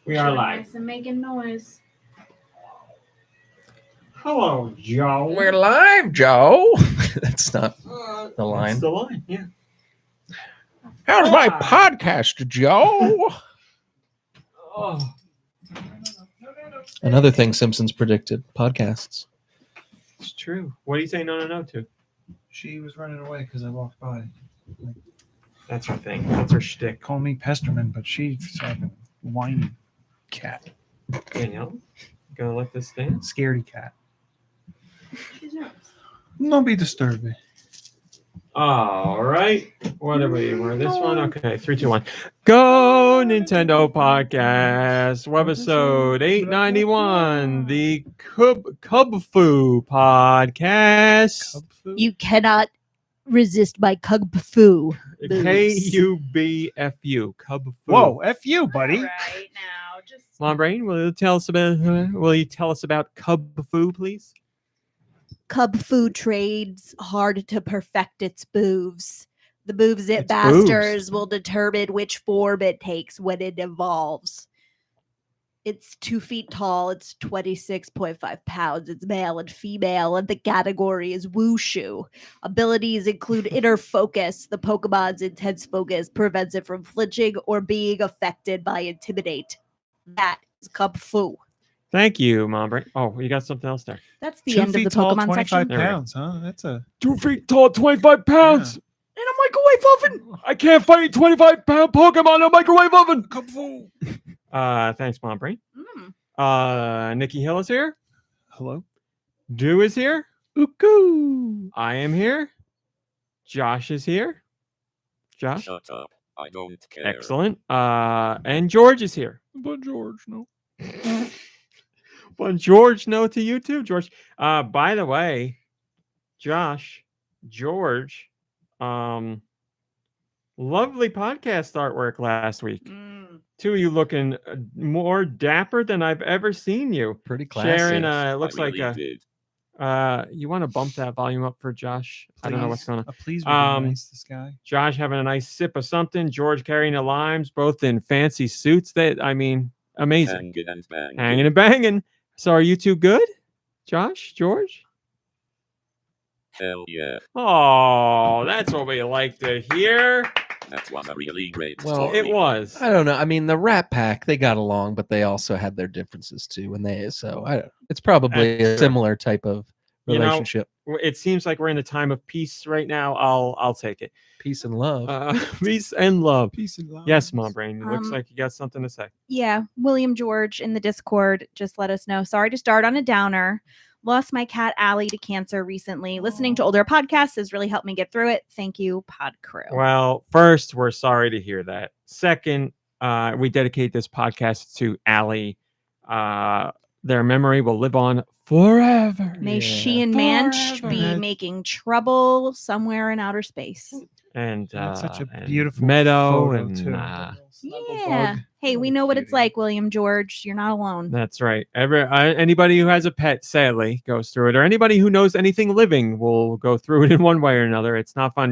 We are live. And making noise. Hello, Joe. We're live, Joe. That's not the line. That's the line, yeah. How's my podcast, Joe? Oh. Another thing Simpsons predicted, podcasts. It's true. What do you say no to? She was running away because I walked by. That's her thing. That's her shtick. Call me Pesterman, but she's like a whiny cat. Danielle, gonna let this stand? Scaredy cat. She's nervous. Don't be disturbing. All right. What are we? We're this one? Okay. 3, 2, 1. Go Nintendo Podcast. Webisode 891. The Cubfu Podcast. You cannot resist my kung fu. KUBFU. Cubfu. Whoa, F you, buddy. Right now, just MomBrain, will you tell us about Cubfu, please? Cub food trades hard to perfect its booves. The booves it Its masters will determine which form it takes when it evolves. It's 2 feet tall. It's 26.5 pounds. It's male and female, and the category is wushu. Abilities include inner focus. The Pokemon's intense focus prevents it from flinching or being affected by intimidate. That is Cub Fu. Thank you, MomBrain. Oh, you got something else there. That's the 2 end of feet the tall, Pokemon 25 section. pounds, huh? That's a 2 feet tall, 25 pounds. In a microwave oven. I can't fight a 25-pound Pokemon in a microwave oven. Cub Fu. Thanks, MomBrain. Nicky Hill is here. Hello. Deux is here. Ooh. I am here. Josh is here. Josh. Shut up. I don't care. Excellent. And George is here. But George, no. Well, George, no to you too, George. By the way, Josh, George, lovely podcast artwork last week. Two of you looking more dapper than I've ever seen you. Pretty classy. Sharon, it looks I really like did. you want to bump that volume up for Josh? I don't know what's going on. Please, would be nice, this guy. Josh having a nice sip of something. George carrying the limes, both in fancy suits. Amazing. Hanging and banging. Hanging and banging. So are you two good? Josh? George? Hell yeah. Oh, that's what we like to hear. That was a really great Well, story. It was. I don't know. I mean, the Rat Pack, they got along, but they also had their differences too. It's probably a similar type of relationship. It seems like we're in a time of peace right now. I'll take it. Peace and love. Peace and love. Peace and love. Yes, MomBrain. It looks like you got something to say. Yeah, William George in the Discord just let us know. Sorry to start on a downer. Lost my cat Allie to cancer recently. Listening to older podcasts has really helped me get through it. Thank you, Pod Crew. Well, first, we're sorry to hear that. Second, we dedicate this podcast to Allie. Their memory will live on forever. May she and Manch be Forever. making trouble somewhere in outer space. And That's such a and beautiful meadow photo, and too. Yeah. Hey, we know what it's like, William George. You're not alone. that's right. Anybody who has a pet, sadly, goes through it, or anybody who knows anything living will go through it in one way or another. It's not fun,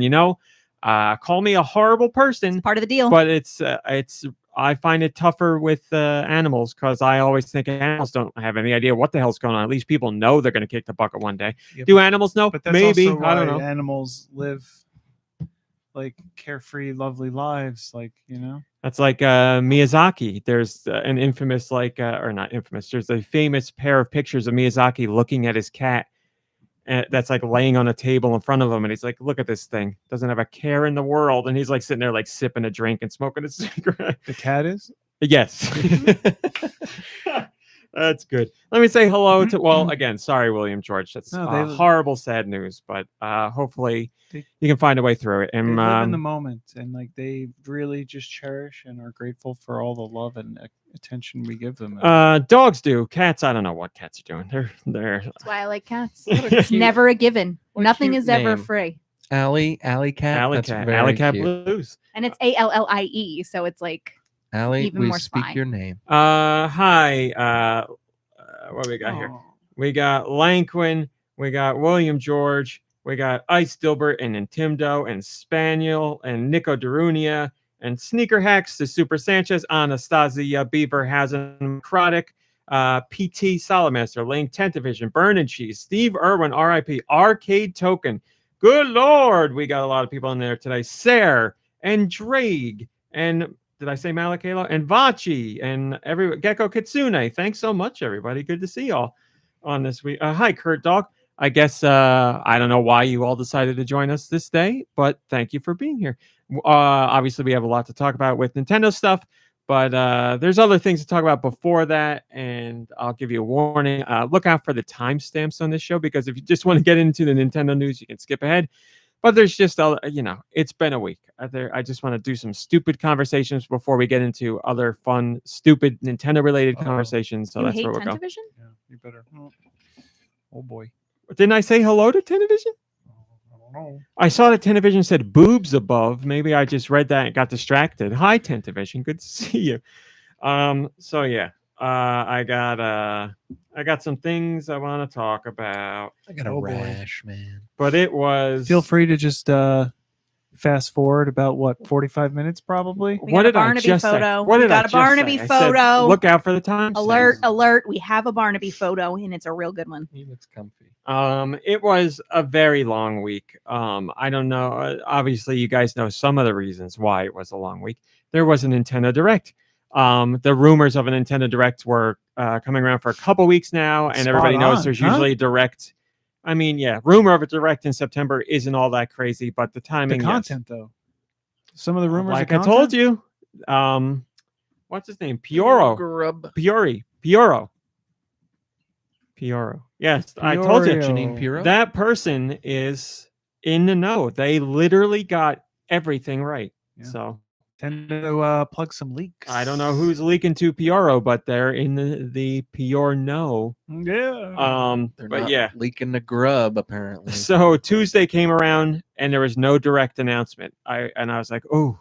Call me a horrible person, Part of the deal. but I find it tougher with animals because I always think animals don't have any idea what the hell's going on. At least people know they're going to kick the bucket one day. Yeah, Do animals know? But that's Maybe. also I don't why know. Animals live like carefree, lovely lives. That's like Miyazaki. There's an infamous, or not infamous. There's a famous pair of pictures of Miyazaki looking at his cat. That's like laying on a table in front of him, and he's like, "Look at this thing. Doesn't have a care in the world." And he's like sitting there, like sipping a drink and smoking a cigarette. The cat is? Yes. That's good. Let me say hello to, again, sorry, William George. That's horrible, sad news, but hopefully you can find a way through it. They And live in the moment, and they really just cherish and are grateful for all the love and attention we give them. dogs do. Cats, I don't know what cats are doing. They're That's why I like cats. What a It's cute- never a given. what a Nothing cute is ever name. free. Alley Cat. Alley That's Cat. very Alley Cat cute. Blues. And it's ALLIE, so it's like Allie, Even we more speak spy. your name. Hi. What do we got here? Oh. We got Lanquin. We got William George. We got Ice Dilbert and Intimdo and Spaniel and Nico Darunia and Sneaker Hacks, the Super Sanchez, Anastasia, Beaver, Hazan, Chronic, PT Solamaster, Lane 10th Division, Burn and Cheese, Steve Irwin, RIP, Arcade Token. Good Lord, we got a lot of people in there today. Sarah and Drake and did I say Malakalo? And Vachi and Gecko Kitsune. Thanks so much, everybody. Good to see y'all on this week. Hi, Kurt Dog. I guess I don't know why you all decided to join us this day, but thank you for being here. Obviously, we have a lot to talk about with Nintendo stuff, but there's other things to talk about before that, and I'll give you a warning. Look out for the timestamps on this show, because if you just want to get into the Nintendo news, you can skip ahead. But there's just, it's been a week. I just want to do some stupid conversations before we get into other fun, stupid Nintendo-related conversations. So You that's hate where we're going. Tendivision? Yeah, you better. Oh boy. Didn't I say hello to Tendivision? I don't know. I saw that Tendivision said boobs above. Maybe I just read that and got distracted. Hi, Tendivision. Good to see you. So yeah, I got some things I want to talk about. I got a rash, man. But it was. Feel free to just fast forward about 45 minutes probably. We What got a did I Barnaby just say? photo. What We did got I a just Barnaby say? I said, photo. look out for the time. Alert! We have a Barnaby photo, and it's a real good one. He looks comfy. It was a very long week. I don't know. Obviously, you guys know some of the reasons why it was a long week. There was a Nintendo Direct. The rumors of a Nintendo Direct were coming around for a couple weeks now, and everybody knows there's usually a Direct. I mean, yeah, rumor of a Direct in September isn't all that crazy, but the timing, The content though. Some of the rumors. like of I told content? you, what's his name? Pioro. Yes, I told you. Piorio. Janine Pirro? That person is in the know. They literally got everything right. Yeah. So Tend to plug some leaks. I don't know who's leaking to Pioro, but they're in the Pior know. Yeah. They're But not yeah. leaking the grub, apparently. So Tuesday came around and there was no direct announcement. I was like, oh,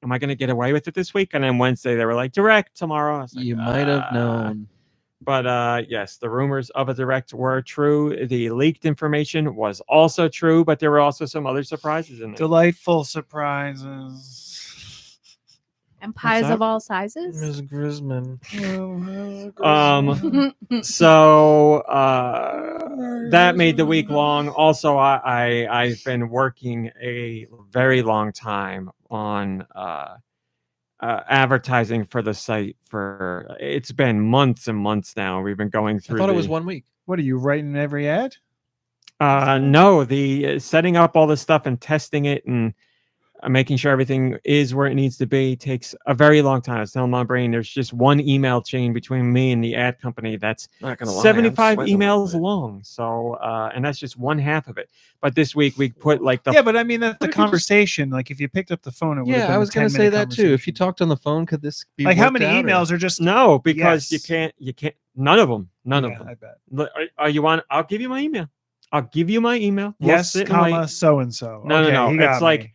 am I going to get away with it this week? And then Wednesday they were like, direct tomorrow. I was like, You might have known. But yes, the rumors of a direct were true. The leaked information was also true, but there were also some other surprises in there. Delightful surprises. And pies that? of all sizes. Ms. Grisman. So that made the week long. Also, I've been working a very long time on advertising for the site for it's been months and months now. We've been going through. I thought it was 1 week. What are you writing every ad? No, the setting up all this stuff and testing it and making sure everything is where it needs to be takes a very long time. I was telling MomBrain, there's just one email chain between me and the ad company that's 75 emails long. So, and that's just one half of it. But this week we put like the but I mean that's the conversation. Like if you picked up the phone, it would have been I was going to say that too. If you talked on the phone, could this be like how worked many out, emails are just no, because Yes. you can't. None of them. None of Yeah, them. I bet. Are you on? I'll give you my email. We'll Yes, sit and comma wait. so and so. No, Okay, no. he got It's like me.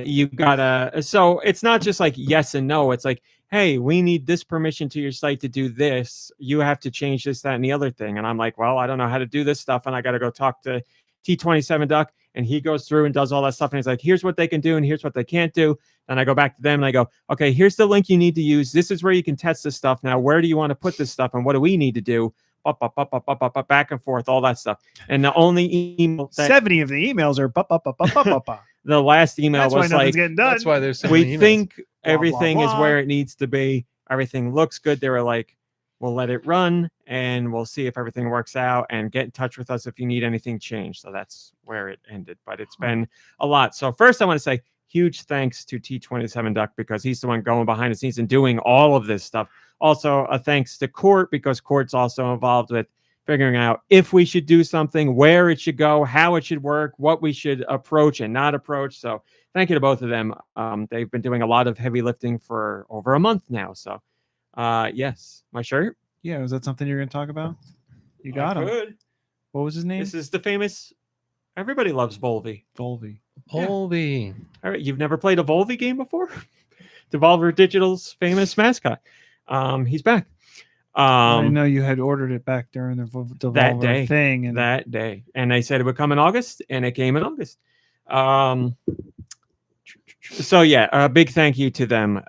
you gotta. So it's not just like yes and no. It's like, hey, we need this permission to your site to do this. You have to change this, that, and the other thing. And I'm like, well, I don't know how to do this stuff, and I got to go talk to T27 Duck, and he goes through and does all that stuff, and he's like, here's what they can do, and here's what they can't do. And I go back to them and I go, okay, here's the link you need to use. This is where you can test this stuff. Now, where do you want to put this stuff, and what do we need to do? Back and forth, all that stuff. And the only email that 70 of the emails are the last email That's why was nothing's like, getting done. That's why there's so we many emails. think blah, everything is blah. where it needs to be. Everything looks good. They were like, we'll let it run and we'll see if everything works out and get in touch with us if you need anything changed. So that's where it ended. But it's been a lot. So first I want to say huge thanks to T27 Duck because he's the one going behind the scenes and doing all of this stuff. Also a thanks to Court because Court's also involved with figuring out if we should do something, where it should go, how it should work, what we should approach and not approach. So thank you to both of them. They've been doing a lot of heavy lifting for over a month now. So yes, my shirt. Yeah, is that something you're going to talk about? You got him. Good. What was his name? This is the famous. Everybody loves Volvi. Volvi. Volvi. All right, you've never played a Volvi game before? Devolver Digital's famous mascot. He's back. I know you had ordered it back during the Devolver that day thing. And that day, and they said it would come in August, and it came in August. So yeah, a big thank you to them.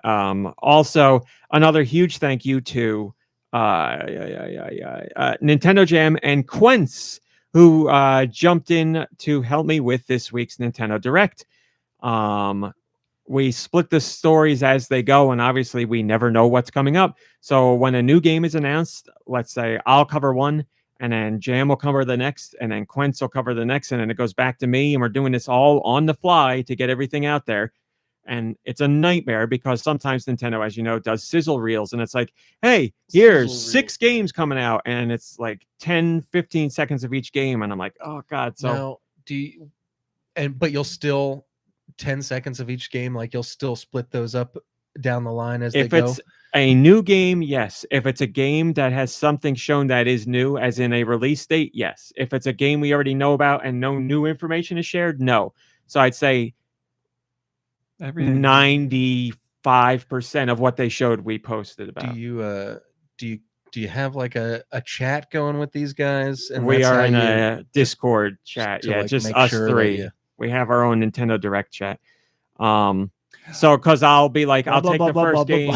Also, another huge thank you to Nintendo Jam and Quince, who jumped in to help me with this week's Nintendo Direct. We split the stories as they go, and obviously we never know what's coming up. So when a new game is announced, let's say I'll cover one, and then Jam will cover the next, and then Quince will cover the next, and then it goes back to me, and we're doing this all on the fly to get everything out there. And it's a nightmare because sometimes Nintendo, as you know, does sizzle reels, and it's like, hey, here's Sizzle 6 games coming out, and it's like 10, 15 seconds of each game, and I'm like, oh god. So Now, but you'll still 10 seconds of each game, like you'll still split those up down the line as if they go. it's a new game, yes. If it's a game that has something shown that is new, as in a release date, yes. If it's a game we already know about and no new information is shared, no. So I'd say Everything. 95% of what they showed we posted about. Do you have like a chat going with these guys? And We that's are how in you- a Discord chat. to, Yeah, like, just make us sure that three. you- We have our own Nintendo Direct chat. So because I'll be like, I'll take the first game,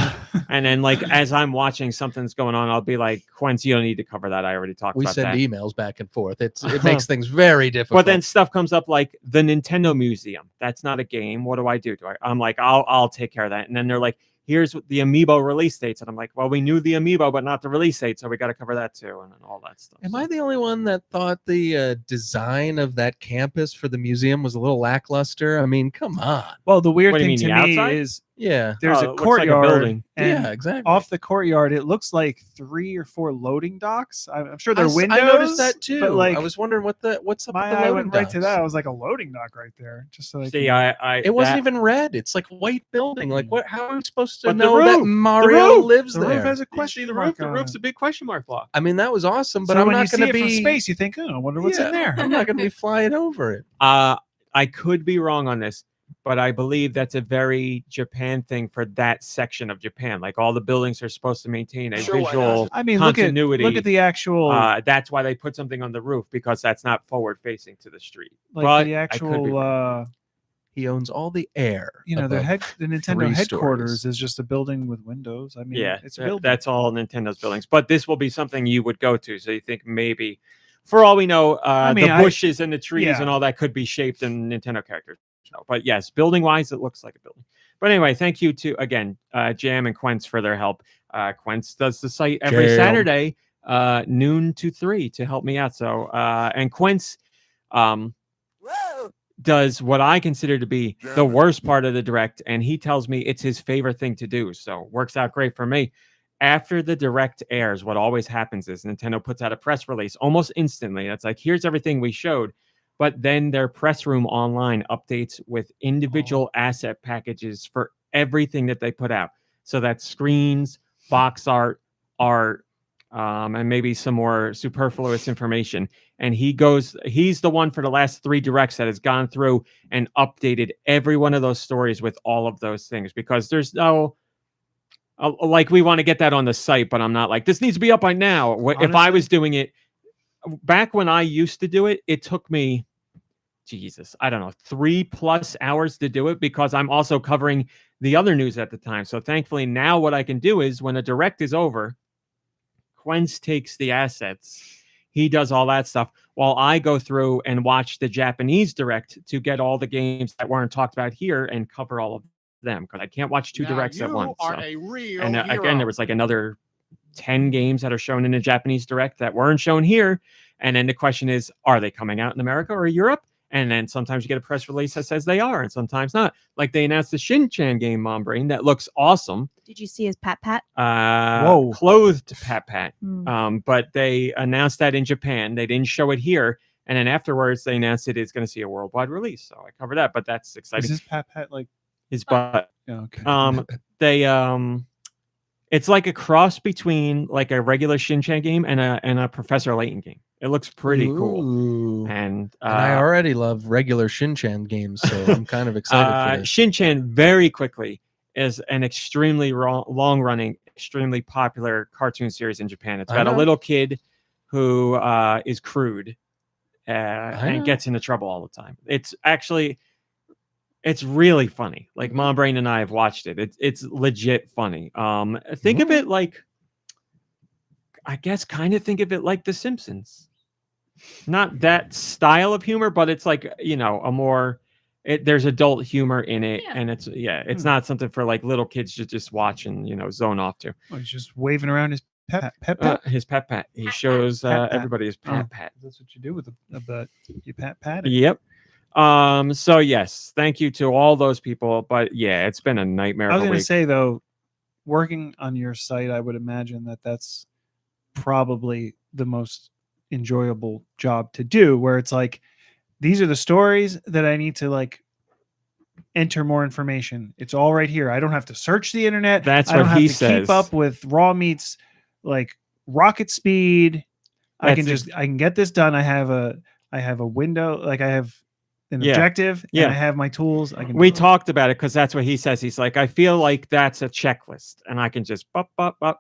and then like as I'm watching something's going on, I'll be like, Quincy, you don't need to cover that. I already talked we about send that. emails back and forth. It makes things very difficult. But then stuff comes up like the Nintendo Museum. That's not a game. What do I do? I'm like, I'll take care of that. And then they're like, here's the Amiibo release dates. And I'm like, well, we knew the Amiibo, but not the release date. So we got to cover that too. And all that stuff. Am I the only one that thought the design of that campus for the museum was a little lackluster? I mean, come on. Well, the weird What do you thing mean, to the me outside? is Yeah. there's Oh, it a looks like a courtyard, building. and Yeah, exactly. off the courtyard, it looks like 3 or 4 loading docks. I'm sure they're windows. I noticed that too. But like, I was wondering what's up with the my loading eye went right to docks. that. I was like, a loading dock right there. Just so like, See, I It wasn't that- even red. It's like white building. Like what? How are we supposed to But the know that roof, Mario roof, lives the there? roof has a You see question the mark roof. The on roof's it. a big question mark block. I mean, that was awesome, but So I'm when you not see going to it from be space, you think, oh, I wonder what's in there. I'm not going to be flying over it. I could be wrong on this, but I believe that's a very Japan thing for that section of Japan. Like all the buildings are supposed to maintain a Sure, why not? visual I mean, continuity. look at the actual That's why they put something on the roof, because that's not forward facing to the street. like but the I could be actual wrong. He owns all the air. the above Nintendo 3 headquarters stories. is just a building with windows. I mean, Yeah, it's a building. that's all Nintendo's buildings. But this will be something you would go to. So you think maybe, for all we know, mean, the bushes and the trees yeah. and all that could be shaped in Nintendo characters. No, but yes, building wise, it looks like a building. But anyway, thank you to again Jam and Quince for their help. Quince does the site every Jam. Saturday, noon to 3 to help me out. So and Quince does what I consider to be the worst part of the direct, and he tells me it's his favorite thing to do. So works out great for me. After the direct airs, what always happens is Nintendo puts out a press release almost instantly. That's like, here's everything we showed. But then their press room online updates with individual asset packages for everything that they put out. So that's screens, box art, and maybe some more superfluous information. And he's the one for the last 3 directs that has gone through and updated every one of those stories with all of those things, because there's no, like, we want to get that on the site, but I'm not like, this needs to be up by now. If I was doing it back when I used to do it, it took me, Jesus, I don't know, 3+ hours to do it, because I'm also covering the other news at the time. So thankfully now what I can do is when a direct is over, Quince takes the assets. He does all that stuff while I go through and watch the Japanese direct to get all the games that weren't talked about here and cover all of them, because I can't watch 2 directs at once. So. And again, there was like another 10 games that are shown in a Japanese direct that weren't shown here. And then the question is, are they coming out in America or Europe? And then sometimes you get a press release that says they are, and sometimes not. Like they announced the Shin-Chan game, MomBrain, that looks awesome. Did you see his pat? Whoa. Clothed Pat. Hmm. But they announced that in Japan. They didn't show it here. And then afterwards, they announced it is going to see a worldwide release. So I covered that, but that's exciting. Is his pat like? His butt. Yeah, okay. It's like a cross between like a regular Shin-Chan game and a Professor Layton game. It looks pretty cool. Ooh. And I already love regular Shin-Chan games, so I'm kind of excited for this. Shin-Chan very quickly is an extremely long-running, extremely popular cartoon series in Japan. It's about a little kid who is crude and gets into trouble all the time. It's actually It's really funny. Like MomBrain and I have watched it. It's legit funny. Think of it like, I guess, kind of think of it like The Simpsons. Not that style of humor, but it's like, you know, a more. There's adult humor in it, Yeah. and it's not something for like little kids to just watch and, you know, zone off to. Oh, he's just waving around his pet. His pat. He Pat shows pat. everybody his pat. That's what you do with a butt. You pat it. Yep. So yes, thank you to all those people. But yeah, it's been a nightmare. I was of a going to week. say though, working on your site, I would imagine that's probably the most enjoyable job to do, where it's like, these are the stories that I need to like enter more information. It's all right here. I don't have to search the internet. That's I don't what have he to says. keep up with Raw Meat's like rocket speed. I That's can get this done. I have a window, like I have an Yeah. objective, Yeah. and I have my tools. I can. We talked about it because that's what he says. He's like, I feel like that's a checklist, and I can just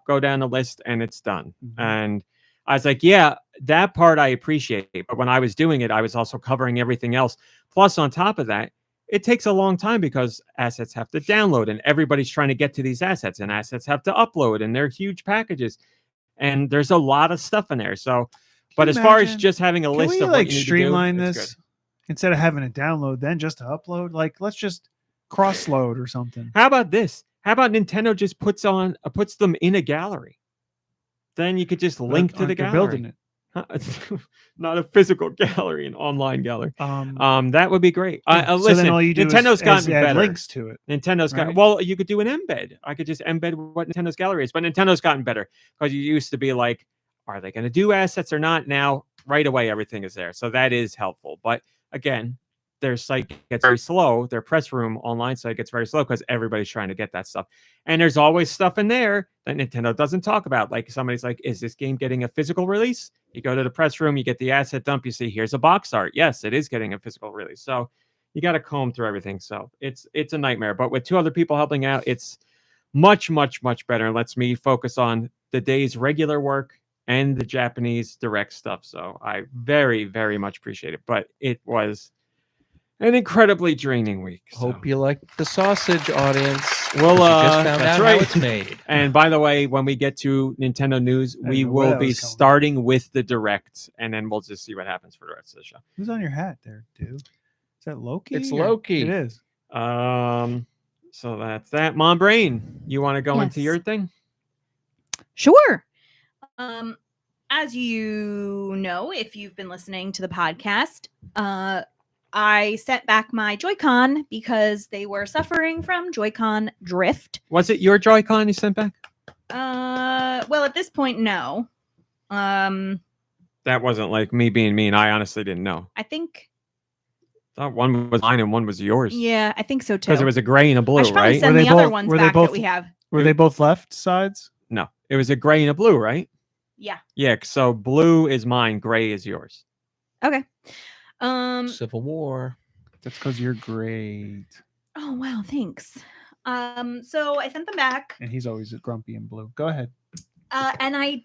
go down the list, and it's done. Mhm. And I was like, yeah, that part I appreciate. But when I was doing it, I was also covering everything else. Plus, on top of that, it takes a long time because assets have to download, and everybody's trying to get to these assets, and assets have to upload, and they're huge packages, and there's a lot of stuff in there. So, but as far as imagine? just having a Can list we of what like you need streamline to do, it's this good. instead of having to download, then just to upload? Like, let's just cross load or something. How about this? How about Nintendo just puts them in a gallery? Then you could just link to the They're gallery. building it. Not a physical gallery, an online gallery. Yeah, That would be great. so Listen, then all you do Nintendo's is gotten add better. links to it. Nintendo's got right? well, you could do an embed. I could just embed what Nintendo's gallery is, but Nintendo's gotten better because you used to be like, are they going to do assets or not? Now, right away, everything is there, so that is helpful. But again, their site gets very slow. Their press room online site gets very slow because everybody's trying to get that stuff. And there's always stuff in there that Nintendo doesn't talk about. Like somebody's like, is this game getting a physical release? You go to the press room, you get the asset dump, you see, here's a box art. Yes, it is getting a physical release. So you got to comb through everything. So it's a nightmare. But with two other people helping out, it's much, much, much better. And lets me focus on the day's regular work and the Japanese direct stuff. So I very, very much appreciate it. But it was an incredibly draining week. So. Hope you like the sausage, audience. Well, 'cause you just found that's out right. how it's made. And by the way, when we get to Nintendo news, we know where will that be was coming. starting with the direct, and then we'll just see what happens for the rest of the show. Who's on your hat there, dude? Is that Loki? It's or- Loki. It is. So that's that. MomBrain, you want to go into Yes. your thing? Sure. As you know, if you've been listening to the podcast, I sent back my Joy-Con because they were suffering from Joy-Con drift. Was it your Joy-Con you sent back? Well, at this point, no. That wasn't like me being mean. I honestly didn't know. I think, I thought one was mine and one was yours. yeah, I think so too. Because it was a gray and a I blue, should probably right? send Were the they other both- ones were they back both- that we have. Were they both left sides? No, it was a gray and a blue, right? Yeah. Yeah. So blue is mine, gray is yours. Okay. Civil War. That's because you're great. Oh wow, thanks. So I sent them back, And he's always grumpy and blue. Go ahead. and I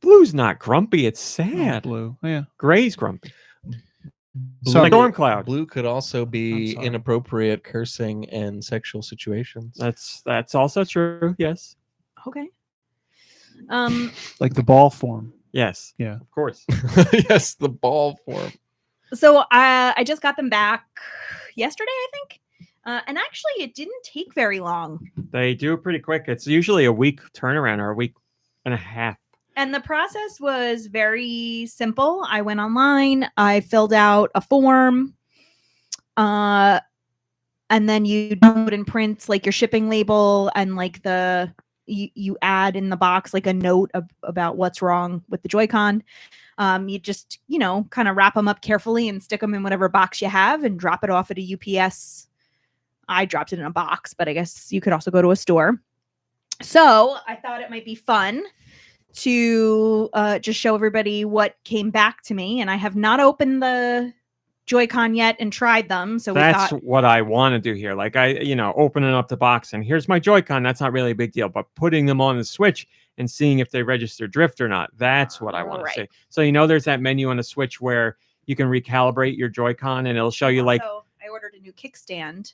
Blue's not grumpy. It's Oh, sad. blue. Oh, yeah. Gray's grumpy. So Storm cloud. Blue could also be sorry. inappropriate cursing and sexual situations. That's also true. Yes. okay. like the ball form. Yes. Yeah. Of course. Yes, the ball form. So I just got them back yesterday, I think. And actually, it didn't take very long. They do it pretty quick. It's usually a week turnaround or a week and a half. And the process was very simple. I went online, I filled out a form, and then you download and print like your shipping label and like you add in the box like a note about what's wrong with the Joy-Con. You just, kind of wrap them up carefully and stick them in whatever box you have and drop it off at a UPS. I dropped it in a box, but I guess you could also go to a store. So I thought it might be fun to just show everybody what came back to me. And I have not opened the Joy-Con yet and tried them. So That's we thought, what I want to do here. Like opening up the box and here's my Joy-Con. That's not really a big deal, but putting them on the Switch and seeing if they register drift or not. That's what I want to see. Right. So, there's that menu on the Switch where you can recalibrate your Joy-Con and it'll show you like, also, I ordered a new kickstand.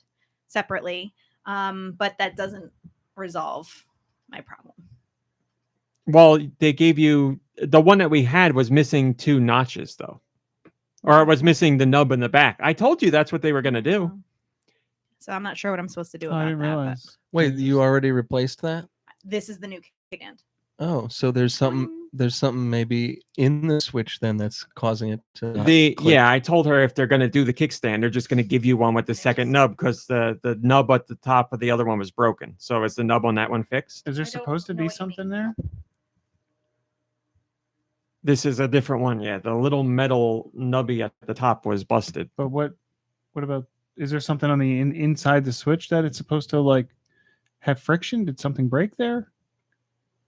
separately, but that doesn't resolve my problem. Well, they gave you the one that we had was missing 2 notches though, or it was missing the nub in the back. I told you that's what they were going to do. So I'm not sure what I'm supposed to do Oh, about I didn't that. But realize. Wait, you already replaced that? this is the new kickstand. Oh, so there's something maybe in the Switch then that's causing it to not click. Yeah, I told her if they're going to do the kickstand, they're just going to give you one with the second nub because the nub at the top of the other one was broken. So is the nub on that one fixed? Is there I don't supposed to know be what you something mean. there? This is a different one. Yeah, the little metal nubby at the top was busted. But what about? Is there something on the inside the Switch that it's supposed to like have friction? Did something break there?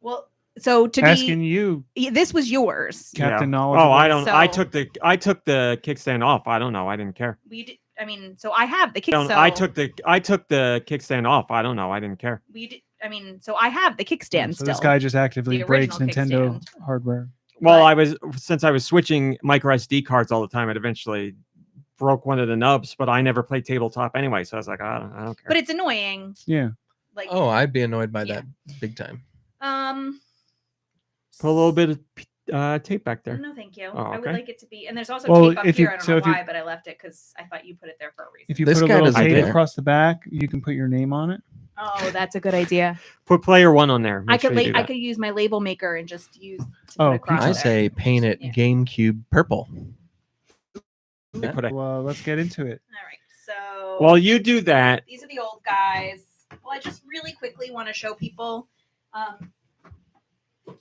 Well, so to Asking be, you, this was yours. Captain Yeah. Knowledge. Oh, I don't. I So- took the kickstand off. I don't know. I didn't care. We did, I mean, so I have the kick. Don't- So I took the kickstand off. I don't know. I didn't care. we did, I mean, so I have the kickstand So still. this guy just actively The breaks original Nintendo kickstand. hardware. Well, But- since I was switching micro SD cards all the time, it eventually broke one of the nubs. But I never played tabletop anyway, so I was like, I don't care. But it's annoying. Yeah. Like, Oh, I'd be annoyed by Yeah. that big time. Put a little bit of tape back there. No, thank you. Oh, I would okay. like it to be, and there's also Well, tape up if you- here. I don't so know if you- why, but I left it because I thought you put it there for a reason. If you This put a guy little doesn't tape care. across the back, you can put your name on it. Oh, that's a good idea. Put player 1 on there. I Make could sure you do I that. could use my label maker and just use. to Oh, put across I there. say paint it Yeah. GameCube purple. They put a- Well, let's get into it. All right, so Well, you do that. these are the old guys. Well, I just really quickly want to show people.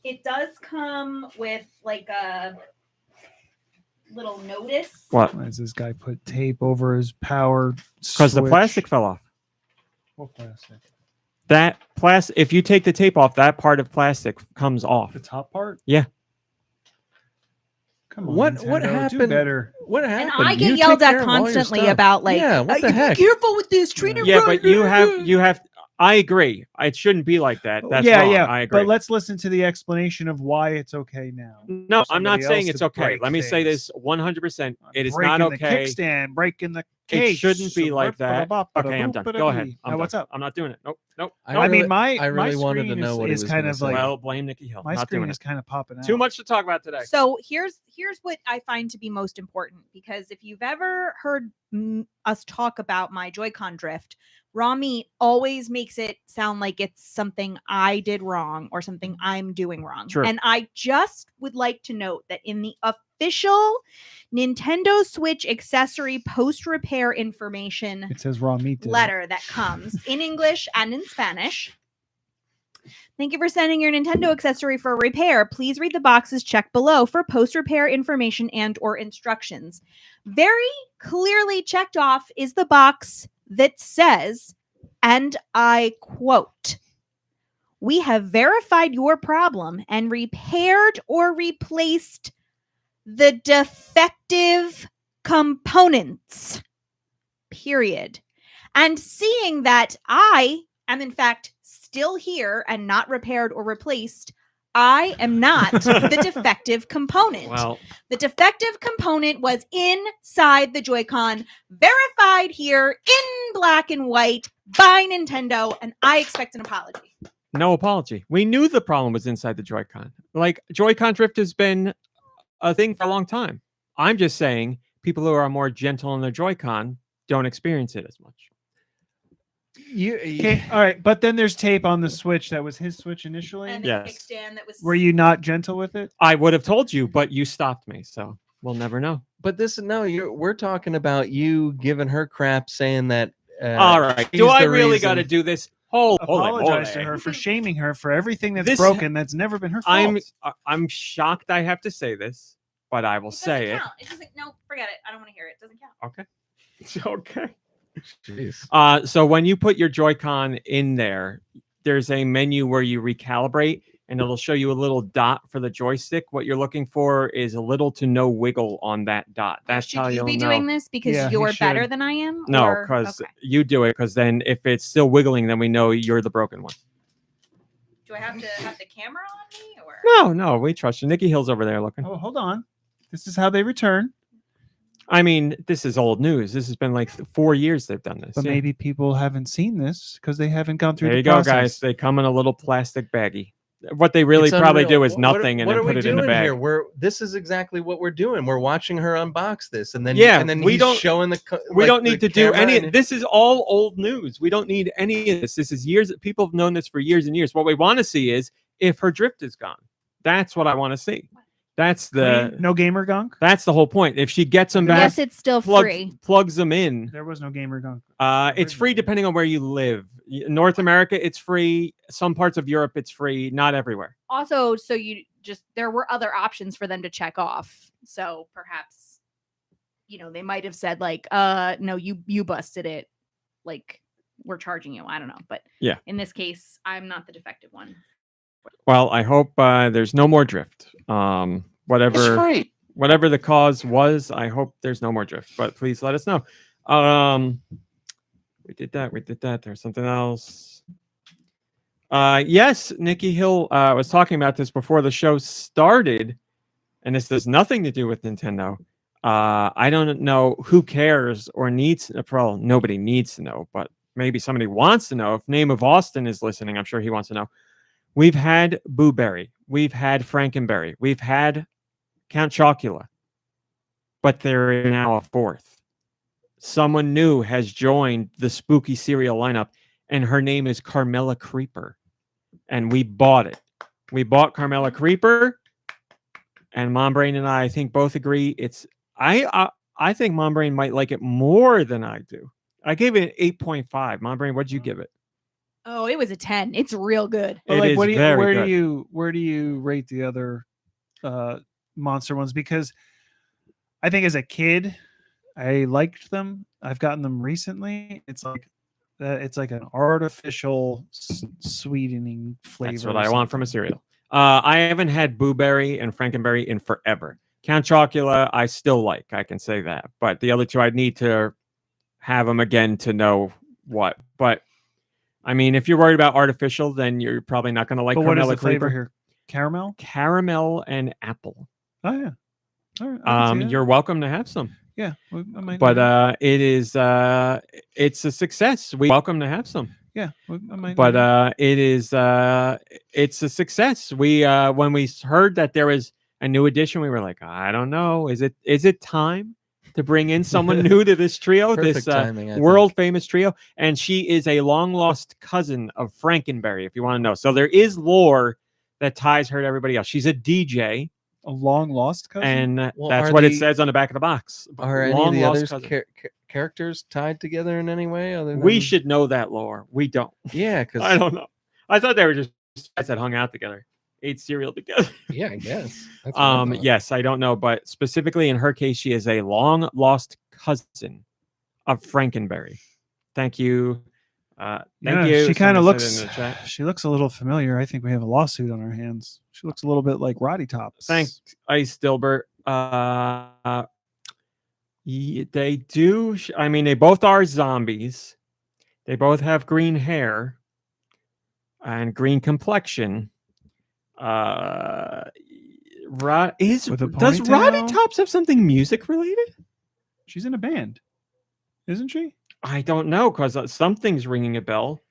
It does come with like a little notice. What? Why does this guy put tape over his power? Because the switch? plastic fell off. What plastic? That plastic. If you take the tape off, that part of plastic comes off. The top part? Yeah. Come on. What Nintendo, do happened? better. What And happened? I You get take yelled care at of all your constantly stuff. about like, Yeah, what the "Be heck? careful with this, treat it Yeah, right." but you have. I agree. It shouldn't be like that. That's yeah, wrong. yeah. I agree. But let's listen to the explanation of why it's okay now. No, I'm not somebody saying else it's to okay. break Let me say things. this 100%. It is Breaking not the okay. kickstand, breaking the It case. shouldn't be like that. Okay, I'm done. Go ahead. I'm What's done. up? I'm not doing it. Nope. I mean, my I really my wanted to screen know what he is was kind gonna of say. like Well, blame Nicky Hill. my Not screen doing is it. kind of popping out. Too much to talk about today. So here's what I find to be most important, because if you've ever heard us talk about my Joy-Con drift, Raw Meat always makes it sound like it's something I did wrong or something I'm doing wrong. True. And I just would like to note that in the official Nintendo Switch accessory post-repair information It says raw meat. did it. letter that comes in English and in Spanish. Thank you for sending your Nintendo accessory for repair. Please read the boxes checked below for post-repair information and or instructions. Very clearly checked off is the box that says, and I quote, "We have verified your problem and repaired or replaced the defective components." Period. And seeing that I am in fact still here and not repaired or replaced, I am not the defective component. Well, The defective component was inside the Joy-Con, verified here in black and white by Nintendo, and I expect an apology. no apology. We knew the problem was inside the Joy-Con. Like, Joy-Con drift has been a thing for a long time. I'm just saying people who are more gentle on their Joy-Con don't experience it as much. Okay, all right, but then there's tape on the Switch that was his Switch initially. And the Yes. kickstand that was Were you not gentle with it? I would have told you, but you stopped me, so we'll never know. But we're talking about you giving her crap, saying that. All right. she's Do I the really got to reason- do this? Hold Apologize it. to her for shaming her for everything that's This- broken. That's never been her fault. I'm shocked I have to say this, but I will say it. Count. It doesn't. No, forget it. I don't want to hear it. It doesn't count. Okay. It's okay. Jeez. So when you put your Joy-Con in there, there's a menu where you recalibrate, and it'll show you a little dot for the joystick. What you're looking for is a little to no wiggle on that dot. That's Should how you you'll be know. doing this because Yeah, he you're better should. than I am? No, or- because okay. you do it. Because then if it's still wiggling, then we know you're the broken one. Do I have to have the camera on me or? No, we trust you. Nicky Hill's over there looking. Oh, hold on. This is how they return. I mean, this is old news. This has been like 4 years they've done this. But yeah. maybe people haven't seen this because they haven't gone through There the you go, process. guys. They come in a little plastic baggie. What they really It's probably unreal. do is nothing and what then are we put it in a doing bag. here? This is exactly what we're doing. We're watching her unbox this, and then Yeah, and then we he's don't- showing We don't need to do any. And, This is all old news. We don't need any of this. This is years. People have known this for years and years. What we want to see is if her drift is gone. That's what I want to see. That's the No gamer gunk. that's the whole point. If she gets them back, Yes, it's still free. plugs them in. There was no gamer gunk. It's free depending on where you live. North America, it's free. Some parts of Europe, it's free. Not everywhere. Also, so there were other options for them to check off. So perhaps, they might have said like, no, you busted it. Like, we're charging you. I don't know. But Yeah. in this case, I'm not the defective one. Well, I hope there's no more drift. Whatever the cause was, I hope there's no more drift. But please let us know. We did that. There's something else. Yes, Nicky Hill was talking about this before the show started, and this has nothing to do with Nintendo. I don't know who cares or needs. Well, nobody needs to know, but maybe somebody wants to know. If Name of Austin is listening, I'm sure he wants to know. We've had Boo Berry, we've had Frankenberry, we've had Count Chocula, but there is now a fourth. Someone new has joined the spooky cereal lineup, and her name is Carmella Creeper. And we bought it. We bought Carmella Creeper, and MomBrain and I think both agree I think MomBrain might like it more than I do. I gave it an 8.5. MomBrain, what'd you give it? Oh, it was a 10. It's real good. But It like, is where very good. do you rate the other monster ones? Because I think as a kid, I liked them. I've gotten them recently. It's like an artificial sweetening flavor. That's what I want from a cereal. I haven't had Boo Berry and Frankenberry in forever. Count Chocula, I still like. I can say that. But the other two, I'd need to have them again to know what. But I mean, if you're worried about artificial, then you're probably not going to like But what is the Carmella flavor Creeper. here? Caramel? Caramel and apple. Oh yeah. All right, I can see that. You're welcome to have some. Yeah, I might. But it is it's a success. We welcome to have some. Yeah, I might. But it is it's a success. We when we heard that there was a new edition, we were like, I don't know, is it time to bring in someone new to this trio, Perfect this timing, I world famous trio? And she is a long lost cousin of Frankenberry, if you want to know. So there is lore that ties her to everybody else. She's a DJ. A long lost cousin. And Well, that's are what it the- says on the back of the box. Are any of Long the lost others cousin. characters tied together in any way? Other than We should know that lore. We don't. Yeah, because I don't know. I thought they were just guys that hung out together, ate cereal together. yeah, I guess. That's what I thought. Yes, I don't know, but specifically in her case, she is a long lost cousin of Frankenberry. Thank you. Thank you. She kind of Somebody looks. said it in the chat. She looks a little familiar. I think we have a lawsuit on our hands. She looks a little bit like Roddy Tops. Thanks, Ice Dilbert. They do. I mean, they both are zombies. They both have green hair and green complexion. With a Does Roddy ponytail? Tops have something music related? She's in a band, isn't she? I don't know, because something's ringing a bell.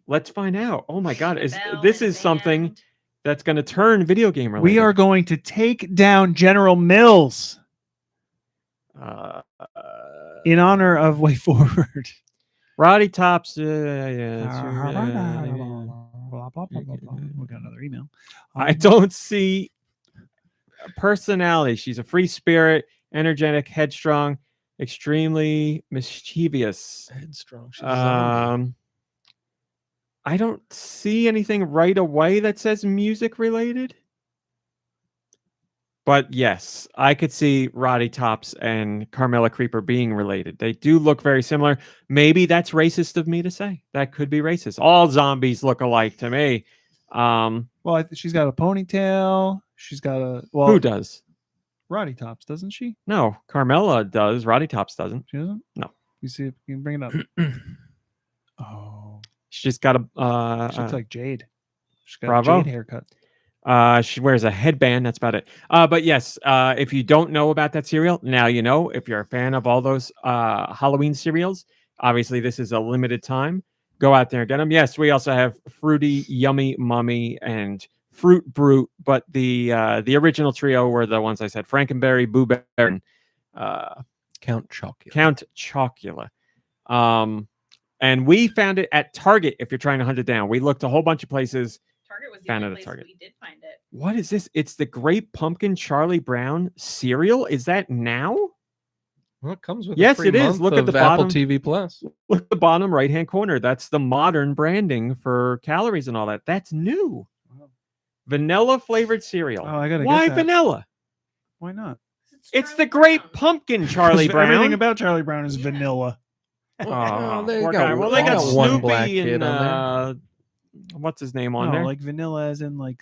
Let's find out. Oh my God, this is something that's going to turn video game related. We are going to take down General Mills in honor of Way Forward. Roddy Tops. We got another email. I don't see a personality. She's a free spirit, energetic, headstrong, extremely mischievous. Headstrong. She's a zombie. I don't see anything right away that says music related. But yes, I could see Roddy Tops and Carmella Creeper being related. They do look very similar. Maybe that's racist of me to say. That could be racist. All zombies look alike to me. Well, she's got a ponytail. She's got a Who does? Roddy Tops, doesn't she? No, Carmella does. Roddy Tops doesn't. She doesn't. No. You see if you can bring it up. Oh, She's got a she looks like Jade. She's got Bravo. a Jade haircut. She wears a headband. That's about it. But yes, if you don't know about that cereal, now you know. If you're a fan of all those Halloween cereals, obviously this is a limited time. Go out there and get them. Yes, we also have Fruity, Yummy, Mummy, and Fruit Brute. But the original trio were the ones I said: Frankenberry, Boo Berry, and Count Chocula. Count Chocula. And we found it at Target. If you're trying to hunt it down, we looked a whole bunch of places. Target was the Found only it at place Target. we did find it. What is this? It's the Great Pumpkin Charlie Brown cereal. Is that now? Well, it comes with Yes, a free it is. month Look at of the Apple bottom. TV Plus. Look at the bottom right-hand corner. That's the modern branding for calories and all that. That's new. Wow. Vanilla flavored cereal. Oh, I gotta Why get that. vanilla? Why not? It's Charlie the Great Brown. Pumpkin Charlie Brown. Everything about Charlie Brown is Yeah. vanilla. Oh, they poor got- guy. Well, they they got got one Snoopy black kid and on what's his name on No, there? like vanilla as in like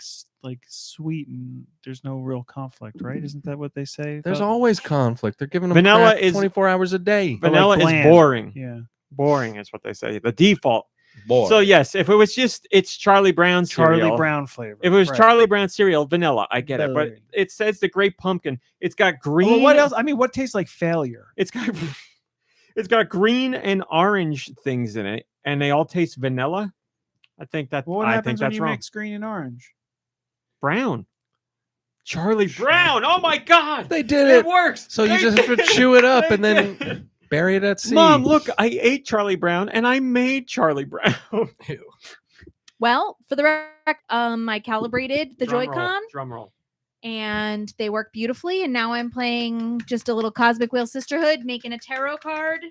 sweet and there's no real conflict, right? Isn't that what they say? There's about- always conflict. They're giving them Vanilla crap is- 24 hours a day. but, like, Vanilla is bland. boring. Yeah. Boring is what they say. The default. Boy. So yes, if it was just it's Charlie Brown cereal. Charlie Brown flavor. If it was right. Charlie Brown cereal, vanilla, I get it. But Boring. it says the Great Pumpkin. It's got green. Well, what else? I mean, what tastes like failure? It's got it's got green and orange things in it, and they all taste vanilla. I think that Well, what I happens think when that's you wrong. mix green and orange? Brown. Charlie Brown. Oh my God. They did It it. works. So you They just have to did it. chew it up They and then did it. bury it at sea. Mom, look, I ate Charlie Brown and I made Charlie Brown. Well, for the I calibrated the Joy-Con Drum roll. and they work beautifully. And now I'm playing just a little Cosmic Wheel Sisterhood, making a tarot card.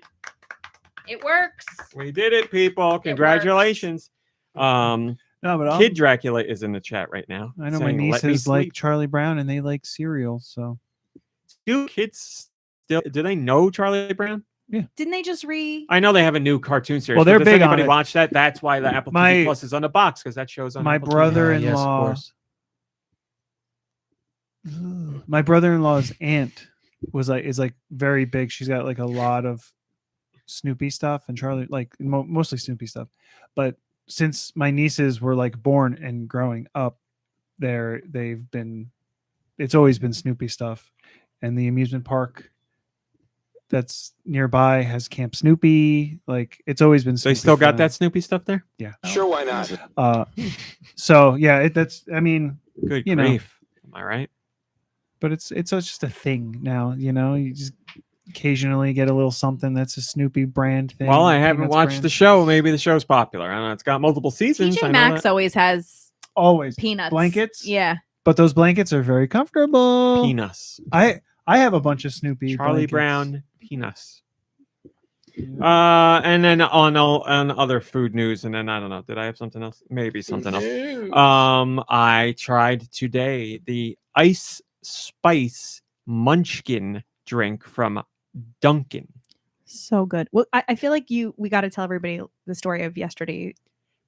It works. We did it, people. Congratulations. No, but Kid Dracula is in the chat right now. I know my saying, "Let me nieces like sleep." Charlie Brown and they like cereal. So Do kids still do they know Charlie Brown? Didn't they just I know they have a new cartoon series. Well, but they're does big on anybody it. watch that? That's why the Apple My- TV Plus is on the box because that shows on my Apple TV. brother-in-law, Yes, of course. my brother-in-law's aunt is like very big. She's got like a lot of Snoopy stuff and Charlie, like mostly Snoopy stuff. But since my nieces were like born and growing up, it's always been Snoopy stuff. And the amusement park that's nearby has Camp Snoopy. Like it's always been. So they Snoopy still for got them. that Snoopy stuff there? Yeah. Sure, why not? So yeah, that's. I mean, Good You know. grief. Am I right? but it's just a thing now. You know, you just occasionally get a little something that's a Snoopy brand thing. Well, I or haven't Peanuts watched brand. the show. Maybe the show's popular. I don't know. It's got multiple seasons. I TJ know Maxx that. always has Always peanuts. blankets. Yeah. But those blankets are very comfortable. Peanuts. I have a bunch of Snoopy. Charlie blankets. Brown peanuts. Yeah. And then on other food news, and then I don't know. Did I have something else? Maybe something else. I tried today the Ice Spice Munchkin drink from Dunkin'. So good. Well, I feel like we got to tell everybody the story of yesterday.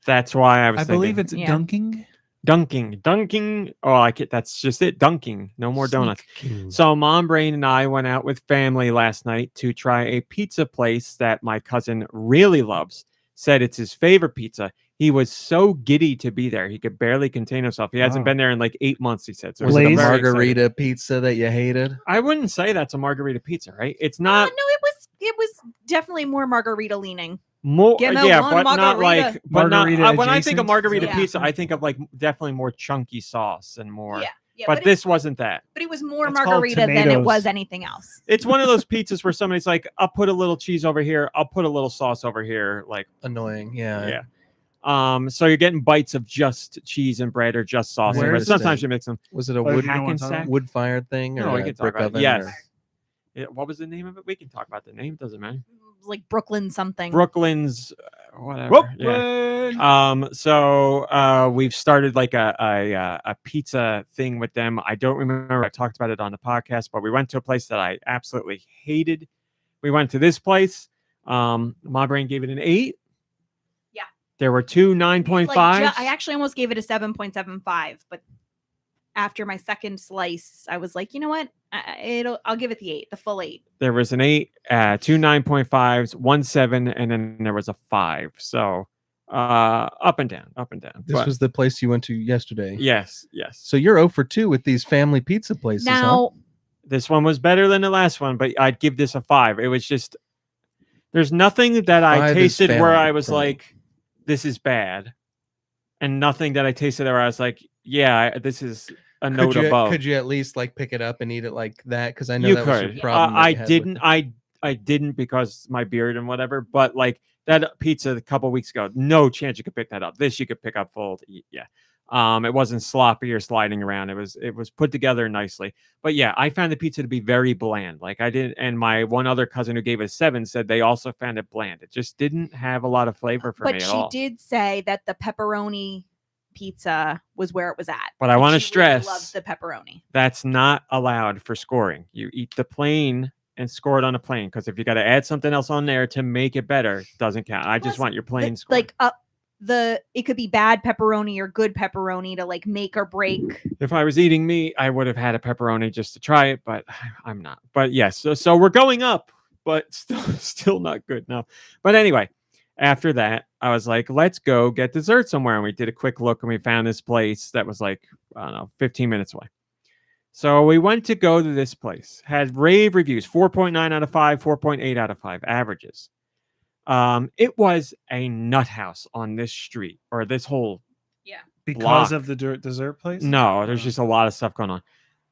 That's why I was. I believe thinking. it's Yeah. dunking. Dunking. Oh, that's just it. Dunking. No more donuts. So MomBrain and I went out with family last night to try a pizza place that my cousin really loves. Said it's his favorite pizza. He was so giddy to be there. He could barely contain himself. He hasn't Wow. been there in like 8 months, he said. So Was he it a Blaze? very excited. margarita pizza that you hated? I wouldn't say that's a margarita pizza, right? It's No, not it was definitely more margarita leaning. more Give me yeah, one but not margarita. like but not Margarita when I think of adjacent? margarita Yeah. pizza, I think of like definitely more chunky sauce and more. Yeah, but this wasn't that. but it was more It's called margarita than it tomatoes. was anything else. It's one of those pizzas where somebody's like, I'll put a little cheese over here, I'll put a little sauce over here, like Annoying. Yeah. yeah. So you're getting bites of just cheese and bread or just sauce. Where and bread. is Sometimes that? you mix them. Was it a Like, wood you know what I'm talking Hackensack? about? wood fired thing or No, we a can talk brick about it. oven? Yes. or- What was the name of it? We can talk about the name. Doesn't matter. Like Brooklyn something. Brooklyn's whatever. Yeah. So we've started like a pizza thing with them. I don't remember. I talked about it on the podcast, but we went to a place that I absolutely hated. We went to this place. MomBrain gave it an 8. Yeah. There were 2 9.5s. I actually almost gave it a 7.75, but after my second slice, I was like, you know what? I'll give it the 8, the full 8. There was an 8, 2 9.5s, 1 7, and then there was a 5. So Up and down. This But was the place you went to yesterday. yes. So you're 0 for 2 with these family pizza places, huh? Now, This one was better than the last one, but I'd give this a 5. It was just there's nothing that I 5 is tasted where failing I was for me. like, this is bad, and nothing that I tasted where I was like, yeah, this is a note above. Could you at least like pick it up and eat it like that? Because I know You that was could. your problem. that I you had with didn't. it. I didn't because my beard and whatever. But like that pizza a couple weeks ago, no chance you could pick that up. This you could pick up full to eat. Yeah. It wasn't sloppy or sliding around. It was put together nicely. But yeah, I found the pizza to be very bland. Like I didn't. And my one other cousin who gave it a 7 said they also found it bland. It just didn't have a lot of flavor for me but at she all. did say that the pepperoni pizza was where it was at. But I Like, want to she really stress loved the pepperoni. that's not allowed for scoring. You eat the plain and score it on a plane because if you got to add something else on there to make it better, it doesn't count. I just Plus, want your plain the- score. Like it could be bad pepperoni or good pepperoni to like make or break. If I was eating meat, I would have had a pepperoni just to try it, but I'm not. But yes, so we're going up, but still not good. No. But anyway, after that, I was like, let's go get dessert somewhere. And we did a quick look and we found this place that was like, I don't know, 15 minutes away. So we went to go to this place. Had rave reviews, 4.9 out of 5, 4.8 out of 5 averages. It was a nut house on this street or this whole Because block. of the dessert place? No, there's just a lot of stuff going on.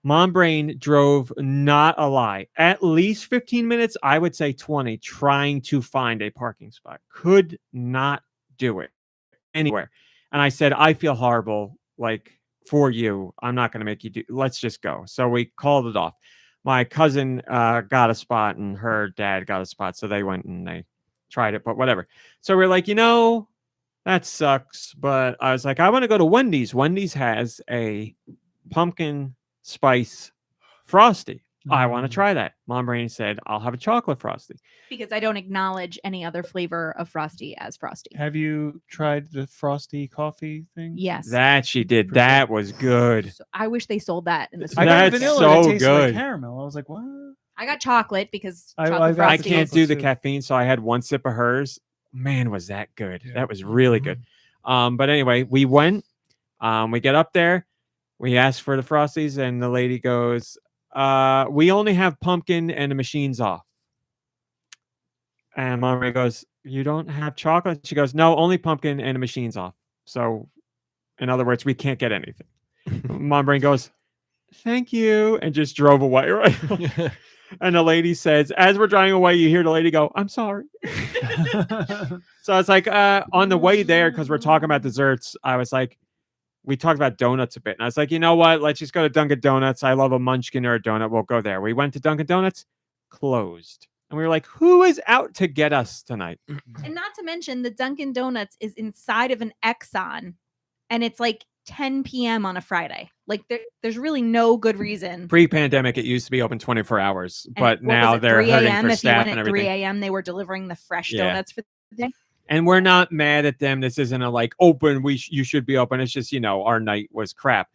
MomBrain drove, not a lie, at least 15 minutes, I would say 20, trying to find a parking spot. Could not do it anywhere. And I said, I feel horrible, like, for you. I'm not going to make you do, let's just go. So we called it off. My cousin got a spot and her dad got a spot. So they went and they tried it, but whatever. So we're like, that sucks. But I was like, I want to go to Wendy's. Wendy's has a pumpkin spice frosty. I want to try that. MomBrain said, I'll have a chocolate frosty. Because I don't acknowledge any other flavor of Frosty as Frosty. Have you tried the frosty coffee thing? Yes. That she did. That was good. So I wish they sold that in the I store. got That's vanilla so that tasted good. like caramel. I was like, what? I got chocolate because I chocolate got I Frosty can't is- do the too. caffeine, so I had one sip of hers. Man, was that good. Yeah. That was really good. But anyway, we went. We get up there. We asked for the Frosties, and the lady goes, we only have pumpkin and the machine's off. And MomBrain goes, you don't have chocolate? She goes, no, only pumpkin and the machine's off. So, in other words, we can't get anything. MomBrain goes, thank you, and just drove away, right? And the lady says, as we're driving away, you hear the lady go, I'm sorry. So it's like on the way there, because we're talking about desserts, I was like, we talked about donuts a bit. And I was like, you know what? Let's just go to Dunkin' Donuts. I love a munchkin or a donut. We'll go there. We went to Dunkin' Donuts, closed. And we were like, who is out to get us tonight? And not to mention the Dunkin' Donuts is inside of an Exxon and it's like 10 p.m. on a Friday. Like there's really no good reason. Pre-pandemic, it used to be open 24 hours, And but what was now it, they're 3 hurting a.m. for If you staff went and at 3 everything. a.m., they were delivering the fresh Yeah. donuts for the day. And we're not mad at them. This isn't a like open. You should be open. It's just our night was crap.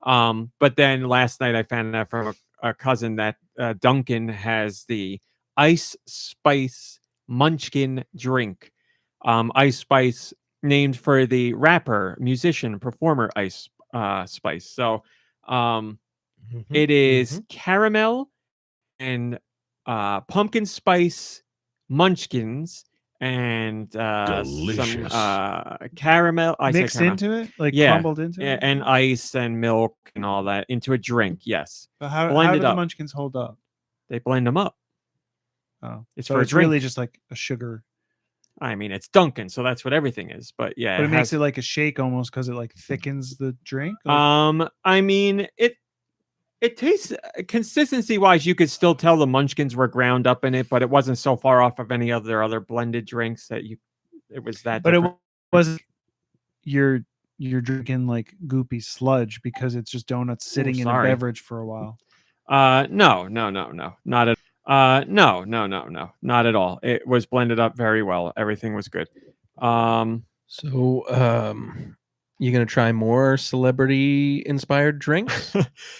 But then last night I found out from a cousin that Dunkin' has the Ice Spice Munchkin drink. Ice Spice named for the rapper, musician, performer Ice Spice. So it is caramel and pumpkin spice munchkins and some caramel. I say Mixed caramel. into it? Like Yeah. crumbled into Yeah, it? and ice and milk and all that into a drink. Yes, But how do blended the up. munchkins hold up? They blend them up. Oh, It's so for a it's drink. really just like a sugar, I mean, it's Dunkin', so that's what everything is. But yeah, but it makes has- it like a shake almost because it like thickens the drink. I mean, it tastes consistency wise, you could still tell the munchkins were ground up in it, but it wasn't so far off of any of their other blended drinks that it was that. But different. it wasn't you're drinking like goopy sludge because it's just donuts sitting in a sorry. beverage for a while. No, not at. No, not at all. It was blended up very well. Everything was good. So, you gonna try more celebrity inspired drinks?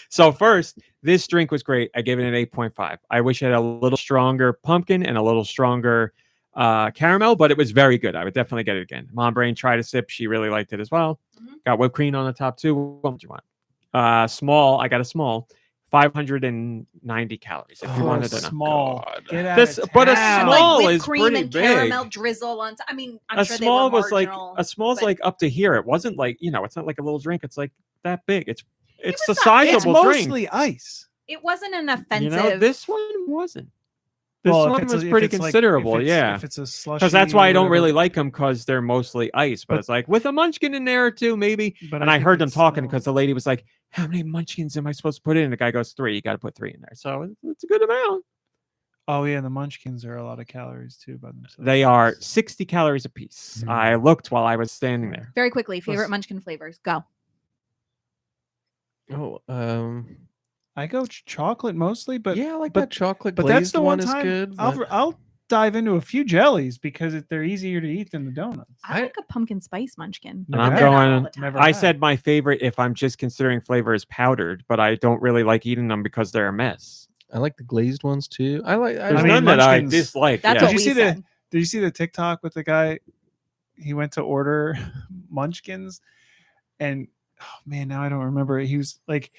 So first, this drink was great. I gave it an 8.5. I wish it had a little stronger pumpkin and a little stronger caramel, but it was very good. I would definitely get it again. MomBrain tried a sip. She really liked it as well. Got whipped cream on the top too. What would you want? Small. I got a small. 590 calories. If you wanted to know. small, get out This, of but a town. small like whipped is cream pretty and big. caramel drizzle on. I mean, I'm A sure small they were was like marginal, a small's but like up to here. It wasn't like it's not like a little drink. It's like that big. It's was a not- sizable It's drink. mostly ice. it wasn't an You offensive. know, this one wasn't. This Well, if one it's a- was if pretty it's like- considerable. if it's, Yeah. if it's a slushy, Because that's why I don't really whatever. like them, because they're mostly ice. But But- it's like with a munchkin in there or two, maybe. But And I think heard them it's talking still- because the lady was like, "How many munchkins am I supposed to put in?" The guy goes, 3. You got to put 3 in there. So it's a good amount. Oh yeah, the munchkins are a lot of calories too by themselves. They are 60 calories a piece. Mm. I looked while I was standing there. Very quickly, favorite Plus- munchkin flavors. Go. Oh, I go chocolate mostly, but yeah, I like but- that chocolate but glazed that's the one is time good. I'll but- I'll dive into a few jellies because they're easier to eat than the donuts. I I- like a pumpkin spice munchkin. And Never I'm had. They're not all going. the time. Never I had. said my favorite, if I'm just considering flavor, is powdered, but I don't really like eating them because they're a mess. I like the glazed ones too. I like. There's mean, none that I munchkins- dislike. That's yeah. what Did we you see the- said. Did you see the TikTok with the guy? He went to order munchkins, and oh man, now I don't remember. He was like,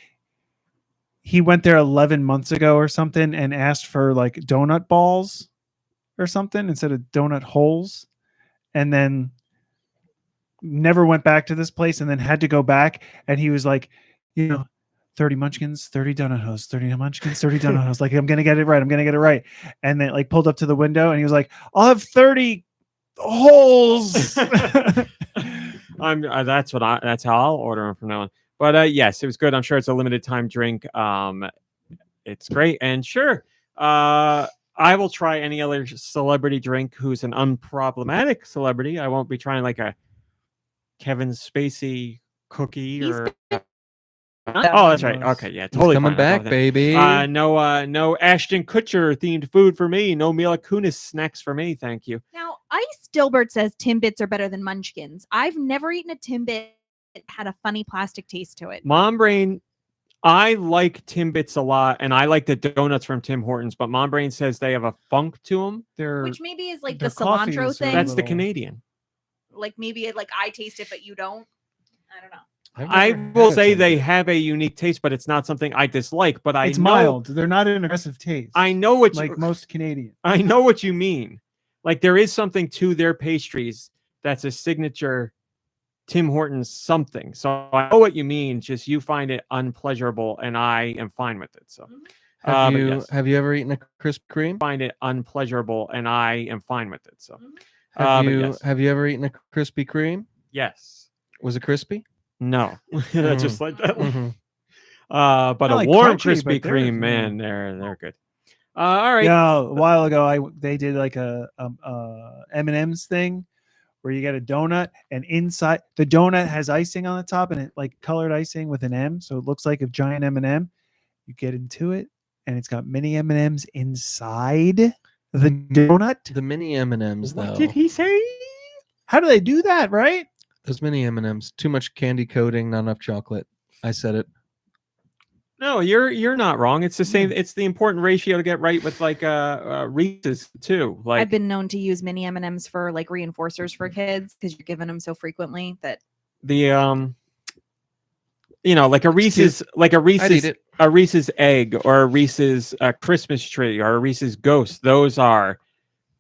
he went there 11 months ago or something and asked for like donut balls or something instead of donut holes, and then never went back to this place, and then had to go back, and he was like, 30 munchkins, 30 donut holes, 30 munchkins, 30 donut holes. Like, I'm gonna get it right. I'm gonna get it right. And then like pulled up to the window, and he was like, I'll have 30 holes. That's how I'll order them from now on. But yes, it was good. I'm sure it's a limited time drink. It's great, and sure, I will try any other celebrity drink who's an unproblematic celebrity. I won't be trying like a Kevin Spacey cookie He's or. Oh, Oh, that's right. Nice. Okay, yeah, He's totally coming fine. I'll go back, with that. baby. No Ashton Kutcher themed food for me. No Mila Kunis snacks for me. Thank you. Now, Ice Dilbert says Timbits are better than munchkins. I've never eaten a Timbit that had a funny plastic taste to it. MomBrain, I like Timbits a lot, and I like the donuts from Tim Hortons, but MomBrain says they have a funk to them. They're Which maybe is like their the coffee cilantro is a thing. That's the little- Canadian. Like maybe like I taste it, but you don't. I don't know. I've I never will had a say they Timbit. have a unique taste, but it's not something I dislike. But it's mild. They're not an aggressive taste. I know what like you, most Canadian. I know what you mean. Like there is something to their pastries that's a signature Tim Hortons something. So I know what you mean. Just you find it unpleasurable, and I am fine with it. So Have but you yes. have you ever eaten a Krispy Kreme? find it unpleasurable, and I am fine with it. So Have but you yes. have you ever eaten a Krispy Kreme? Yes. Was it crispy? No. Just like that. Mhm. But I a like warm crunchy, Krispy but they're- Kreme, man, they're good. All right. Yeah, a while ago, they did like a M&M's thing where you get a donut, and inside the donut has icing on the top, and it like colored icing with an M, so it looks like a giant M&M. You get into it, and it's got mini M&Ms inside the donut. The mini M&Ms though. What did he say? How do they do that? Right? Those mini M&Ms, too much candy coating, not enough chocolate. I said it. No, you're not wrong. It's the same. It's the important ratio to get right with like Reese's too. Like I've been known to use mini M&Ms for like reinforcers for kids because you're giving them so frequently that the like a Reese's I'd eat it. a Reese's egg or a Reese's Christmas tree or a Reese's ghost. Those are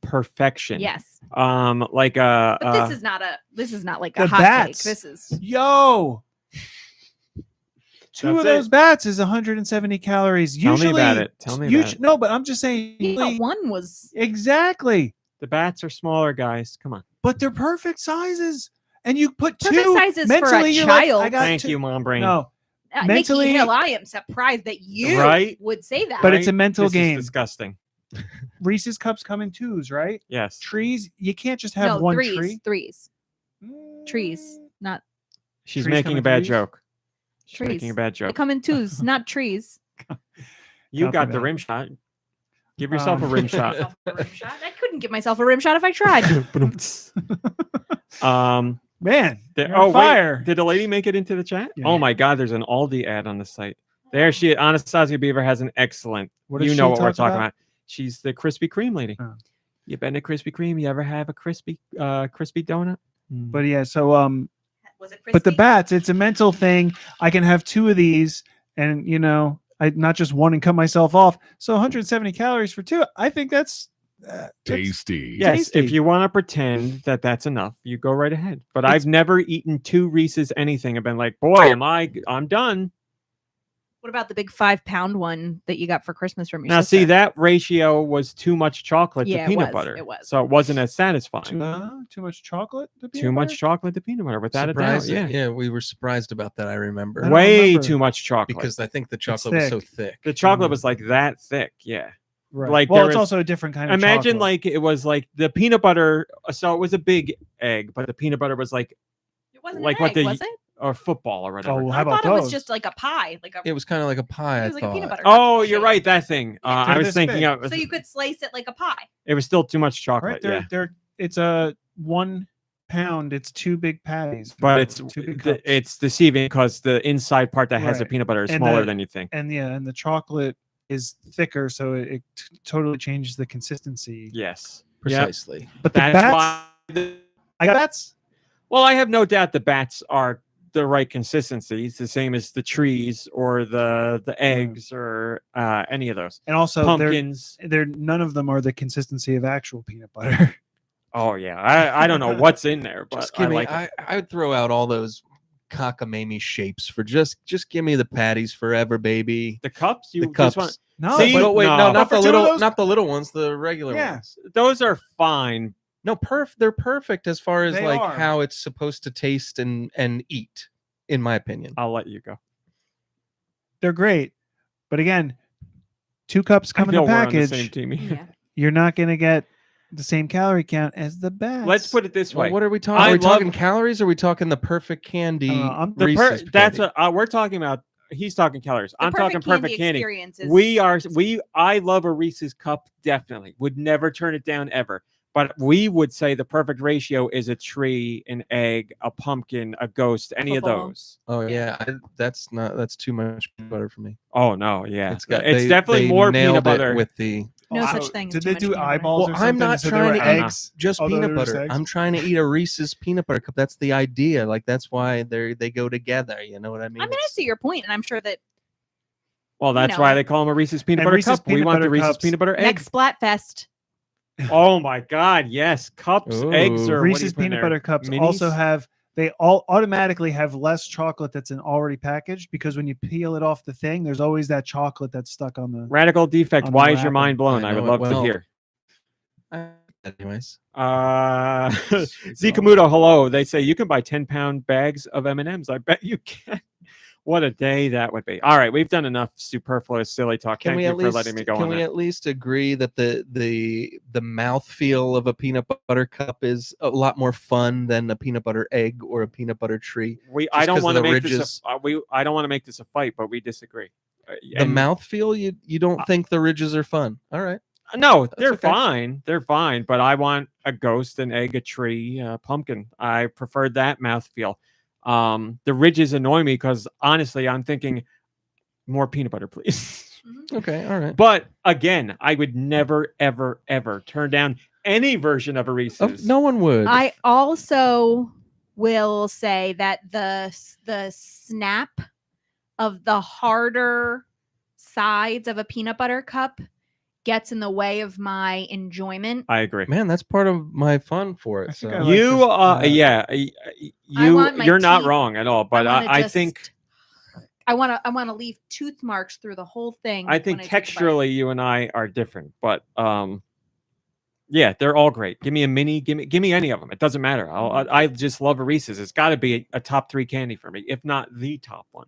perfection. yes. Like But this is not like a The hot bats. take. This is Yo. Two of That's it. those bats is 170 calories. Tell me Usually, about it. Tell me about it. No, but I'm just saying. you know, usually- one was exactly. The bats are smaller, guys. Come on. But they're perfect sizes, and you put Perfect two sizes for a mentally. You're like, child. I got Thank two- you, MomBrain. No, Nicky Mentally- Hill. I am surprised that you Right? would say that. But it's a mental This is game. disgusting. Reese's cups come in twos, right? Yes. Trees, you can't just have no, one threes, tree. trees, not She's Trees making come a in bad threes? joke. She's Trees. making a bad they joke. come in twos, not trees. You Copy got the that. rim shot. Give yourself a Um, rim shot. I couldn't give myself a rim shot if I tried. Man, There- you're on wait, fire. did a lady make it into the chat? Yeah. Oh my God, there's an Aldi ad on the site. There she is. Anastasia Beaver has an excellent. What does You she know what we're talk talking about? about. She's the Krispy Kreme lady. Oh. You been to Krispy Kreme? You ever have a crispy donut? But yeah, so Was it but the crispy? bats, it's a mental thing. I can have 2 of these, and I not just one and cut myself off. So 170 calories for 2. I think that's Tasty. Yes, tasty. if you want to pretend that that's enough, you go right ahead. But I've never eaten 2 Reese's anything and been like, boy, I'm done. What about the big 5-pound one that you got for Christmas from your Now, sister? see, that ratio was too much chocolate Yeah, to it peanut was, butter. it was. So it wasn't as satisfying. Too much chocolate. To Too much chocolate to peanut butter, without a doubt. Surprising. Yeah. We were surprised about that. I remember I don't Way remember. too much chocolate. because I think the chocolate was so thick. The chocolate was like that thick. Yeah. Right. Like, well, there it's is- also a different kind of Imagine chocolate. like it was like the peanut butter. So it was a big egg, but the peanut butter was like It wasn't like an what egg, the- was it? a football or whatever. Oh, well, I how about thought it was those? just like a pie, It was kind of like a pie. it was I like a peanut thought. butter. Oh, cup you're shape. right. That thing. Yeah. I They're was this thinking big. of. So you could slice it like a pie. It was still too much right? chocolate. They're, Yeah. it's a 1 pound. It's 2 big patties, But it's 2 big cups. it's deceiving because the inside part that has the Right. peanut butter is And smaller the- than you think. and the chocolate is thicker, so it totally changes the consistency. Yes. Yep. Precisely. But the That's bats, why. I got bats. Well, I have no doubt the bats are the right consistency. It's the same as the trees or the eggs or any of those And also, pumpkins. they're none of them are the consistency of actual peanut butter. Oh yeah, I don't know what's in there, but Just give I me. like it. I would throw out all those cockamamie shapes for just give me the patties forever, baby. The cups. You The just cups. want No, See, But wait, no. no, not For the 2 of little, those? not the little ones, the regular Yeah. ones. those are fine. No, they're perfect as far as They like are. how it's supposed to taste and eat, in my opinion. I'll let you go. they're great, but again, 2 cups come I in feel the we're on the package. same team here. Yeah. You're not going to get the same calorie count as the bats. Let's put it this way. Well, what are we talking? I Are we love- talking calories? Or are we talking the perfect candy? I'm- The Reese's that's candy? we're talking about. He's talking calories. The I'm talking perfect candy. experience is- I love a Reese's cup. Definitely would never turn it down ever. But we would say the perfect ratio is a tree, an egg, a pumpkin, a ghost, any Football. of those. Oh yeah, that's too much peanut butter for me. Oh no, yeah, It's got. it's they- definitely they more nailed peanut butter. it with the. No Also, such thing as Did too they much do peanut butter. eyeballs Well, or I'm something? not So there trying were to eggs. just although peanut there was butter. eggs? I'm trying to eat a Reese's peanut butter cup. That's the idea. Like that's why they go together. You know what I mean? I mean, I see your point, and I'm sure that Well, that's know. why they call them a Reese's peanut And butter Reese's cup. We peanut want the butter Reese's cups. peanut butter egg. next Splatfest. Oh my God, yes, cups, eggs, Ooh. or Reese's what do you put in peanut there? butter cups also Minis? have. They all automatically have less chocolate that's already packaged because when you peel it off the thing, there's always that chocolate that's stuck on the. Radical defect. on the Why is your wrapper. mind blown? I I know would it love to well. hear. Anyways, Zikamuto, hello. They say you can buy 10-pound bags of M&Ms. I bet you can. What a day that would be. All right, we've done enough superfluous silly talk. can Thank we you at for least letting me go can on we that. at least agree that the mouthfeel of a peanut butter cup is a lot more fun than a peanut butter egg or a peanut butter tree? I don't 'cause of want to the make this ridges. I don't want to make this a fight, but we disagree. The And- mouthfeel, you don't think the ridges are fun? All right. No, they're okay. fine. They're fine, but I want a ghost, an egg, a tree, a pumpkin. I preferred that mouthfeel. The ridges annoy me because honestly, I'm thinking more peanut butter, please. Okay. All right. But again, I would never, ever, ever turn down any version of a Reese's. No one would. I also will say that the snap of the harder sides of a peanut butter cup gets in the way of my enjoyment. I agree. Man, that's part of my fun for it. I think So. I like You, this- yeah, want my you're not teeth- wrong at all. But wanna I just- think I want to leave tooth marks through the whole thing. I think when take a bite. texturally you and I are different, but yeah, they're all great. Give me a mini, give me any of them. It doesn't matter. I just love a Reese's. It's got to be a top 3 candy for me, if not the top one.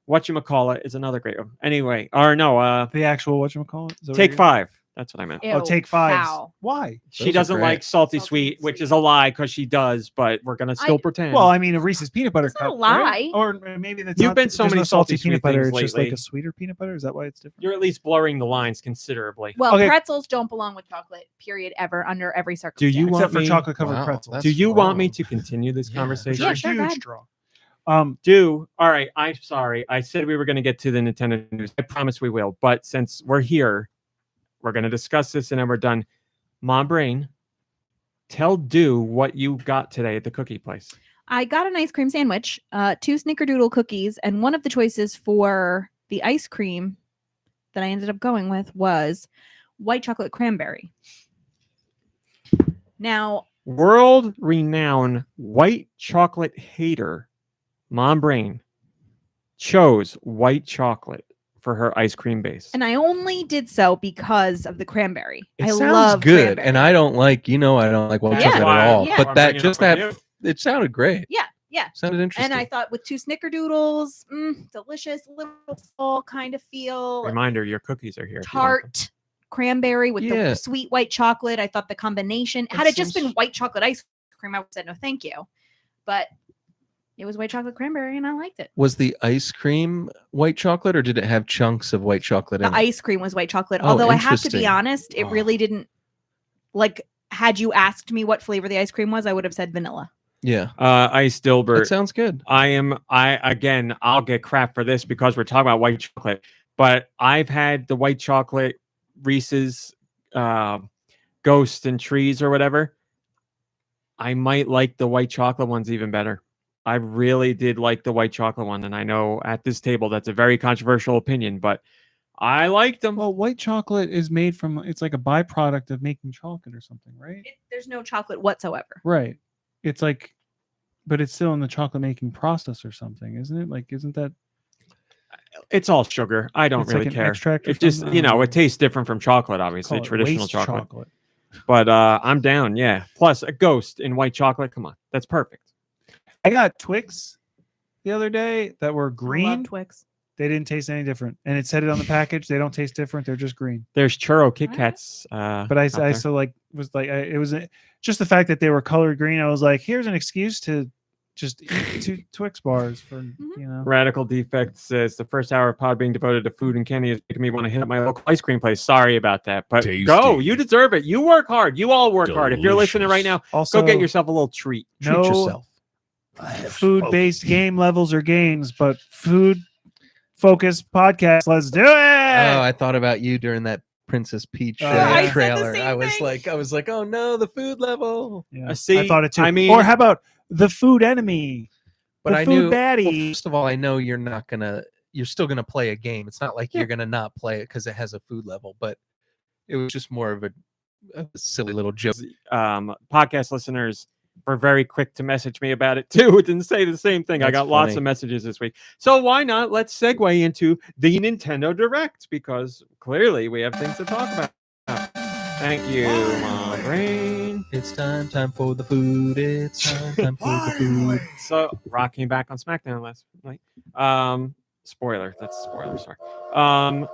Whatchamacallit is another great one. Anyway, or no, the actual whatchamacallit? Is that what Take you're- 5. That's what I meant. Ew, Oh, take 5. foul. Why? She Those are doesn't great. like salty Salty sweet, and which sweet. is a lie because she does, but we're gonna still pretend. Well, I mean, a Reese's peanut butter That's not cup. a lie. right? Or maybe that's You've not, been so there's many no salty peanut sweet butter. things It's just like lately. a sweeter peanut butter. Is that why it's different? you're at least blurring the lines considerably. Well, Okay. pretzels don't belong with chocolate. Period. Ever under every Do circumstance. you want Except for me- chocolate covered Wow, pretzels. that's Do you want me wrong. to continue this Yeah. conversation? Yeah, They're sure, go huge ahead. straw. All right. I'm sorry. I said we were going to get to the Nintendo news. I promise we will. But since we're here, we're going to discuss this and then we're done. MomBrain, tell Deux what you got today at the cookie place. I got an ice cream sandwich, 2 snickerdoodle cookies, and one of the choices for the ice cream that I ended up going with was white chocolate cranberry. Now, World-renowned white chocolate hater, MomBrain, chose white chocolate for her ice cream base. and I only did so because of the cranberry. It I sounds love good, cranberry. and I don't like white That's chocolate why at all. Yeah. But I'm that bringing it just up that with it sounded great. Yeah. Sounded interesting. And I thought with 2 snickerdoodles, delicious, little fall kind of feel. Reminder, your cookies are here. if you want them. Tart cranberry with Yeah. the sweet white chocolate. I thought the combination, had it just been white chocolate ice cream, I would have said no thank you. But it was white chocolate cranberry and I liked it. Was the ice cream white chocolate, or did it have chunks of white chocolate The in it? ice cream was white chocolate. Oh, Although I have to be interesting. honest, it Oh. really didn't, like, had you asked me what flavor the ice cream was, I would have said vanilla. Yeah, Ice that Dilbert. sounds good. I'll get crap for this because we're talking about white chocolate, but I've had the white chocolate Reese's Ghost and Trees or whatever. I might like the white chocolate ones even better. I really did like the white chocolate one, and I know at this table that's a very controversial opinion, but I liked them. Well, white chocolate is made from, it's like a byproduct of making chocolate or something, right? There's no chocolate whatsoever. Right. It's like, but it's still in the chocolate making process or something, isn't it? Like, isn't that It's all sugar. I don't it's really like an care. extract or It just, something? I don't it know. tastes different from chocolate, obviously, Call it traditional waste chocolate. But I'm down, yeah. Plus a Ghost in white chocolate. Come on, that's perfect. I got Twix the other day that were I love green. Twix. They didn't taste any different, and it said it on the package. They don't taste different. They're just green. There's churro Kit Alright. Kats. But I out there. still like was like it was just the fact that they were colored green. I was like, here's an excuse to just eat 2 Twix bars for Radical Defect says the first hour of pod being devoted to food and candy is making me want to hit up my local ice cream place. Sorry about that, but go. Tasty. You deserve it. You work hard. You all work hard. If you're listening right now, Also, go get yourself a little treat. Treat no yourself. food-based game levels or games, but food-focused podcast. Let's do it. Oh, I thought about you during that Princess Peach I said the trailer. same I was thing. like, oh no, the food level. Yeah, See, I thought it too. I mean- or how about the food enemy? But The I food knew. baddie. Well, first of all, I know you're not gonna. You're still gonna play a game. It's not like you're gonna not play it because it has a food level. But it was just more of a silly little joke. Podcast listeners were very quick to message me about it too. It didn't say the same thing. I That's got lots funny. of messages this week. So why not? Let's segue into the Nintendo Direct because clearly we have things to talk about. Thank you, MomBrain. It's time for the food. It's time for the food. So Rock came back on SmackDown last night. Spoiler. That's a spoiler. Sorry.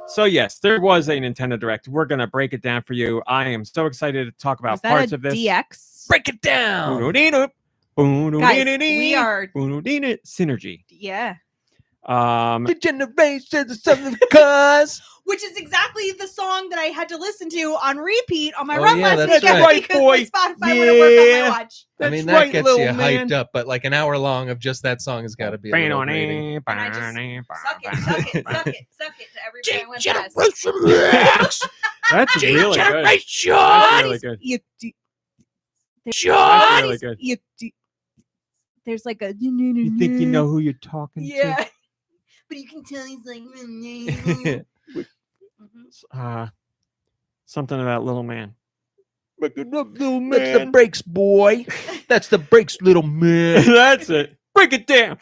So yes, there was a Nintendo Direct. We're gonna break it down for you. I am so excited to talk about Is that parts a of this. DX? Break it down. Guys, we are synergy. yeah. The generations of the cause. Which is exactly the song that I had to listen to on repeat on my Oh, run yeah, last that's weekend right. because Boy. my Spotify wouldn't work on Yeah. my watch. I mean, That's that right, gets little you man. hyped up, but like an hour long of just that song has got to be a little grating. And I just suck it to everybody I went past. That's really good. That's really good. That's really good. There's like a You think you know who you're talking yeah, but you can tell he's like to? Something about little man. Look it up, little man. That's the brakes, boy. That's the brakes, little man. That's it. Break it down.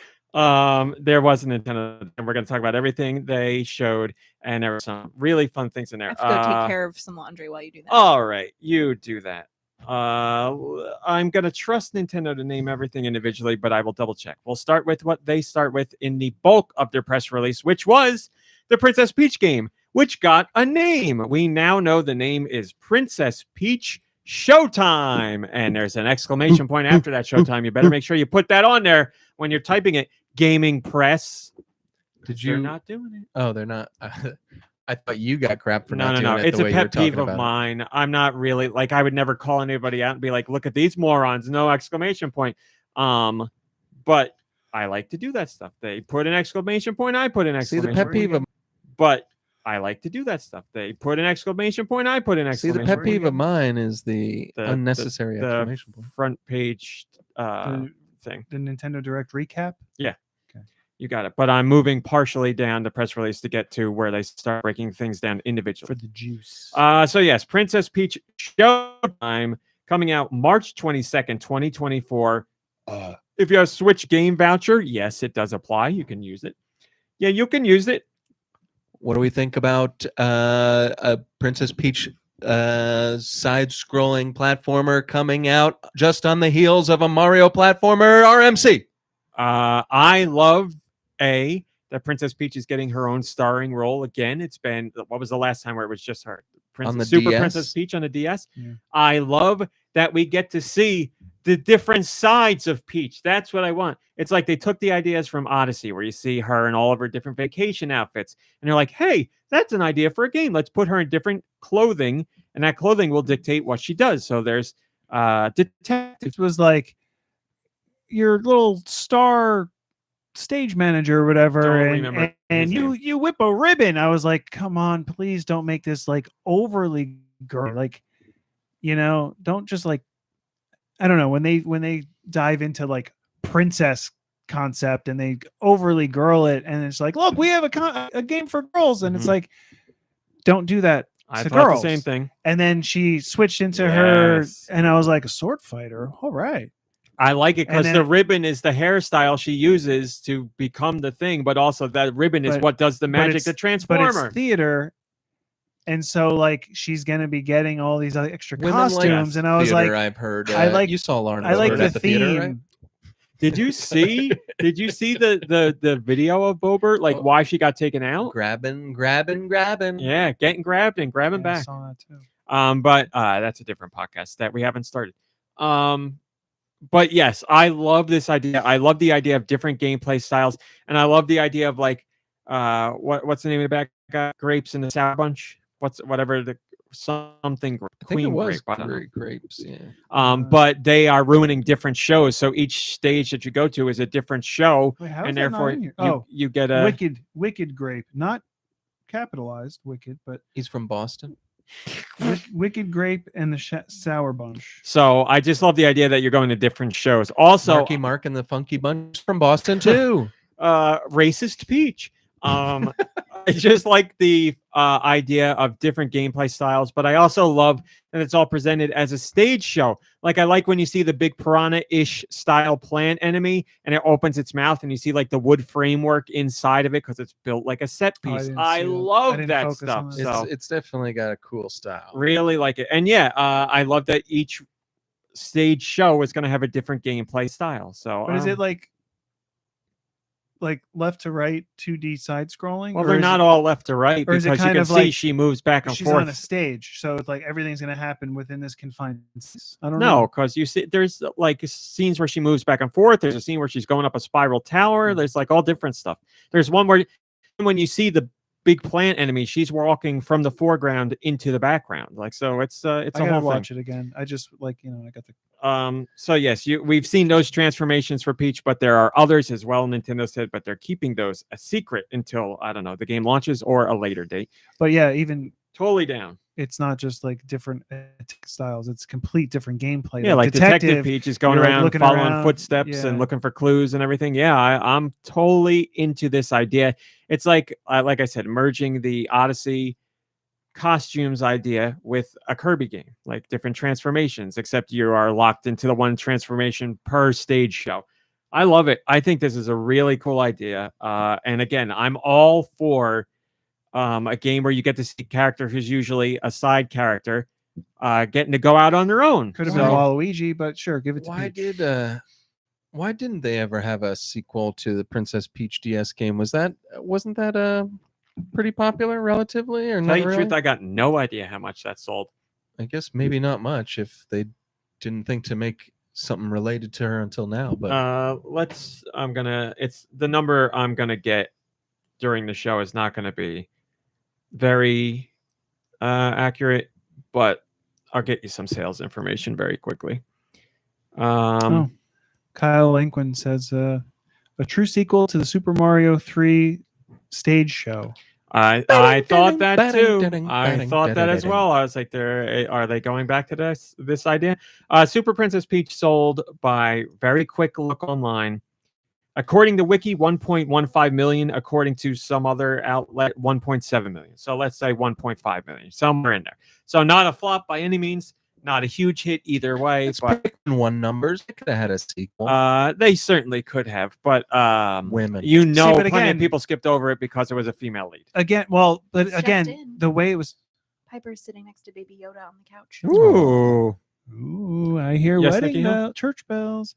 There was a Nintendo, and we're going to talk about everything they showed, and there were some really fun things in I there. have to go take care of some laundry while you do that. All right, you do that. I'm going to trust Nintendo to name everything individually, but I will double check. We'll start with what they start with in the bulk of their press release, which was the Princess Peach game, which got a name. We now know the name is Princess Peach Showtime. And there's an exclamation point after that Showtime. You better make sure you put that on there when you're typing it. Gaming press. Did They're you? not doing it. Oh, they're not. I thought you got crap for No. not doing it It's the a way you were pet peeve talking of about it. mine. I'm not really like I would never call anybody out and be like, "Look at these morons!" No exclamation point. But I like to do that stuff. They put an exclamation point. I put an See exclamation the pet peeve point. of But I like to do that stuff. They put an exclamation point. I put an See, the exclamation pet peeve point. of mine is the unnecessary the exclamation point. front page The- thing. The Nintendo Direct recap. You got it. But I'm moving partially down the press release to get to where they start breaking things down individually. For the juice. So yes, Princess Peach Showtime coming out March 22nd, 2024. If you have a Switch game voucher, yes, it does apply. You can use it. Yeah, you can use it. What do we think about a Princess Peach side-scrolling platformer coming out just on the heels of a Mario platformer RMC? I love that Princess Peach is getting her own starring role again. It's been, what was the last time where it was just her? On the Super DS? Princess Peach on the DS. Yeah. I love that we get to see the different sides of Peach. That's what I want. It's like they took the ideas from Odyssey, where you see her in all of her different vacation outfits, and they're like, "Hey, that's an idea for a game. Let's put her in different clothing, and that clothing will dictate what she does." So there's detective. It was like your little star stage manager or whatever, Don't and, remember and his name. you whip a ribbon. I was like, come on, please don't make this like overly girly. Like, don't just like, I don't know, when they dive into like princess concept and they overly girl it, and it's like, look, we have a game for girls, and it's Mhm. like, don't do that I to thought girls. the same thing. And then she switched into her, Yes. and I was like, a sword fighter. All right. I like it because And the then- ribbon is the hairstyle she uses to become the thing, but also that ribbon is But- what does the but magic it's- to but transformer. it's theater, and so like she's gonna be getting all these other extra Women like costumes, and I was theater, like, I've heard. I like- you saw Lauren. I like Boebert the at the theme. theater, right? Did you see? Did you see the video of Boebert, like Oh. why she got taken out? Grabbing. Yeah, getting grabbed and grabbing Yeah, I back. saw that too. But that's a different podcast that we haven't started. But yes, I love this idea. I love the idea of different gameplay styles, and I love the idea of like what's the name of the back guy? Grapes in the Sour Bunch. Whatever the something I think Queen it was Grape. I don't know. grapes. Yeah. But they are ruining different shows. So each stage that you go to is a different show, Wait, how and is that not therefore in here? you get a Wicked Grape, not capitalized Wicked, but He's from Boston. Wicked Grape and the Sour Bunch. So I just love the idea that you're going to different shows. Also, Marky Mark and the Funky Bunch from Boston too. racist Peach. I just like the idea of different gameplay styles, but I also love that it's all presented as a stage show. Like I like when you see the big piranha-ish style plant enemy, and it opens its mouth, and you see like the wood framework inside of it because it's built like a set Oh, I piece. didn't I see that. I love didn't that focus stuff. on that. So It's definitely got a cool style. really like it, and yeah, I love that each stage show is going to have a different gameplay style. So, But is it like left to right 2D side scrolling? well, or they're is not it- all left to right or is it because you kind can of see like she moves back and she's forth. on a stage, so it's like everything's gonna happen within this confined space? I don't No, know. because you see, there's like scenes where she moves back and forth. There's a scene where she's going up a spiral tower. There's like all different stuff. There's one where when you see the big plant enemy, she's walking from the foreground into the background. Like so, it's I a gotta whole watch thing. it again. I just I got the So yes, we've seen those transformations for Peach, but there are others as well. Nintendo said, but they're keeping those a secret until I don't know the game launches or a later date. but yeah, even Totally down. it's not just like different attack styles, it's complete different gameplay. Yeah, like Detective Peach is going you're, like, around looking following around, footsteps and yeah. looking for clues and everything. Yeah, I'm totally into this idea. It's like I said, merging the Odyssey costumes idea with a Kirby game, like different transformations, except you are locked into the one transformation per stage show. I love it. I think this is a really cool idea. And again, I'm all for a game where you get to see a character who's usually a side character getting to go out on their own. Could have So- been Waluigi, but sure, give it to Why Peach. why didn't they ever have a sequel to the Princess Peach DS game? Wasn't that pretty popular relatively, or Tell not you the really? truth, I got no idea how much that sold. I guess maybe not much if they didn't think to make something related to her until now. But It's the number I'm gonna get during the show is not gonna be very accurate, but I'll get you some sales information very quickly. Oh, Kyle Lanquin says a true sequel to the Super Mario 3 stage show. I thought that too. I thought that as well. I was like, are they going back to this idea? Super Princess Peach sold by very quick look online. According to Wiki, 1.15 million. According to some other outlet, 1.7 million. So let's say 1.5 million, somewhere in there. So not a flop by any means. Not a huge hit either way. It's but picking one numbers. It could have had a sequel. they certainly could have. But Women. plenty again- of people skipped over it because it was a female lead. Again, well, but It's just again, in. the way it was. Piper's sitting next to Baby Yoda on the couch. Ooh. Ooh, I hear Yes, wedding Nicky Hill? bell, church bells.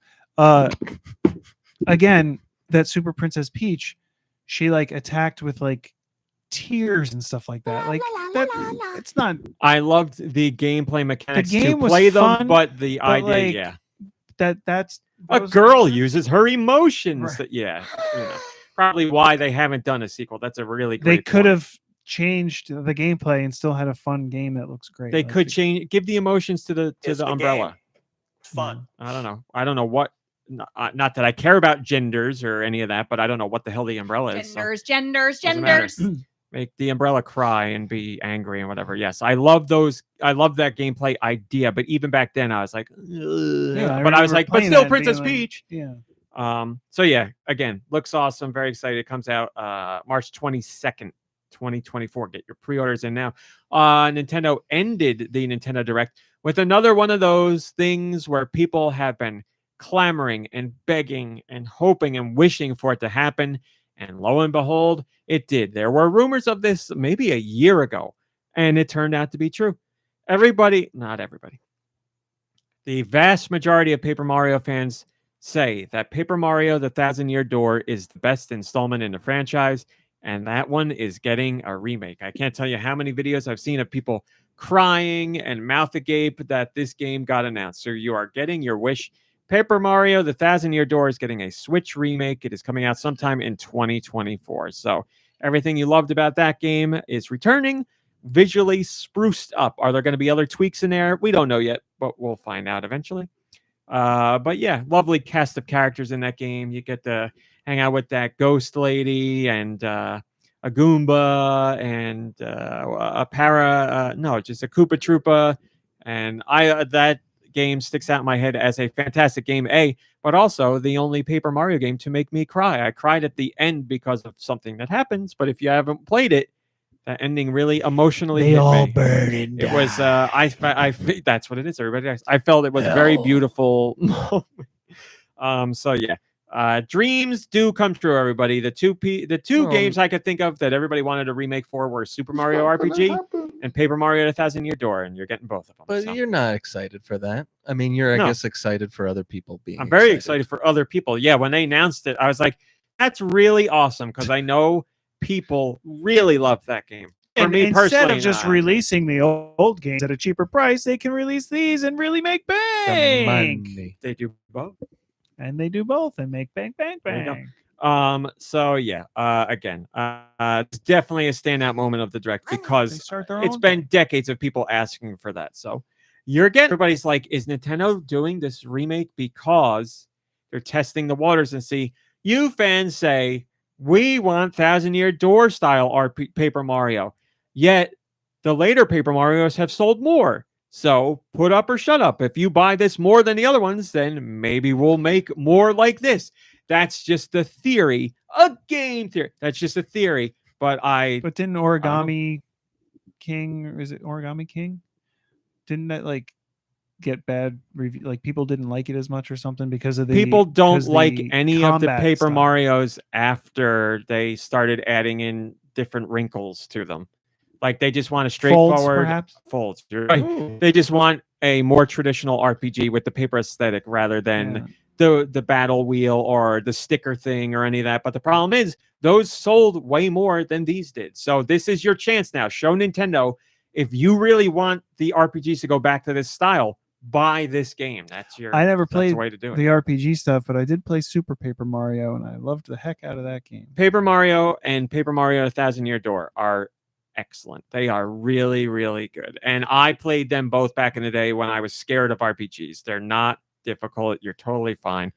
Again, that Super Princess Peach, she like attacked with like tears and stuff like that. Like that, it's not. I loved the gameplay mechanics game to was play them, fun, but the but, idea, like, yeah. That's A those- girl uses her emotions. Right. That, yeah. Probably why they haven't done a sequel. That's a really great They could point. have changed the gameplay and still had a fun game that looks great. They Like, could give the emotions to the It's the umbrella. game. Fun. I don't know what. Not that I care about genders or any of that, but I don't know what the hell the umbrella is. so Genders. doesn't matter. Make the umbrella cry and be angry and whatever. Yes, I love those. I love that gameplay idea. But even back then, I was like, Yeah, but I was remember like, but playing still, that and being Princess like, Peach. Yeah. So yeah, again, looks awesome. Very excited. It comes out March 22nd, 2024. Get your pre-orders in now. Nintendo ended the Nintendo Direct with another one of those things where people have been clamoring and begging and hoping and wishing for it to happen. And lo and behold, it did. There were rumors of this maybe a year ago, and it turned out to be true. Not everybody. The vast majority of Paper Mario fans say that Paper Mario The Thousand Year Door is the best installment in the franchise, and that one is getting a remake. I can't tell you how many videos I've seen of people crying and mouth agape that this game got announced. So you are getting your wish. Paper Mario The Thousand Year Door is getting a Switch remake. It is coming out sometime in 2024. So everything you loved about that game is returning, visually spruced up. Are there going to be other tweaks in there? We don't know yet, but we'll find out eventually. But yeah, lovely cast of characters in that game. You get to hang out with that ghost lady and a Goomba and a just a Koopa Troopa. And that game sticks out in my head as a fantastic game, but also the only Paper Mario game to make me cry. I cried at the end because of something that happens, but if you haven't played it, that ending really emotionally They hit all me. burn and It was I that's what it is, everybody. I felt it was a very beautiful moment. So yeah. Dreams do come true, everybody. The two games I could think of that everybody wanted a remake for were Super Mario RPG and Paper Mario The Thousand Year Door, and you're getting both of them. But so. you're not excited for that. I mean, you're, I No. guess, excited for other people being I'm very excited for other people. Yeah, when they announced it, I was like, that's really awesome because I know people really love that game. For And me instead personally, of just nah. releasing the old games at a cheaper price, they can release these and really make The bank. money. They do both. And they do both and make bang, bang, There you go. bang. So yeah, again, it's definitely a standout moment of the direct They because start their it's own been thing. decades of people asking for that. So you're getting everybody's like, is Nintendo doing this remake because they're testing the waters and see you fans say we want Thousand Year Door style Paper Mario, yet the later Paper Marios have sold more. So put up or shut up. If you buy this more than the other ones, then maybe we'll make more like this. That's just the theory, a game theory. That's just a theory. But But didn't Origami King, or is it Origami King? Didn't that like get bad review? Like people didn't like it as much or something because of the people don't because like the any of the combat Paper style. Marios after they started adding in different wrinkles to them. Like they just want a straightforward perhaps? folds. You're right. They just want a more traditional RPG with the paper aesthetic rather than the battle wheel or the sticker thing or any of that. But the problem is those sold way more than these did. So this is your chance now. Show Nintendo if you really want the RPGs to go back to this style, buy this game. That's your I never that's played the way to do it. the RPG stuff, but I did play Super Paper Mario, and I loved the heck out of that game. Paper Mario and Paper Mario A Thousand Year Door are excellent. They are really, really good. And I played them both back in the day when I was scared of RPGs. They're not difficult. You're totally fine.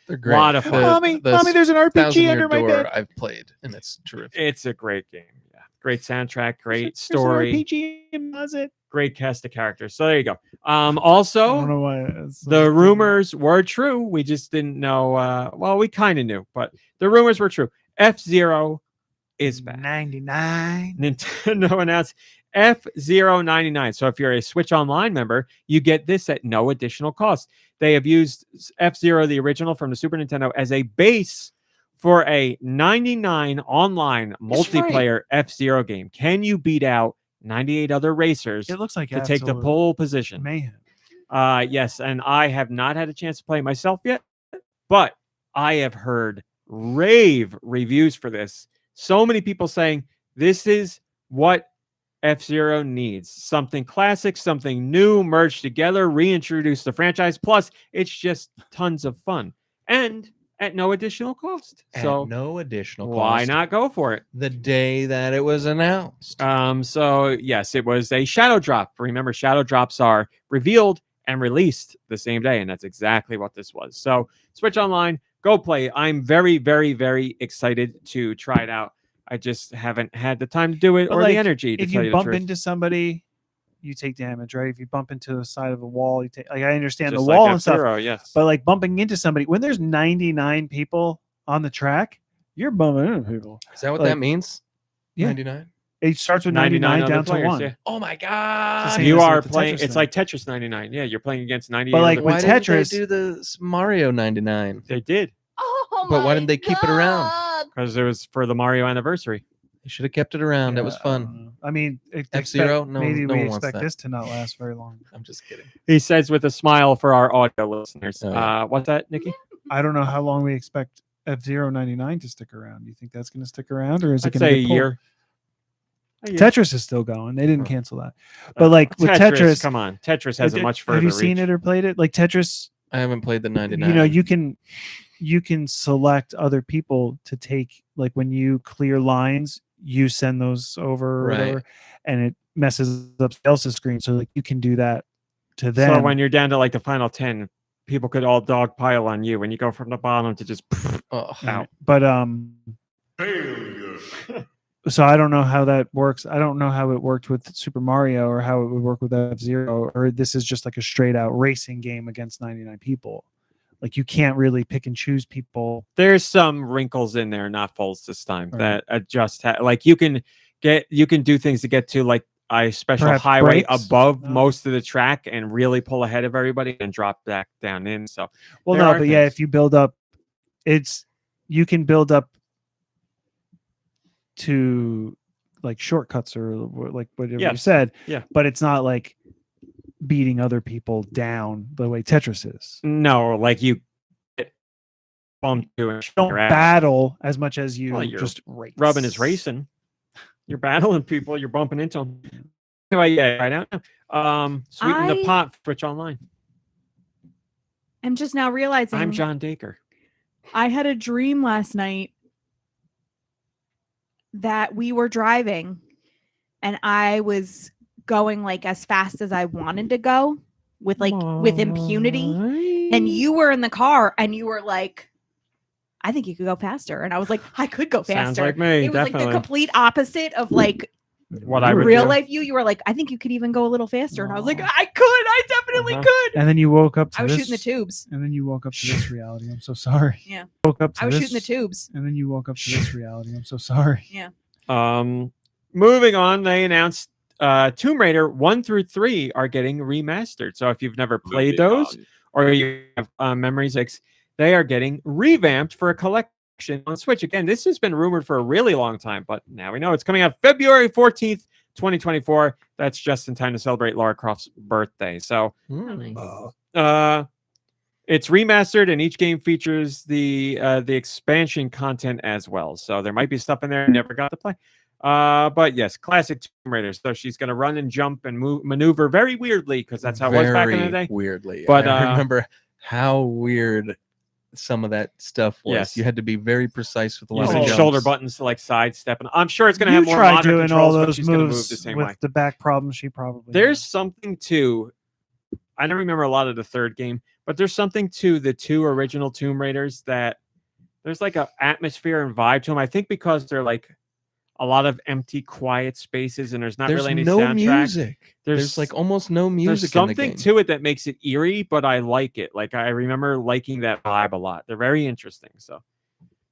They're great. Lot of fun. Mommy, the mommy, there's an RPG 1,000-Year under my Door bed. I've played, and it's terrific. It's a great game. Yeah, great soundtrack, great There's story, an RPG in it. great cast of characters. So there you go. I don't Also, know why. It's the rumors were true. We just didn't know. Well, we kind of knew, but the rumors were true. F-Zero is back. 99. Nintendo announced F-Zero 99. So if you're a Switch Online member, you get this at no additional cost. They have used F-Zero, the original from the Super Nintendo, as a base for a 99 online multiplayer F-Zero game. Can you beat out 98 other racers It looks like to take the absolute pole position? mayhem. Yes, and I have not had a chance to play it myself yet, but I have heard rave reviews for this. So many people saying this is what F-Zero needs. Something classic, something new, merged together, reintroduce the franchise. Plus, it's just tons of fun. And at no additional cost. So At no additional cost. why not go for it? The day that it was announced. So yes, it was a shadow drop. Remember, shadow drops are revealed and released the same day, and that's exactly what this was. So Switch Online, go play. I'm very, very, very excited to try it out. I just haven't had the time to do it But, or like, the energy to If tell you you the bump truth. into somebody, you take damage, right? If you bump into the side of a wall, you take. Like, I understand Just the like wall and stuff, F-Zero, yes. but like bumping into somebody when there's 99 people on the track, you're bumping into people. Is that what like- that means? Yeah. 99? It starts with 99 other down players, to 1. yeah. Oh my god. Same You as are with the playing. Tetris It's thing. like Tetris 99. Yeah, you're playing against 98. But, like, other with Why players. didn't Tetris- they do the Mario 99? They did Oh But why my didn't they keep it around? God. because it was for the Mario anniversary. They should have kept it around. That was Yeah, I fun. don't know. I mean, F-Zero? No one- maybe no we one wants expect that. this to not last very long. I'm just kidding. He says with a smile for our audio listeners. Oh, yeah. What's that, Nikki? I don't know how long we expect F-Zero 99 to stick around. Do you think that's going to stick around, or is it I'd going say to a year. A year. Tetris is still going. They didn't Oh. cancel that. But like with Tetris, come on, Tetris has a much further have you seen reach. it or played it? Like Tetris, I haven't played the 99. you know, you can select other people to take. Like when you clear lines, you send those over, or Right. whatever, and it messes up Elsa's screen. So like you can do that to them. So when you're down to like the final 10, people could all dogpile on you, and you go from the bottom to just Oh, out. But so I don't know how that works. I don't know how it worked with Super Mario or how it would work with F-Zero, or this is just like a straight out racing game against 99 people. Like you can't really pick and choose people. There's some wrinkles in there, not folds this time, Right. that adjust. Like you can do things to get to like a special Perhaps highway breaks? above No. most of the track and really pull ahead of everybody and drop back down in. So Well, There no, are but yeah, things. if you build up, you can build up to like shortcuts or like whatever you Yes. said. Yeah. But it's not like beating other people down the way Tetris is. no, like you get bumped to and Don't your ass. battle as much as you Well, you're just race. Rubbing is racing. You're battling people. You're bumping into them. Anyway, yeah, right now. Sweeten the I- pot. Switch Online. I'm just now realizing I'm John Dacre. I had a dream last night that we were driving and I was going like as fast as I wanted to go with impunity. And you were in the car and you were like, I think you could go faster. And I was like, I could go faster. Sounds like me. It was like Definitely. the complete opposite of like What I would real do. life you. You were like, I think you could even go a little faster. And I was like, I could. I definitely Uh-huh. could. And then you woke up to I was this, shooting the tubes. And then you woke up to this reality. I'm so sorry. Yeah. Woke up to I was this, shooting the tubes. And then you woke up to this reality. I'm so sorry. Moving on, they announced Tomb Raider 1 through 3 are getting remastered. So if you've never played those or you have Memory 6, they are getting revamped for a collection on Switch. Again, this has been rumored for a really long time, but now we know it's coming out February 14th, 2024. That's just in time to celebrate Lara Croft's birthday. So it's remastered, and each game features the expansion content as well. So there might be stuff in there I never got to play. But yes, classic Tomb Raider. So she's going to run and jump and maneuver very weirdly because that's how it was back in the day. Weirdly. But, I remember how weird some of that stuff was. Yes. You had to be very precise with a lot Using of jumps. shoulder buttons to like sidestep. And I'm sure it's going to have You more tried modern doing all controls, but those she's going to move moves the same with way. the back problems she probably There's has. something to, I don't remember a lot of the third game, but but there's something to the 2 original Tomb Raiders that there's like a atmosphere and vibe to them. I think because they're like a lot of empty, quiet spaces, and there's not really any no soundtrack. music. There's like almost no music. There's something in the game. to it that makes it eerie, but I like it. Like I remember liking that vibe a lot. They're very interesting. So,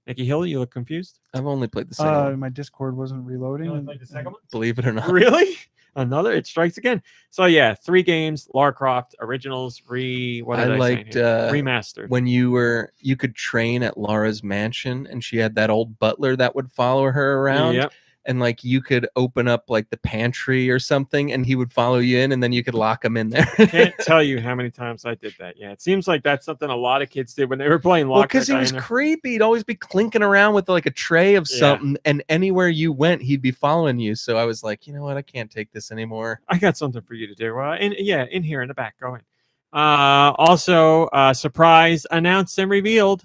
Nicky Hill, you look confused. I've only played the second one, My Discord wasn't reloading. played the second one? believe it or not. Really? Another? It strikes again. So yeah, 3 games: Lara Croft originals, what did I liked say here? Remastered. when you could train at Lara's mansion, and she had that old butler that would follow her around. Yep. And like you could open up like the pantry or something, and he would follow you in, and then you could lock him in there. Can't tell you how many times I did that. Yeah, it seems like that's something a lot of kids did when they were playing Well, lock. because he was creepy. He'd always be clinking around with like a tray of Yeah. something, and anywhere you went, he'd be following you. So I was like, you know what? I can't take this anymore. I got something for you to do. In here in the back. Go in. Also, surprise announced and revealed.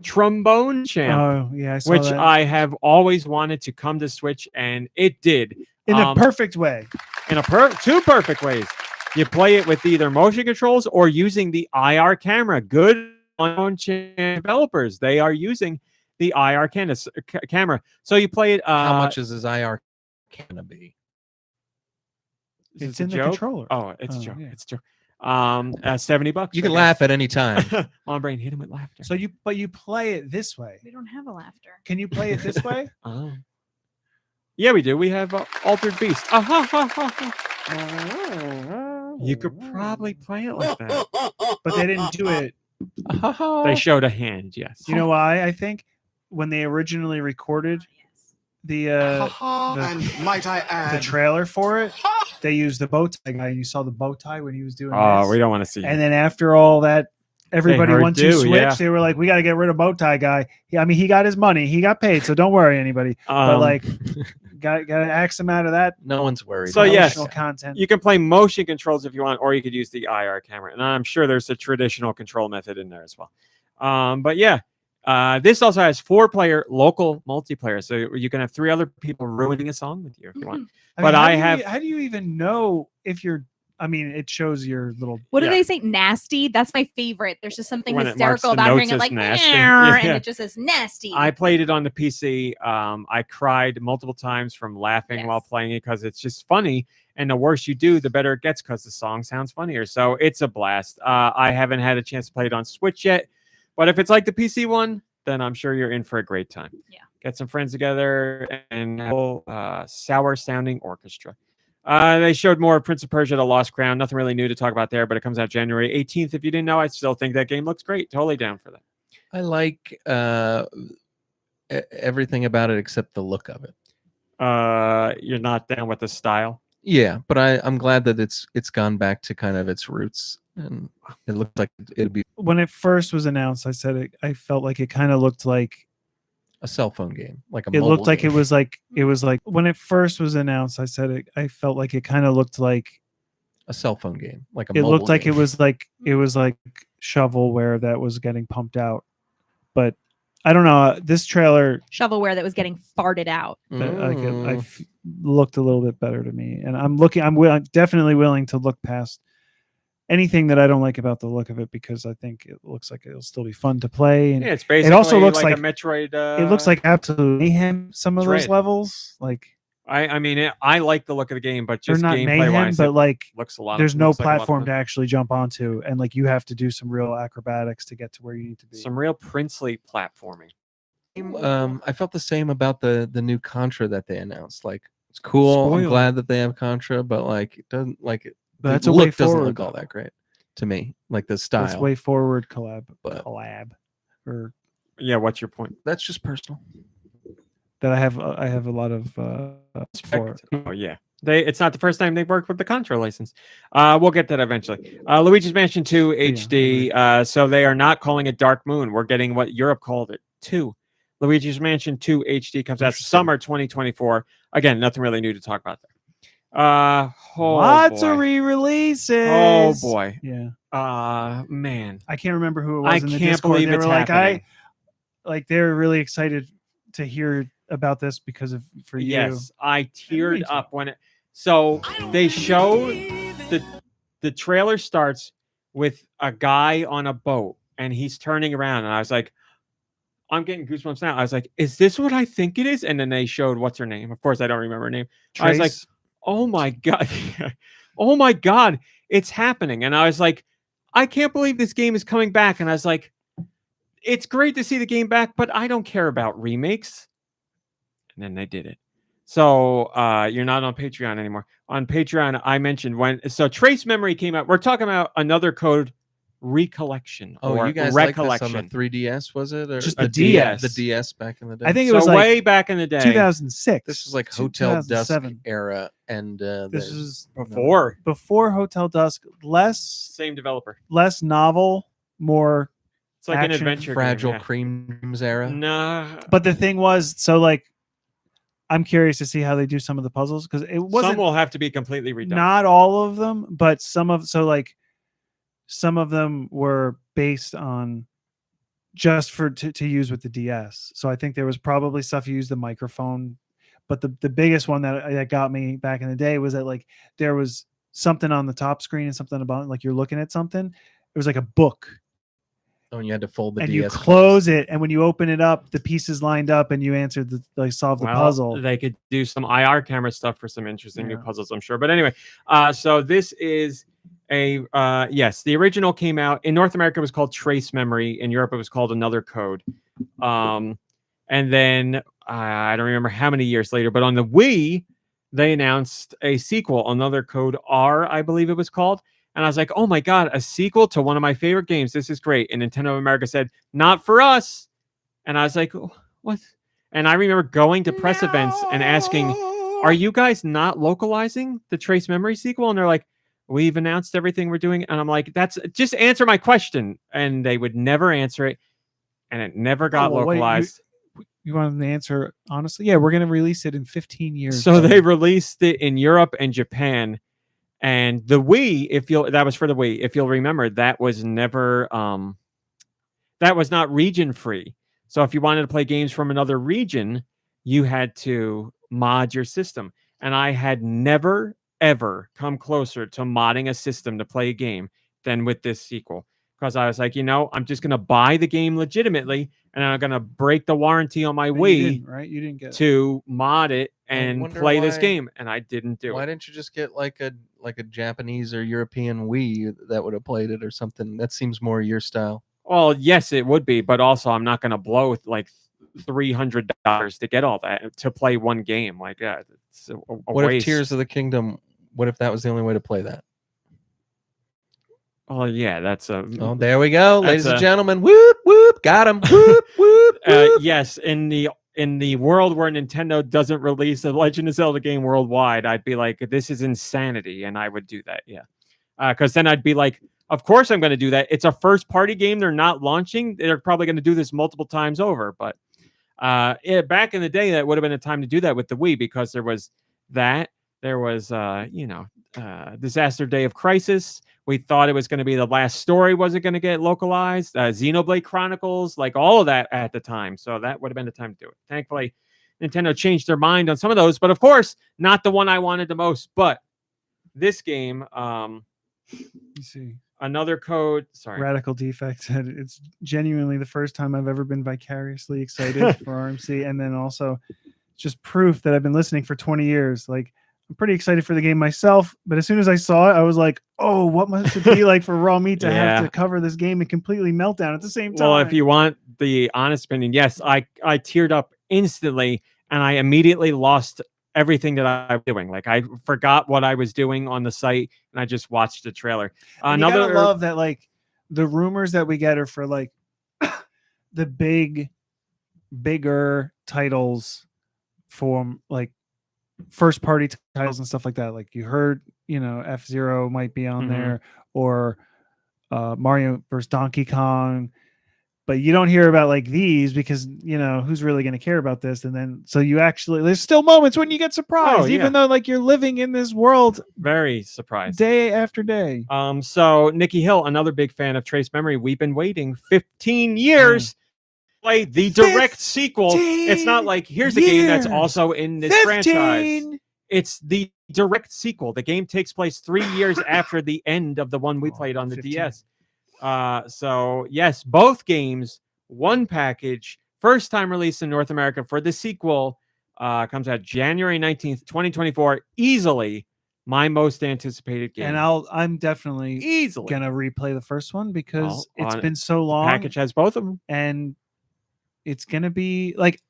Trombone Champ, Oh yeah, I saw which that. I have always wanted to come to Switch, and it did in a perfect way. in a 2 perfect ways. You play it with either motion controls or using the IR camera. Good Trombone Champ developers, they are using the IR camera. So you play it. How much is his IR gonna be? is this It's a in the joke? controller. Oh, it's a Oh, joke. yeah. It's a joke. $70. You can I laugh at any time. guess. MomBrain, hit him with laughter. So you play it this way. We don't have a laughter. Can you play it this way? Oh. Yeah, we do. We have Altered Beast. You could probably play it like that. But they didn't do it. They showed a hand, yes. You know why? I think when they originally recorded the and might I the add, trailer for it, they used the bow tie guy, and you saw the bow tie when he was doing Oh, this. we don't want to see And then after all that, everybody heard went to do, switch. yeah. They were like, "We got to get rid of bow tie guy." He got his money. He got paid, so don't worry, anybody. But like, got to axe him out of that. No one's worried. So, yes. promotional content. you can play motion controls if you want, or you could use the IR camera. And I'm sure there's a traditional control method in there as well. But yeah, this also has 4-player local multiplayer. So you can have 3 other people ruining a song with you if you want. But how do you even know if you're? I mean, it shows your little. What do Yeah. they say? Nasty. That's my favorite. There's just something When it marks hysterical the about hearing notes it as like, nasty. "Meow," and Yeah. it just says nasty. I played it on the PC. I cried multiple times from laughing while Yes. playing it because it's just funny. And the worse you do, the better it gets because the song sounds funnier. So it's a blast. I haven't had a chance to play it on Switch yet. But if it's like the PC one, then I'm sure you're in for a great time. Yeah. Get some friends together and have a whole sour sounding orchestra. They showed more of Prince of Persia: The Lost Crown. Nothing really new to talk about there, but it comes out January 18th. If you didn't know, I still think that game looks great. Totally down for that. I like everything about it except the look of it. You're not down with the style. Yeah, but I'm glad that it's gone back to kind of its roots, and it looks like it'd be When it first was announced, I said I felt like it kind of looked like a cell phone game, like a. it mobile looked like game. it was like when it first was announced. I said I felt like it kind of looked like a cell phone game, like a. it mobile looked like game. it was like shovelware that was getting pumped out, but I don't know. This trailer Shovelware that was getting farted out. looked a little bit better to me, and I'm definitely willing to look past anything that I don't like about the look of it because I think it looks like it'll still be fun to play. And Yeah, it's basically also looks like like a Metroid. it looks like absolute mayhem. Some of those Dread. levels, like I mean, I like the look of the game, but they're just not gameplay mayhem, wise, but it like looks a lot. there's no looks like a lot of platform to fun. actually jump onto, and like you have to do some real acrobatics to get to where you need to be. Some real princely platforming. I felt the same about the new Contra that they announced. Like it's cool. I'm Spoiled. glad that they have Contra, but like it doesn't like it. But that's the a way look doesn't forward. look all that great to me. Like the That's style. way forward collab, But- or Yeah, what's your point? That's just personal. that I have a lot of for. Oh yeah, it's not the first time they've worked with the Contra license. We'll get that eventually. Luigi's Mansion 2 HD. So they are not calling it Dark Moon. We're getting what Europe called it 2. Luigi's Mansion 2 HD comes out Interesting. summer 2024. Again, nothing really new to talk about there. Lots boy. of re-releases. Oh boy. Yeah, Man. I can't remember who it was. I in the can't Discord. believe They it's were like, happening. they were really excited to hear about this because of for you. Yes, I me teared too. up when it. So they show the trailer starts with a guy on a boat, and he's turning around, and I was like, I'm getting goosebumps now. I was like, is this what I think it is? And then they showed what's her name. Of course, I don't remember her name. I was like, Trace? oh my God. Oh my God, it's happening. And I was like, I can't believe this game is coming back. And I was like, it's great to see the game back, but I don't care about remakes. And then they did it. So you're not on Patreon anymore. On Patreon, I mentioned so Trace Memory came out. We're talking about another code, Recollection. Oh, or you guys like this Recollection. on the 3DS, was it? Or Just the the DS. The DS back in the day. I think it So was way like back in the day. 2006. this was like Hotel Dusk 2007. era, and This is Before Hotel Dusk. Less same developer. novel, more. It's like an Action, adventure Fragile game. Cream Dreams era. Nah. But the thing was, so like, I'm curious to see how they do some of the puzzles because it wasn't Some will have to be completely redone. not all of them, but some of them were based on just for to use with the DS. So I think there was probably stuff you used the microphone, but the biggest one that got me back in the day was that like there was something on the top screen and something about like you're looking at something. It was like a book. Oh, and you had to fold the And DS. you close it, and when you open it up, the pieces lined up, and you answered solved the puzzle. They could do some IR camera stuff for some interesting new Yeah. puzzles, I'm sure. But anyway, so this is yes, the original came out in North America. It was called Trace Memory. In Europe, it was called Another Code. And then I don't remember how many years later, but on the Wii, they announced a sequel, Another Code R, I believe it was called. And I was like, oh my God, a sequel to one of my favorite games. This is great. And Nintendo of America said, not for us. And I was like, what? And I remember going to press events and asking, are you guys not localizing the Trace Memory sequel? And they're like, we've announced everything we're doing. And I'm like, just answer my question. And they would never answer it. And it never got localized. You want the answer honestly? Yeah, we're going to release it in 15 years. So they released it in Europe and Japan. And the Wii, that was for the Wii. If you'll remember, that was never that was not region free. So if you wanted to play games from another region, you had to mod your system. And I had never ever come closer to modding a system to play a game than with this sequel. Because I was like, I'm just gonna buy the game legitimately, and I'm gonna break the warranty on my Wii, right? You didn't get to mod it and play this game, and I didn't do it. Why didn't you just get like a Japanese or European Wii that would have played it or something? That seems more your style. Well, yes, it would be, but also I'm not gonna blow like $300 to get all that to play one game. Like that, it's a What waste. if Tears of the Kingdom? What if that was the only way to play that? Oh yeah, that's a. Oh, there we go, ladies and a- gentlemen. Whoop whoop, got him. Whoop whoop. whoop. Yes, in the world where Nintendo doesn't release a Legend of Zelda game worldwide, I'd be like, this is insanity, and I would do that. Yeah, because then I'd be like, of course I'm going to do that. It's a first party game. They're not launching. They're probably going to do this multiple times over. But back in the day, that would have been a time to do that with the Wii, because there was that. There was Disaster Day of Crisis. We thought it was going to be the last story. Was it going to get localized? Xenoblade Chronicles, like all of that at the time. So that would have been the time to do it. Thankfully, Nintendo changed their mind on some of those, but of course, not the one I wanted the most. But this game, You see, Another Code. Sorry, Radical Defect said it's genuinely the first time I've ever been vicariously excited for RMC, and then also just proof that I've been listening for 20 years. Like, I'm pretty excited for the game myself, but as soon as I saw it, I was like, oh, what must it be like for Raw Meat to have to cover this game and completely melt down at the same time? Well, if you want the honest opinion, yes, I teared up instantly, and I immediately lost everything that I was doing. Like, I forgot what I was doing on the site, and I just watched the trailer. You gotta love that, like, the rumors that we get are for like the bigger titles from like first party titles and stuff like that. Like you heard, F-Zero might be on there, or Mario vs. Donkey Kong, but you don't hear about like these because who's really going to care about this? And then so there's still moments when you get surprised, even though like you're living in this world very surprised day after day. So Nicky Hill, another big fan of Trace Memory, we've been waiting 15 years. Play the direct sequel. It's not like here's a game that's also in this franchise. It's the direct sequel. The game takes place 3 years after the end of the one we played on the 15. DS. So yes, both games, one package, first time released in North America for the sequel. Comes out January 19th, 2024. Easily my most anticipated game. And I'm definitely easily gonna replay the first one because Well, it's on been so long. package has both of them. And it's gonna be like,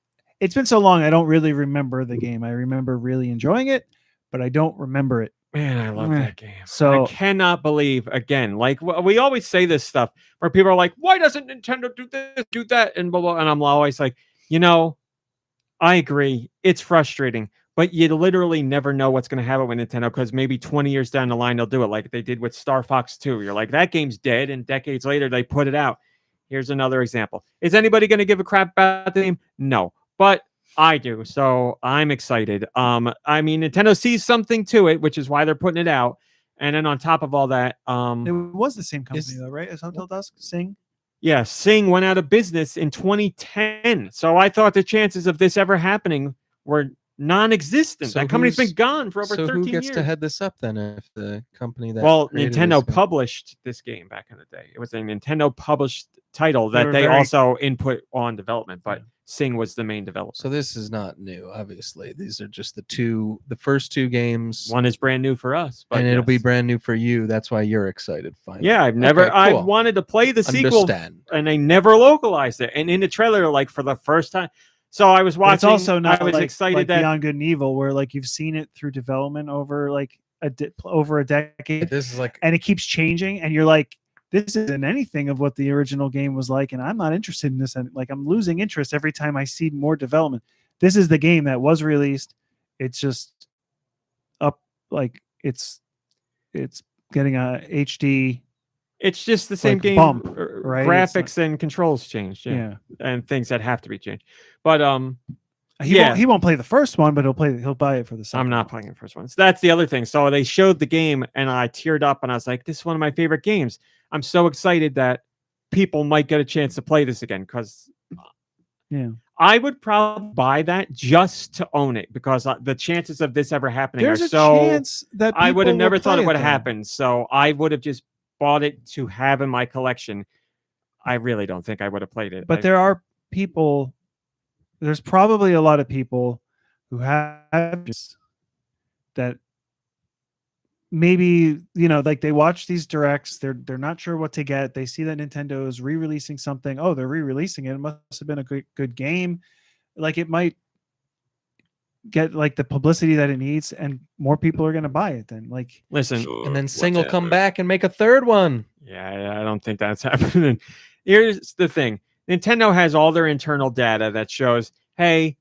it's been so long. I don't really remember the game. I remember really enjoying it, but I don't remember it. Man, I love that game. So I cannot believe, again, like we always say this stuff where people are like, why doesn't Nintendo do this, do that, and blah, blah. And I'm always like, I agree. It's frustrating, but you literally never know what's going to happen with Nintendo because maybe 20 years down the line, they'll do it like they did with Star Fox 2. You're like, that game's dead, and decades later, they put it out. Here's another example. Is anybody going to give a crap about the game? No, but I do, so I'm excited. I mean, Nintendo sees something to it, which is why they're putting it out. And then on top of all that, it was the same company though, right? As Hotel Dusk, Sing. yeah, Sing went out of business in 2010. So I thought the chances of this ever happening were non-existent. So that company's been who's- gone for over So 13 who gets years. to head this up then? If the company that Well, created Nintendo this- published this game back in the day. It was a Nintendo published title They that were they very- also input on development, but Yeah. Sing was the main developer. So this is not new. Obviously, these are just the first two games, One is brand new for us, but and it'll be yes. brand new for you. That's why you're excited. Finally, Yeah, I've cool. wanted to play the sequel, Understand. and they never localized it. And in the trailer, like for the first time, so I was But watching. it's also not I was like, excited like that Beyond Good and Evil, where like you've seen it through development over like over a decade, This is like and it keeps changing, and you're like, this isn't anything of what the original game was like, and I'm not interested in this. And like, I'm losing interest every time I see more development. This is the game that was released. It's just up, like it's getting a HD. it's just the same like, game. bump, right? It's Graphics and controls changed, Yeah, and things that have to be changed. But he won't play the first one, but he'll buy it for the second. I'm not one. playing the first one. So that's the other thing. So they showed the game, and I teared up, and I was like, "This is one of my favorite games." I'm so excited that people might get a chance to play this again because Yeah, I would probably buy that just to own it because the chances of this ever happening there's are a so. chance that I would have people never will thought play it would have though. happened. So I would have just bought it to have in my collection. I really don't think I would have played it. But there are people. There's probably a lot of people who have just that. Maybe like they watch these directs, they're not sure what to get. They see that Nintendo is re-releasing something. Oh, they're re-releasing it. It must have been a good game. Like it might get like the publicity that it needs, and more people are going to buy it. Then like Listen, Sure, and then Sing will come whatever. back and make a third one. yeah, I don't think that's happening. Here's the thing. Nintendo has all their internal data that shows, hey,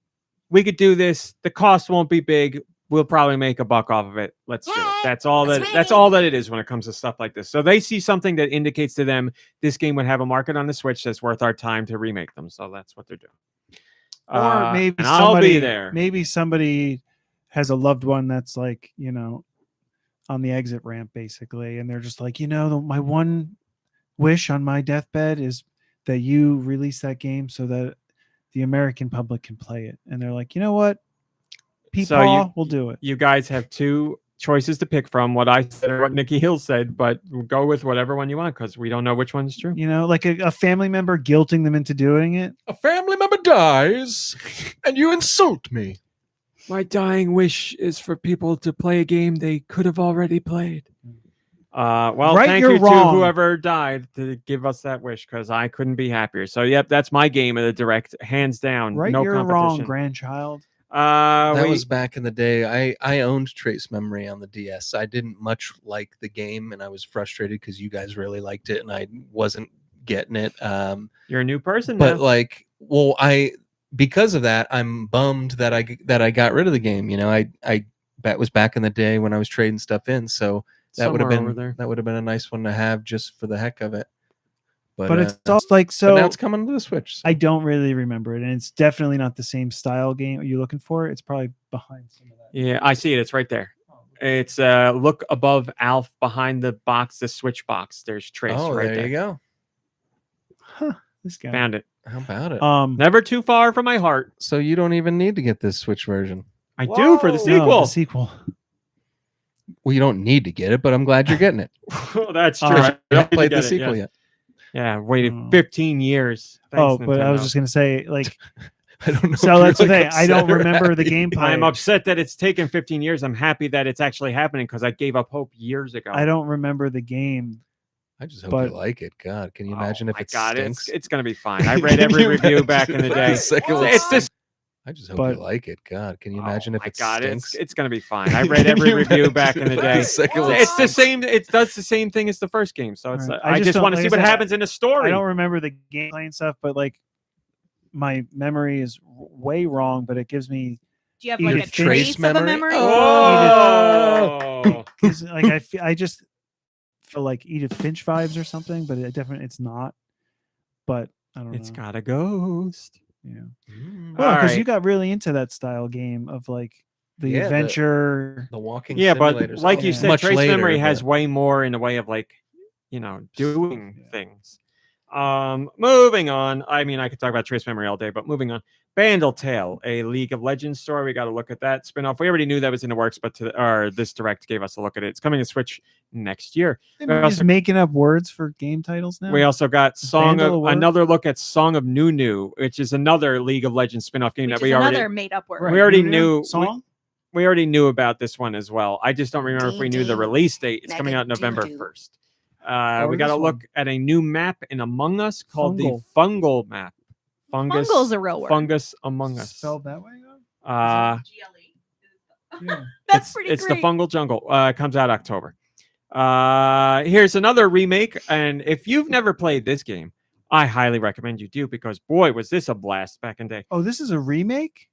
we could do this. The cost won't be big. We'll probably make a buck off of it. Let's do it. That's all that it is when it comes to stuff like this. So they see something that indicates to them this game would have a market on the Switch that's worth our time to remake them. So that's what they're doing. or maybe and I'll somebody be there. Maybe somebody has a loved one that's like on the exit ramp basically, and they're just like, my one wish on my deathbed is that you release that game so that the American public can play it. And they're like, you know what? Peepaw will do it. You guys have two choices to pick from, what I said or what Nicky Hill said, but go with whatever one you want because we don't know which one's true. Like a family member guilting them into doing it. A family member dies, and you insult me. My dying wish is for people to play a game they could have already played. Well, Right, thank you're you to wrong. whoever died to give us that wish because I couldn't be happier. So, yep, that's my game of the direct, hands down. Right, no you're wrong, competition. grandchild. That We- was back in the day. I owned Trace Memory on the DS. I didn't much like the game, and I was frustrated because you guys really liked it, and I wasn't getting it. You're a new person But now. like, well, because of that, I'm bummed that I got rid of the game. That was back in the day when I was trading stuff in. So that would have Somewhere over been there. a nice one to have just for the heck of it. But it's also like, but so now it's coming to the Switch. so- I don't really remember it, and it's definitely not the same style game. Are you looking for it? It's probably behind some of that. Yeah, I see it. It's right there. It's look above Alf behind the box, the Switch box. There's Trace Oh, right there there. you go. Huh, this guy. Found it. How about it? Never too far from my heart. So you don't even need to get this Switch version. I do for the No, sequel. the sequel. Well, you don't need to get it, but I'm glad you're getting it. Well, that's true. I I haven't need to played the get it, sequel yes. yet. Yeah, waited Oh. 15 years. Thanks, But I was Nintendo. just gonna say, like, I don't know. so if that's the you're, thing. like, I don't upset or remember the happy. gameplay. I'm upset that it's taken 15 years. I'm happy that it's actually happening because I gave up hope years ago. I don't remember the game. I just hope But- you like it. God, can you Oh imagine if my it God, stinks? it's going to be fine. I read Can every you review back in the imagine day. if the second one It's stinks? this. I just hope but- you like it. God, can you Oh imagine if my it God, stinks? it's going to be fine. I read every Can you review back in the imagine if day. the second one It's the stinks? same. It does the same thing as the first game. So it's. Alright. I just don't- want to like see I what said, happens in the story. I don't remember the gameplay and stuff, but like my memory is way wrong. But it gives me Do you have Your like a trace trace of a memory? memory? Oh. gives, like I just feel like Edith Finch vibes or something, but it's not. But I don't It's know. got a ghost. Yeah. Mm. Well, because Alright. you got really into that style game of like the Yeah, the- adventure. The walking Yeah, but simulators. like you Yeah. said, Much trace later, memory has but- way more in the way of like, doing Yeah. things. Moving on. I mean, I could talk about trace memory all day, but moving on. Bandle Tale, a League of Legends story. We got to look at that spinoff. We already knew that was in the works, but this direct gave us a look at it. It's coming to Switch next year. They're just making up words for game titles now. We also got Bandle of Words? another look at Song of Nunu, which is another League of Legends spinoff game Which that is we another already made up word. Right, we already Nunu knew- song. we already knew about this one as well. I just don't remember if we knew the release date. It's coming out November Megadoo. 1st. Or We got to this look one. at a new map in Among Us called Fungal. the Fungal map. Fungal's a real word. Fungus Among Us. Spelled that way though. Uh, Yeah. That's it's, pretty it's great. the Fungal Jungle. It comes out October. Here's another remake, and if you've never played this game, I highly recommend you do because boy, was this a blast back in the day. Oh, this is a remake.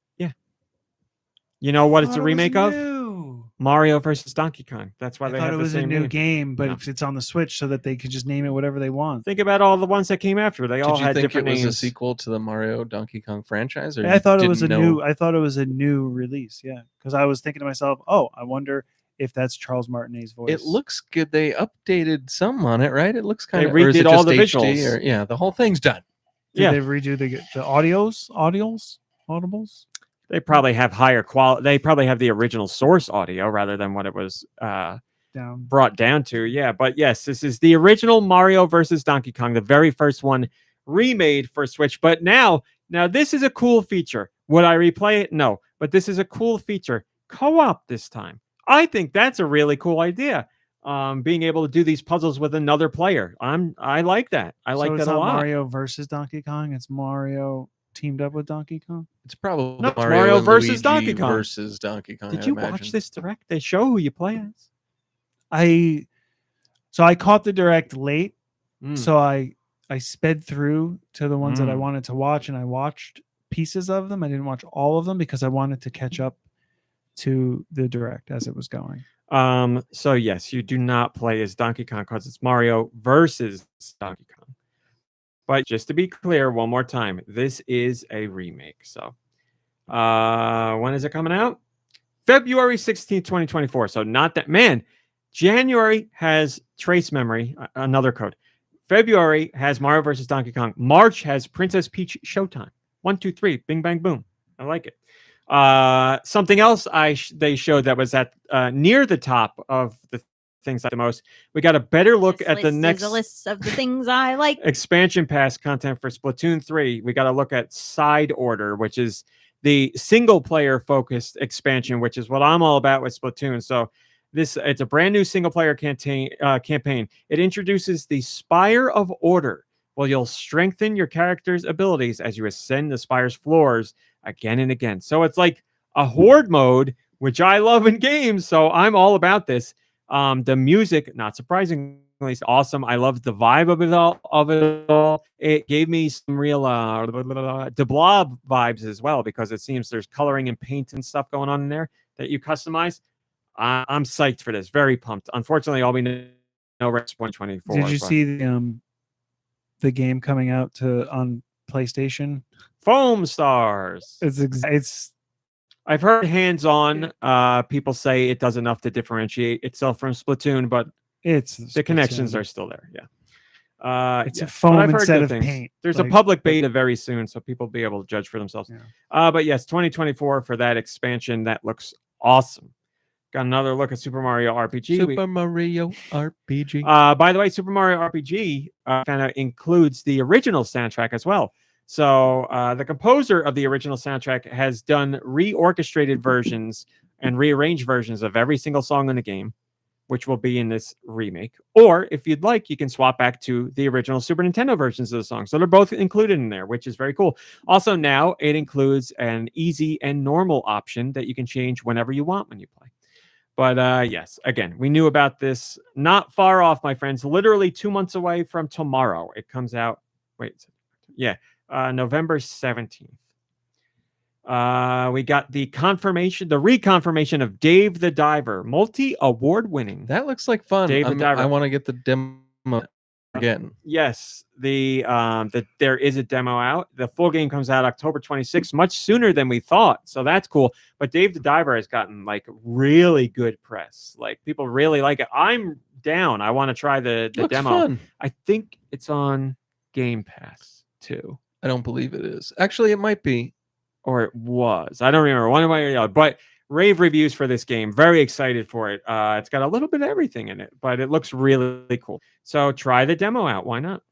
You know what it's Thought a it was remake of? new. Mario versus Donkey Kong. That's why I they thought have it the was a same new name. game, but No. if it's on the Switch, so that they could just name it whatever they want. Think about all the ones that came after. They all Did you had think it different was names. a sequel to the Mario Donkey Kong franchise? Or I you thought it was a didn't new. know? I thought it was a new release. Yeah, because I was thinking to myself, oh, I wonder if that's Charles Martinet's voice. It looks good. They updated some on it, right? It looks kind They of. Or is redid it all just the HD visuals. Or, yeah, the whole thing's done. Did Yeah. they redo the audibles? They probably have higher quality. They probably have the original source audio rather than what it was Down. brought down to. Yeah, but yes, this is the original Mario versus Donkey Kong, the very first one remade for Switch. But now this is a cool feature. Would I replay it? No, but this is a cool feature. Co-op this time. I think that's a really cool idea. Being able to do these puzzles with another player. I like that. I like so that it's a not lot. Mario versus Donkey Kong. It's Mario teamed up with Donkey Kong. It's probably No, it's Mario, Mario and versus Luigi Donkey Kong. versus Donkey Kong. Did I you imagine. watch this direct? They show who you play as. I caught the direct late, Mm. so I sped through to the ones that I Mm. wanted to watch, and I watched pieces of them. I didn't watch all of them because I wanted to catch up to the direct as it was going. So yes, you do not play as Donkey Kong because it's Mario versus Donkey Kong. But just to be clear, one more time, this is a remake. So, when is it coming out? February 16th, 2024. So not that, man, January has Trace Memory, another code. February has Mario versus Donkey Kong. March has Princess Peach Showtime. 1, 2, 3, bing, bang, boom. I like it. Something else they showed that was at near the top of the things I like the most. We got a better look This at the list is next a list of the things I like. expansion pass content for Splatoon 3. We got to look at Side Order, which is the single player focused expansion, which is what I'm all about with Splatoon. So it's a brand new single player campaign. It introduces the Spire of Order. Well, you'll strengthen your character's abilities as you ascend the spire's floors again and again. So it's like a horde mode, which I love in games. So I'm all about this. The music, not surprisingly, is awesome. I love the vibe of it all. It gave me some real De Blob vibes as well, because it seems there's coloring and paint and stuff going on in there that you customize. I'm psyched for this. Very pumped. Unfortunately, all we know is 2024. Did you see the game coming out on PlayStation? Foam Stars? It's I've heard hands-on people say it does enough to differentiate itself from Splatoon, but the connections are still there. Yeah. It's yeah. a foam But I've heard instead good of things. paint. There's a like- public beta very soon, so people will be able to judge for themselves. Yeah. But yes, 2024 for that expansion. That looks awesome. Got another look at Super Mario RPG. Super Mario RPG. By the way, Super Mario RPG kind of includes the original soundtrack as well. So the composer of the original soundtrack has done reorchestrated versions and rearranged versions of every single song in the game, which will be in this remake. Or if you'd like, you can swap back to the original Super Nintendo versions of the song. So they're both included in there, which is very cool. Also, now it includes an easy and normal option that you can change whenever you want when you play. But yes, again, we knew about this not far off, my friends. Literally 2 months away from tomorrow. It comes out. November 17th. We got the reconfirmation of Dave the Diver, multi-award winning. That looks like fun. Dave the Diver. I want to get the demo again. Yes, there is a demo out. The full game comes out October 26th, much sooner than we thought. So that's cool. But Dave the Diver has gotten like really good press. Like people really like it. I'm down. I want to try the Looks demo. fun. I think it's on Game Pass too. I don't believe it is. Actually, it might be. Or it was. I don't remember one way or the other. But rave reviews for this game. Very excited for it. It's got a little bit of everything in it, but it looks really cool. So try the demo out. Why not?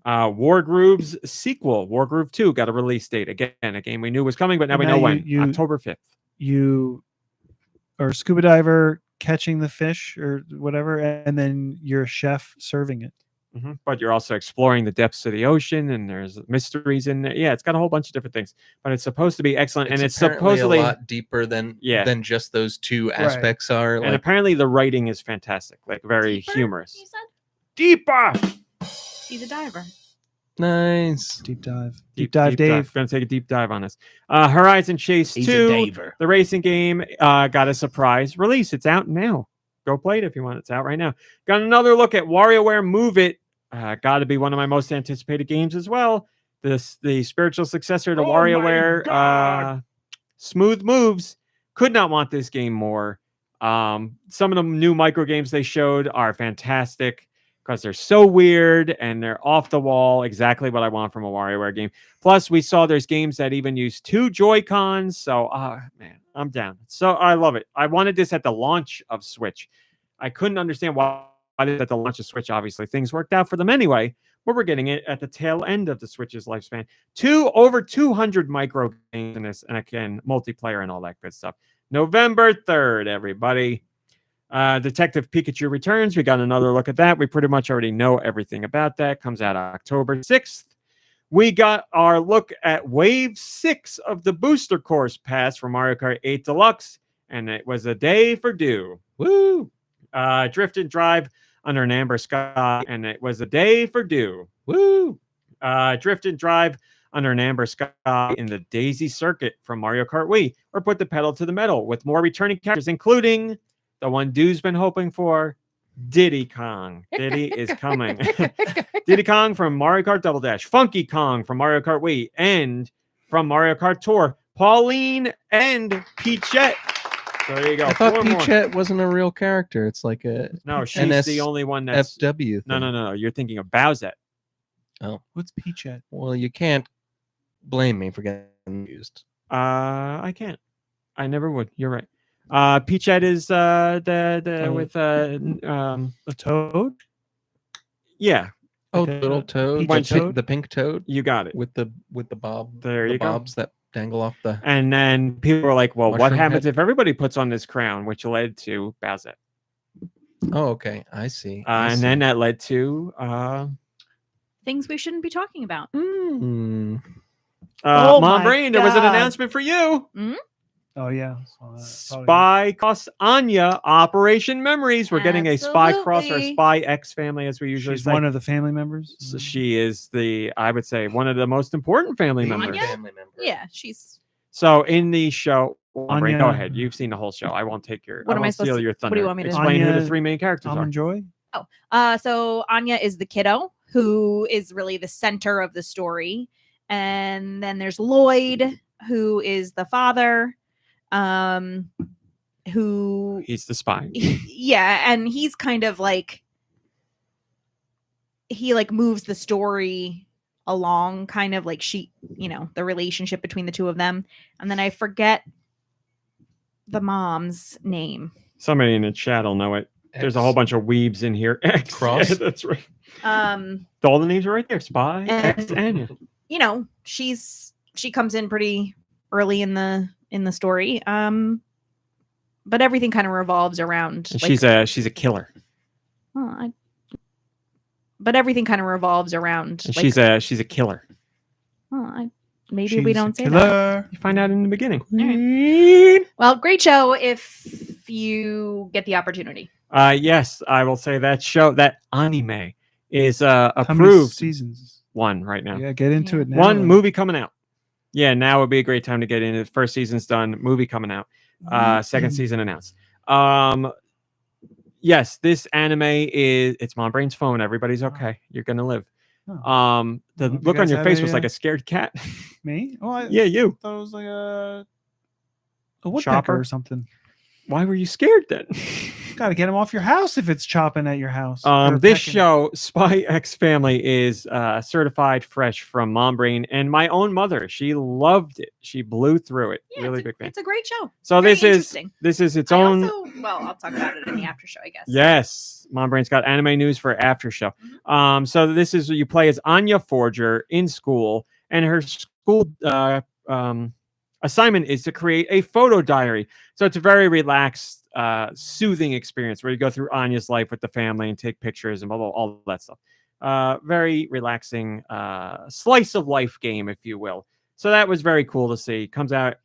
Wargroove's sequel, Wargroove 2, got a release date. Again, a game we knew was coming, but now we know when. October 5th. You are a scuba diver catching the fish or whatever, and then you're a chef serving it. Mm-hmm. But you're also exploring the depths of the ocean, and there's mysteries in there. Yeah, it's got a whole bunch of different things, but it's supposed to be excellent, and it's supposedly a lot deeper than just those two Right. aspects are. And apparently the writing is fantastic, like very Deeper, humorous. you said? Deeper. He's a diver. Nice. Deep dive. Deep dive, Dave. Gonna take a deep dive on this. Horizon Chase 2, the racing game, got a surprise release. It's out now. Go play it if you want. It's out right now. Got another look at WarioWare Move It. Got to be one of my most anticipated games as well. The spiritual successor to WarioWare, Smooth Moves. Could not want this game more. Some of the new micro games they showed are fantastic because they're so weird and they're off the wall. Exactly what I want from a WarioWare game. Plus, we saw there's games that even use 2 Joy-Cons. So, man, I'm down. So I love it. I wanted this at the launch of Switch. I couldn't understand why at the launch of Switch. Obviously, things worked out for them anyway, but we're getting it at the tail end of the Switch's lifespan. Over 200 micro games in this, and again, multiplayer and all that good stuff. November 3rd, everybody. Detective Pikachu Returns. We got another look at that. We pretty much already know everything about that. Comes out October 6th. We got our look at Wave 6 of the Booster Course Pass for Mario Kart 8 Deluxe, and it was a day for Deux. Woo! Drift and Drive Under an Amber Sky, and it was a day for Deux. Woo! Drift and Drive Under an Amber Sky in the Daisy Circuit from Mario Kart Wii, or put the pedal to the metal with more returning characters, including the one Dew's been hoping for, Diddy Kong. Diddy is coming. Diddy Kong from Mario Kart Double Dash, Funky Kong from Mario Kart Wii, and from Mario Kart Tour, Pauline and Peachette. So there you go. I thought Peachette wasn't a real character. It's like a she's the only one that's FW. No. You're thinking of Bowsette. Oh, what's Peachette? Well, you can't blame me for getting confused. I can't. I never would. You're right. Peachette is with a toad. Yeah. Oh, the little toad, the pink toad. You got it with the bob. There you go. Bobs that dangle off the. And then people were like, "Well, what mushroom happens head? if everybody puts on this crown?" Which led to Bowsette. Oh, okay, I see. And then that led to things we shouldn't be talking about. MomBrain. my There was an God. announcement for you. Mm? Oh yeah, SPYxANYA Operation Memories. We're getting a Spy Cross or Absolutely. Spy X family, as we usually She's say. one of the family members. So she is I would say, one of the most important family members. Anya? Yeah, she's. So in the show, Anya. go ahead. You've seen the whole show. I won't take your. What I am I won't supposed steal to- your what do thunder. you want me to Explain who the Anya, 3 main characters are. Almond Joy. So Anya is the kiddo who is really the center of the story, and then there's Lloyd, who is the father, who He's the spy. yeah, and he's kind of like he moves the story along, kind of like the relationship between the two of them, and then I forget the mom's name. Somebody in the chat will know it. There's a whole bunch of weebs in here. X. Cross? Yeah, that's right. Um, All the names are right there. Spy, And- X, Anya. you know, she comes in pretty early in the story. But everything kind of revolves around. And Like, she's a killer. But everything kind of revolves around. And Like, she's a killer. maybe we She's don't a say that. killer. You find out in the beginning. Well, great show if you get the opportunity. Yes, I will say that anime is How many approved seasons? one right now. Yeah, get into Yeah. it now. One then. movie coming out. Yeah, now would be a great time to get in. The first season's done. Movie coming out. Second season announced. Yes, this anime it's MomBrain's phone. Everybody's okay. You're gonna live. Oh. The Well, you look on guys your had face a, was like a scared cat. Me? Oh, I Yeah, you. thought it was like a woodpecker Chopper? or something. Why were you scared then? Got to get him off your house if it's chopping at your house. or This pecking. show, SPYxFAMILY, is certified fresh from MomBrain, and my own mother. She loved it. She blew through it. Yeah, Really it's big fan. It's a great show. So very this is interesting. its own. I'll talk about it in the after show, I guess. Yes, MomBrain's got anime news for after show. So this is you play as Anya Forger in school, and her school assignment is to create a photo diary. So it's a very relaxed, soothing experience where you go through Anya's life with the family and take pictures and blah, blah, all that stuff. Very relaxing slice of life game, if you will. So that was very cool to see. Comes out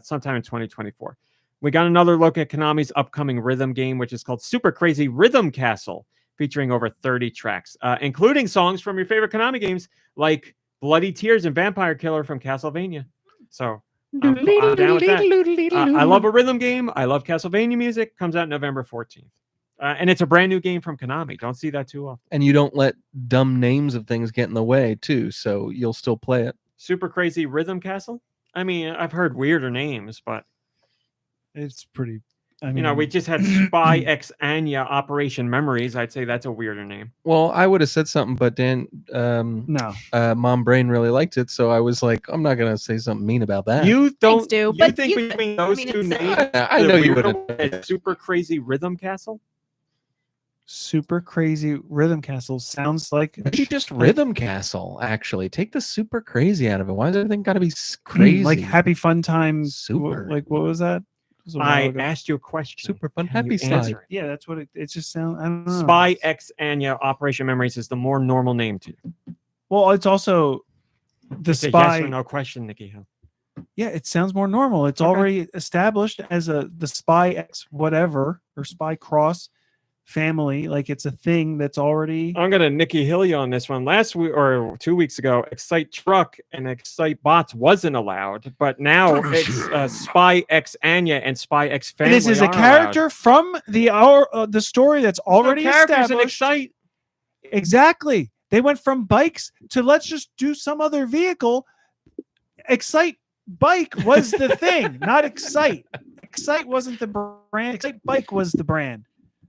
sometime in 2024. We got another look at Konami's upcoming rhythm game, which is called Super Crazy Rhythm Castle, featuring over 30 tracks, including songs from your favorite Konami games like Bloody Tears and Vampire Killer from Castlevania. So I'm down with that. I love a rhythm game. I love Castlevania music. Comes out November 14th. And it's a brand new game from Konami. Don't see that too often. And you don't let dumb names of things get in the way too, so you'll still play it. Super Crazy Rhythm Castle? I mean, I've heard weirder names, but It's pretty. I mean, you know, we just had SPYxANYA Operation Memories. I'd say that's a weirder name. Well, I would have said something, but Dan, no. MomBrain really liked it, so I was like, I'm not gonna say something mean about that. You don't Stu, you but think you- between those two it's, names, I the know you weirder wouldn't. one is Super Crazy Rhythm Castle? Super Crazy Rhythm Castle sounds like Maybe just Rhythm Castle. Actually, take the super crazy out of it. Why does everything got to be crazy? like Happy Fun Time. Super. Like what was that? It was a while I ago. asked you a question. Super fun, Can happy you slide. answer it? Yeah, that's what it just sounds. I don't know. SPYxANYA Operation Memories is the more normal name to you. Well, it's also the It's a spy. yes or no question, Nicky Hill. Yeah, it sounds more normal. It's Okay. already established as the Spy X whatever or Spy Cross family. Like it's a thing that's already. I'm gonna Nicky Hill you on this one. Last week or 2 weeks ago, Excite Truck and Excite Bots wasn't allowed, but now it's SPYxANYA and SPYxFAMILY. This is a are character from the story that's allowed. already No characters in established. Excite. Exactly. They went from bikes to let's just do some other vehicle. Excite Bike was the thing, not Excite. Excite wasn't the brand. Excite Bike was the brand.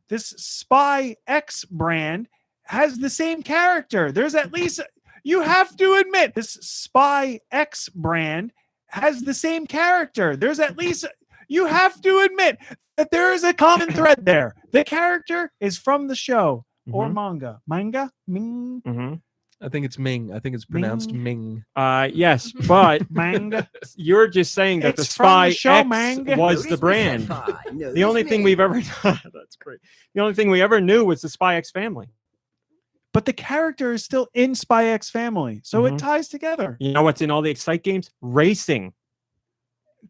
This Spy X brand has the same character. There's at least, you have to admit, this Spy X brand has the same character. There's at least, you have to admit that there is a common thread there. The character is from the show or manga. Manga? Ming? Mm-hmm. I think it's Ming. I think it's pronounced Ming. Yes, but Manga? you're just saying that the It's from the show, SPYx manga. was the brand. The only thing we've ever that's great. The only thing we ever knew was the SPYxFAMILY. But the character is still in Spy X family. So Mhm. it ties together. You know what's in all the Excite games? Racing.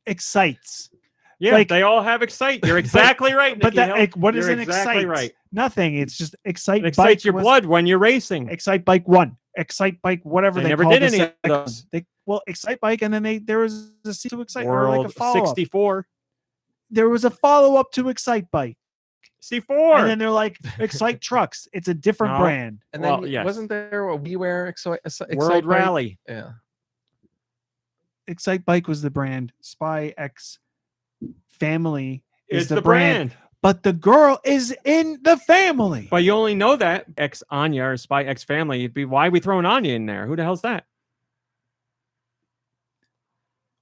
Excites. Yeah, Like- they all have Excite. You're exactly right. But Nicky that Hill. like, what is You're an exactly excite? right. Nothing. It's just excite It excites bike your was- blood when you're racing. Excite Bike 1, Excite Bike, whatever They they, never called did the any of second- those. Well, Excite Bike, and then there was a sequel to Excite or like a World follow up. 64. There was a follow up to Excite Bike, 64. and then they're like Excite Trucks. It's a different No. brand. And Well, then yes. wasn't there a WiiWare Excite World Bike? Rally. Yeah. Excite Bike was the brand. Spy X family is It's the brand. brand. But the girl is in the family. But you only know that Anya or SPYxFAMILY. It'd be why are we throwing Anya in there? Who the hell's that?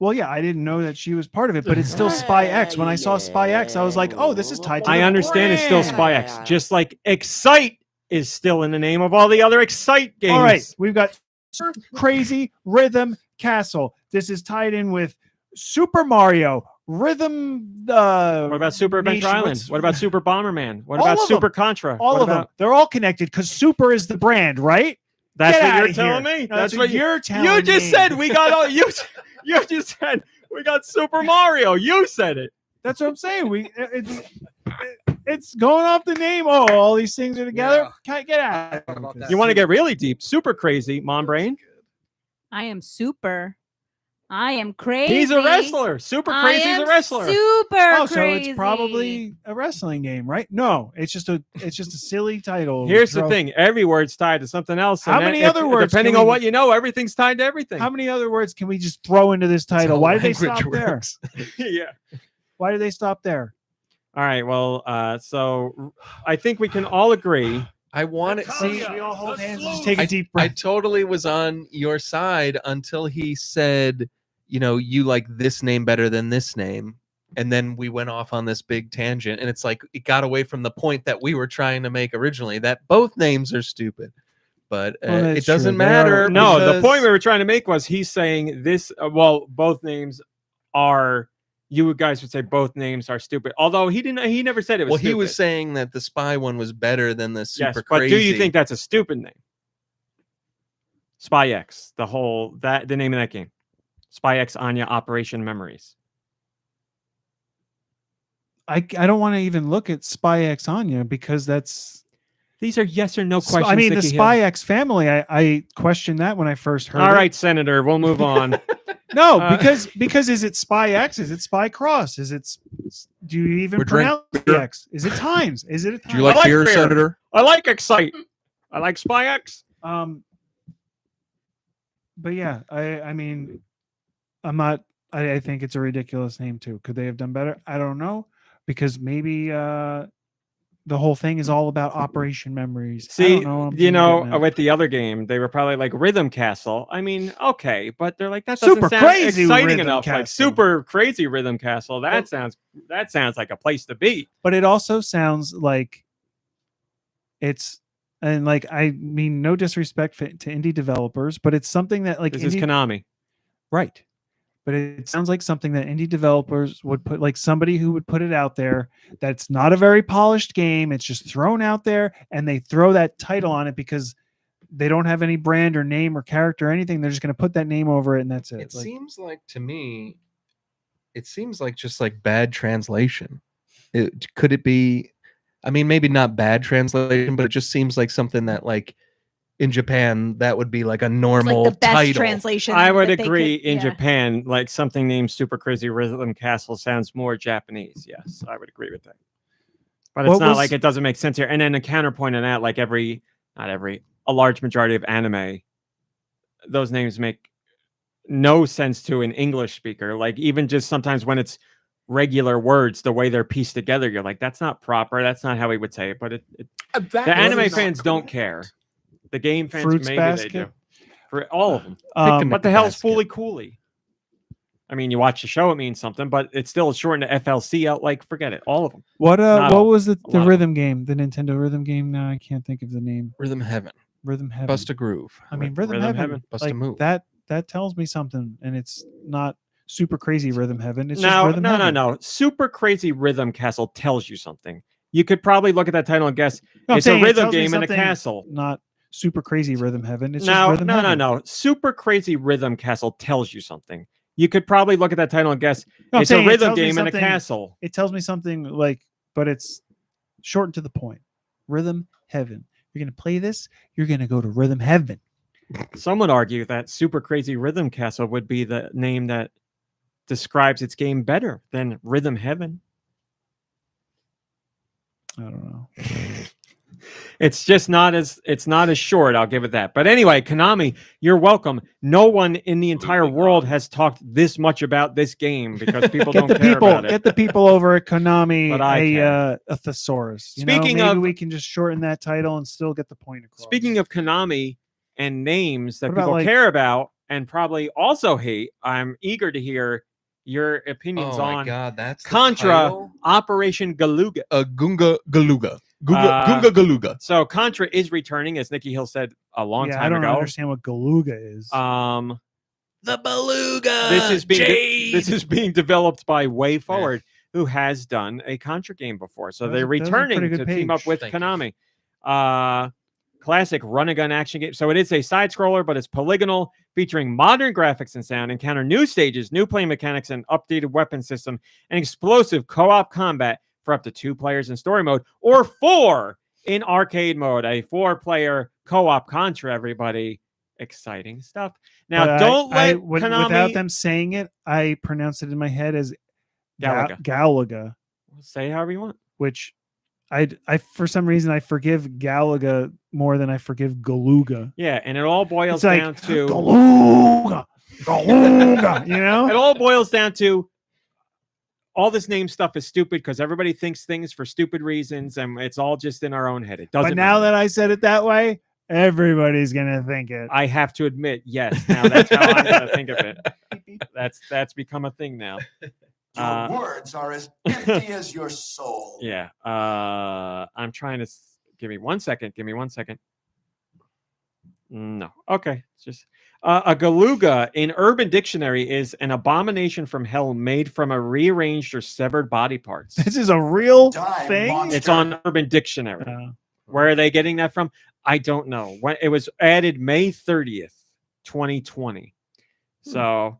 Well, yeah, I didn't know that she was part of it, but it's still SPYX. When I saw SPYX, I was like, oh, this is tied to I the understand it's still brand. SpyX, just like Excite is still in the name of all the other Excite games. All right, we've got Super Crazy Rhythm Castle. This is tied in with Super Mario Rhythm. What about Super Adventure Nation. Island? What about Super Bomberman? What All about of Super them. Contra? All What of them. about- They're all connected because Super is the brand, right? That's Get what outta you're telling here. me. No, That's what you're telling you just me. said. We got all you. You just said we got Super Mario. You said it. That's what I'm saying. It's going off the name. Oh, all these things are together. Can't get out. You want to get really deep? Super crazy, MomBrain. I am super. I am crazy. He's a wrestler. Super crazy. He's a wrestler. Super Oh, so crazy. it's probably a wrestling game, right? No, it's just a silly title. Here's the thing: every word's tied to something else. How and many if- other words Depending can on we- what you know, everything's tied to everything. How many other words can we just throw into this That's title? how Why did they language stop there? works. Yeah. Why did they stop there? All right. Well, so I think we can all agree. I want to see. We all hold hands and just take a deep I breath. totally was on your side until he said, you know, you like this name better than this name. And then we went off on this big tangent. And it's like it got away from the point that we were trying to make originally, that both names are stupid. But Well, that's it doesn't true. They are- matter. No, the because- point we were trying to make was he's saying this. Well, both names are. You guys would say both names are stupid. Although he didn't. He never said it was. Well, stupid. he was saying that the spy one was better than the super yes, but crazy. do you think that's a stupid name? SpyX, the name of that game, SPYxANYA Operation Memories. I don't want to even look at SPYxANYA because that's. These are yes or no questions. I mean, the Nicky Hill. SPYX family. I questioned that when I first heard. All it. right, Senator, we'll move on. No, Uh, because is it SPYX? Is it SPYcross? Is it? Do you even We're pronounce drink- the X? Is it times? Is it a Do you times? like I like beer, beer. Senator? I like Excite. I like SpyX. But yeah, I mean, I'm not. I think it's a ridiculous name too. Could they have done better? I don't know, because maybe the whole thing is all about Operation Memories. I See, don't know what I'm you getting know, at. with the other game, they were probably like Rhythm Castle. I mean, okay, but they're like that doesn't Super sound crazy exciting Rhythm enough. Like Castle. super crazy Rhythm Castle. Well- That sounds like a place to be. But it also sounds like it's, and like, I mean, no disrespect to indie developers, but it's something that like This is indie, Konami. right? But it sounds like something that indie developers would put, like somebody who would put it out there. That's not a very polished game. It's just thrown out there, and they throw that title on it because they don't have any brand or name or character or anything. They're just going to put that name over it, and that's it. It Like, seems like to me, it seems like just like bad translation. Could it be? I mean, maybe not bad translation, but it just seems like something that like in Japan that would be like a It's normal like the best title. translation. I would that they agree. could- In yeah. Japan, like something named Super Crazy Rhythm Castle sounds more Japanese. Yes, I would agree with that. But it's What not was- like it doesn't make sense here. And then a counterpoint on that, like a large majority of anime, those names make no sense to an English speaker. Like even just sometimes when it's regular words, the way they're pieced together, you're like, that's not proper. That's not how he would say it. But the anime fans don't care. The game fans, Fruits maybe Basket? they do. For all of them. Picnic What the hell's basket. Fooly Cooly? I mean, you watch the show, it means something, but it's still shortened to FLC out. Like, forget it. All of them. what Not what all. was the lot of rhythm game? The Nintendo rhythm game? No, I can't think of the name. Rhythm Heaven, Rhythm Heaven. Bust a Groove. I mean, Rhythm Rhythm Heaven. Heaven. Bust a like, Move. That tells me something, and it's not super crazy Rhythm Heaven. It's just No, Rhythm Heaven. no. Super Crazy Rhythm Castle tells you something. You could probably look at that title and guess No, I'm it's a saying it rhythm tells me game in a something, castle. Not super crazy Rhythm Heaven. It's No, just Rhythm Heaven. no. Super Crazy Rhythm Castle tells you something. You could probably look at that title and guess No, I'm it's a saying it rhythm tells me game in a something- castle. It tells me something like, but it's short and to the point. Rhythm Heaven. You're gonna play this. You're gonna go to Rhythm Heaven. Some would argue that Super Crazy Rhythm Castle would be the name that describes its game better than Rhythm Heaven. I don't know. It's just not as short, I'll give it that. But anyway, Konami, you're welcome. No one in the entire world has talked this much about this game because people Get don't the care people. about it. Get the people over at Konami But I care. a thesaurus. You Speaking know, maybe of- we can just shorten that title and still get the point across. Speaking of Konami and names that What about, people like- care about, and probably also hate. I'm eager to hear your opinions Oh my on god, that's the Contra title? Operation Galuga. Gunga Galuga. Uh, Gunga Galuga. So Contra is returning, as Nicky Hill said a long Yeah, time I don't ago. understand what Galuga is. The Beluga. This is being Jade. this is being developed by WayForward, who has done a Contra game before. So That was they're a pretty returning good to team up page. with Thank you. Konami. Classic run and gun action game. So it is a side scroller, but it's polygonal, featuring modern graphics and sound. Encounter new stages, new play mechanics, and updated weapon system, and explosive co-op combat for up to 2 players in story mode, or 4 in arcade mode. A 4-player co-op Contra, everybody. Exciting stuff. Now, But don't let without Konami them saying it, I pronounced it in my head as Galaga. Galaga, Say however you want. which I for some reason I forgive Galaga more than I forgive Galuga. Yeah, and it all boils It's like down to Galuga, Galuga, you it know? all boils down to all this name stuff is stupid because everybody thinks things for stupid reasons, and it's all just in our own head. It doesn't. But now matter. that I said it that way, everybody's gonna think it. I have to admit, yes. Now that's how I'm going to think of it. That's become a thing now. Your words are as empty as your soul. Yeah. I'm trying to give me 1 second. Give me 1 second. No. Okay. It's just a Galuga in Urban Dictionary is an abomination from hell made from a rearranged or severed body parts. This is a real Die, thing. monster. It's on Urban Dictionary. Where are they getting that from? I don't know. When it was added May 30th, 2020. So,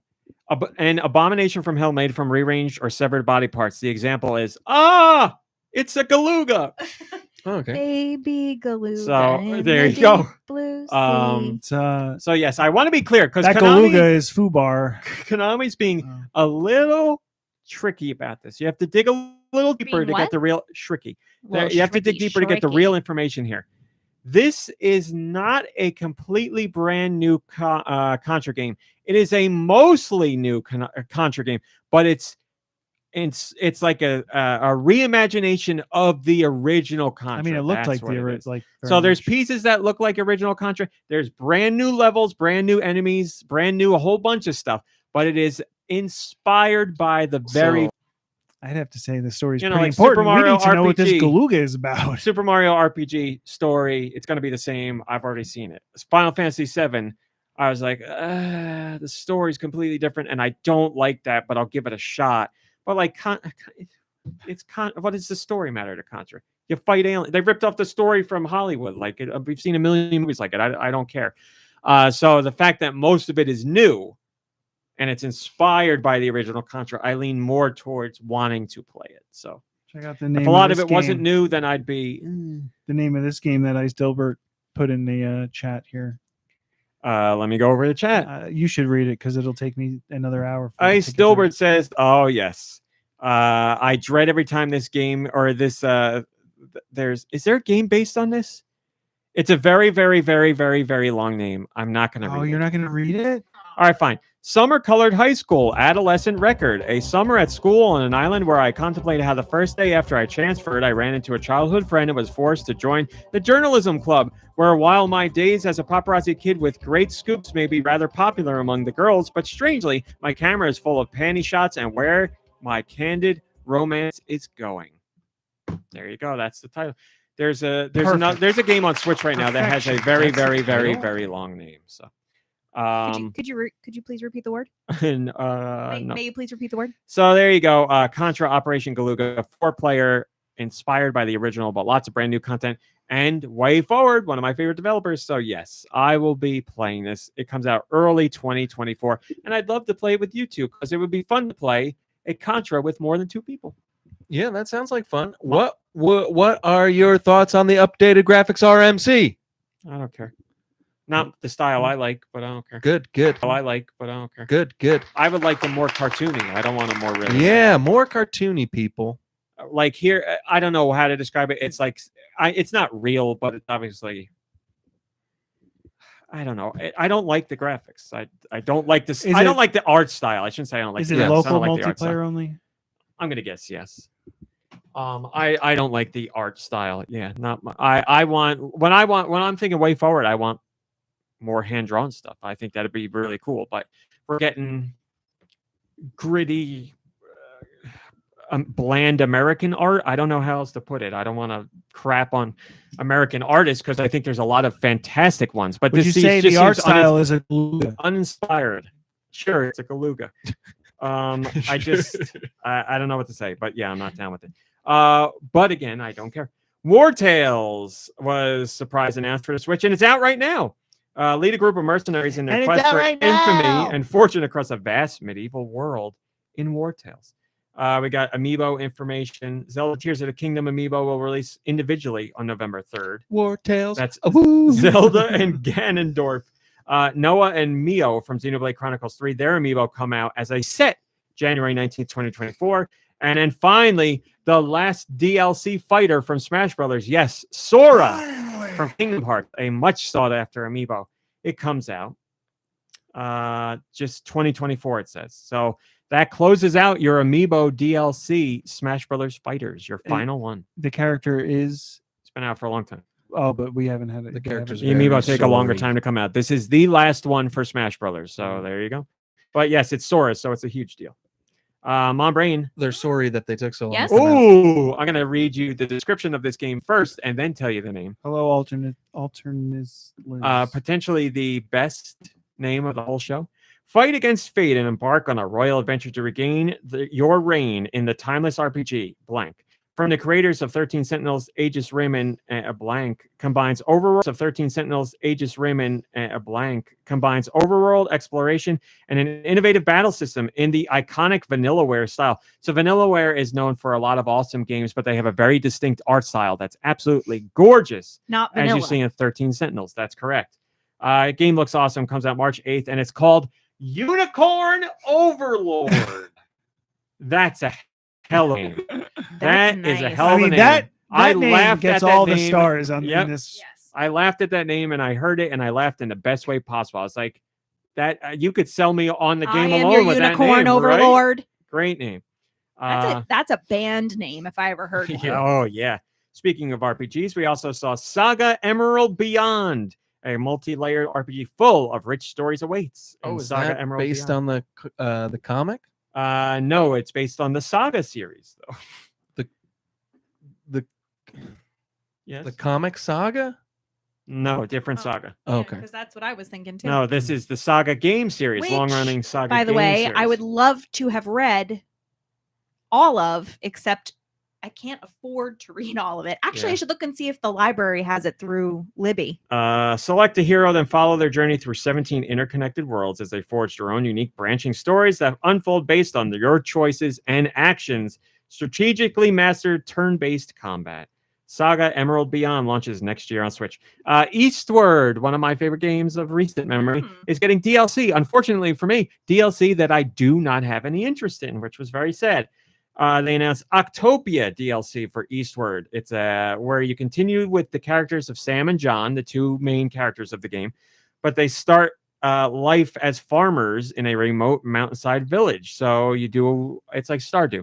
an abomination from hell made from rearranged or severed body parts. The example is, it's a Galuga. Oh, okay. Baby Galuga. So, in there the you go. deep blue Um, sea. It's, So yes, I want to be clear because that Galuga is Fubar. Konami's being a little tricky about this. You have to dig a little deeper Being to what? get the real tricky. Little You have to dig shricky, deeper to get the shricky. real information here. This is not a completely brand new Contra game. It is a mostly new Contra game, but it's like a reimagination of the original Contra. I mean, it looked That's like what the it original. is. Like So there's much. pieces that look like original Contra. There's brand new levels, brand new enemies, brand new a whole bunch of stuff. But it is inspired by the very I'd have to say the story's You know, pretty like Super important. We Mario need to know what this RPG. Galuga is about. Super Mario RPG story. It's going to be the same. I've already seen it. Final Fantasy VII. I was like, the story's completely different, and I don't like that, but I'll give it a shot. But like, what does the story matter to Contra? You fight aliens. They ripped off the story from Hollywood. Like we've seen a million movies like it. I don't care. So the fact that most of it is new and it's inspired by the original Contra, I lean more towards wanting to play it. So Check out the name. if a lot of this it wasn't game. new, then I'd be The name of this game that Ice Dilbert put in the chat here. Let me go over the chat. You should read it because it'll take me another hour. Ice Dilbert says, "Oh yes, I dread every time this game or this. Is there a game based on this? It's a very, very, very, very, very long name. I'm not going to read it. You're not going to read it? All right, fine. Summer Colored High School, Adolescent Record. A summer at school on an island where I contemplated how the first day after I transferred, I ran into a childhood friend and was forced to join the journalism club, where while my days as a paparazzi kid with great scoops may be rather popular among the girls, but strangely, my camera is full of panty shots and where my candid romance is going." There you go. That's the title. There's a game on Switch right now that has a very, very, very, very long name. So, Could you please repeat the word? and, May no. you please repeat the word? So there you go. Contra Operation Galuga, 4-player, inspired by the original, but lots of brand new content. And WayForward, one of my favorite developers. So yes, I will be playing this. It comes out early 2024, and I'd love to play it with you two because it would be fun to play a Contra with more than 2 people. Yeah, that sounds like fun. What are your thoughts on the updated graphics RMC? I don't care. Not the style I like, but I don't care. Good. I like, but I don't care. Good. I would like them more cartoony. I don't want them more realistic. Yeah, more cartoony people. Like here, I don't know how to describe it. It's like it's not real, but it's obviously. I don't know. I don't like the graphics. I don't like this. I don't like the art style. I shouldn't say I don't like. Is the it graphics. I local don't like the art style. multiplayer only? I'm gonna guess yes. I don't like the art style. Yeah, not my, I want when I'm thinking WayForward, I want more hand-drawn stuff. I think that'd be really cool. But we're getting gritty, bland American art. I don't know how else to put it. I don't want to crap on American artists because I think there's a lot of fantastic ones. But Would this you say just the art seems style is a Galuga? uninspired? Sure, it's a Galuga. I don't know what to say, but yeah, I'm not down with it. But again, I don't care. Wartales was surprise announced for the Switch, and it's out right now. Lead a group of mercenaries in their And it's quest out for right infamy now! and fortune across a vast medieval world in Wartales. We got Amiibo information. Zelda Tears of the Kingdom Amiibo will release individually on November 3rd. Wartales. That's Woo! Zelda and Ganondorf. Noah and Mio from Xenoblade Chronicles 3, their Amiibo come out as a set January 19th, 2024. And then finally, the last DLC fighter from Smash Brothers. Yes, Sora from Kingdom Hearts, a much sought after Amiibo. It comes out just 2024, it says. So that closes out your Amiibo DLC Smash Brothers Fighters, your final one. The character is. It's been out for a long time. Oh, but we haven't had it. The character's The very Amiibo take a longer sorry. time to come out. This is the last one for Smash Brothers. So there you go. But yes, it's Sora, so it's a huge deal. MomBrain. They're sorry that they took so long. Yes. to come out. Oh, I'm going to read you the description of this game first and then tell you the name. Hello, alternate. Potentially the best name of the whole show. Fight against fate and embark on a royal adventure to regain your reign in the timeless RPG, blank. From the creators of 13 Sentinels, Aegis Rim and a blank combines overworld of 13 Sentinels, Aegis Rim and a blank combines overworld exploration and an innovative battle system in the iconic Vanillaware style. So Vanillaware is known for a lot of awesome games, but they have a very distinct art style that's absolutely gorgeous. Not As vanilla. you see in 13 Sentinels. That's correct. Game looks awesome. Comes out March 8th, and it's called Unicorn Overlord. That's a hell of a name. That is a nice. hell I of a mean, name. that I name laughed gets at that all the name. stars on Yep. in this. Yes. I laughed at that name, and I heard it, and I laughed in the best way possible. I was like, "That you could sell me on the game I am alone your with unicorn that name, right?" overlord. Great name. That's a band name if I ever heard one. Oh yeah. Speaking of RPGs, we also saw SaGa Emerald Beyond, a multi-layered RPG full of rich stories awaits. Oh, in is SaGa that Emerald based Beyond. on the comic? No, it's based on the SaGa series, though. The Yes. the comic saga? No, different SaGa. Oh, okay. Because that's what I was thinking too. No, this is the SaGa game series, Which, long-running SaGa. By the game way, series. I would love to have read all of, except I can't afford to read all of it. Actually, Yeah. I should look and see if the library has it through Libby. Select a hero, then follow their journey through 17 interconnected worlds as they forge their own unique branching stories that unfold based on your choices and actions. Strategically mastered turn-based combat. SaGa Emerald Beyond launches next year on Switch. Eastward, one of my favorite games of recent memory, is getting DLC. Unfortunately for me, DLC that I do not have any interest in, which was very sad. They announced Octopia DLC for Eastward. It's where you continue with the characters of Sam and John, the two main characters of the game, but they start life as farmers in a remote mountainside village. So it's like Stardew.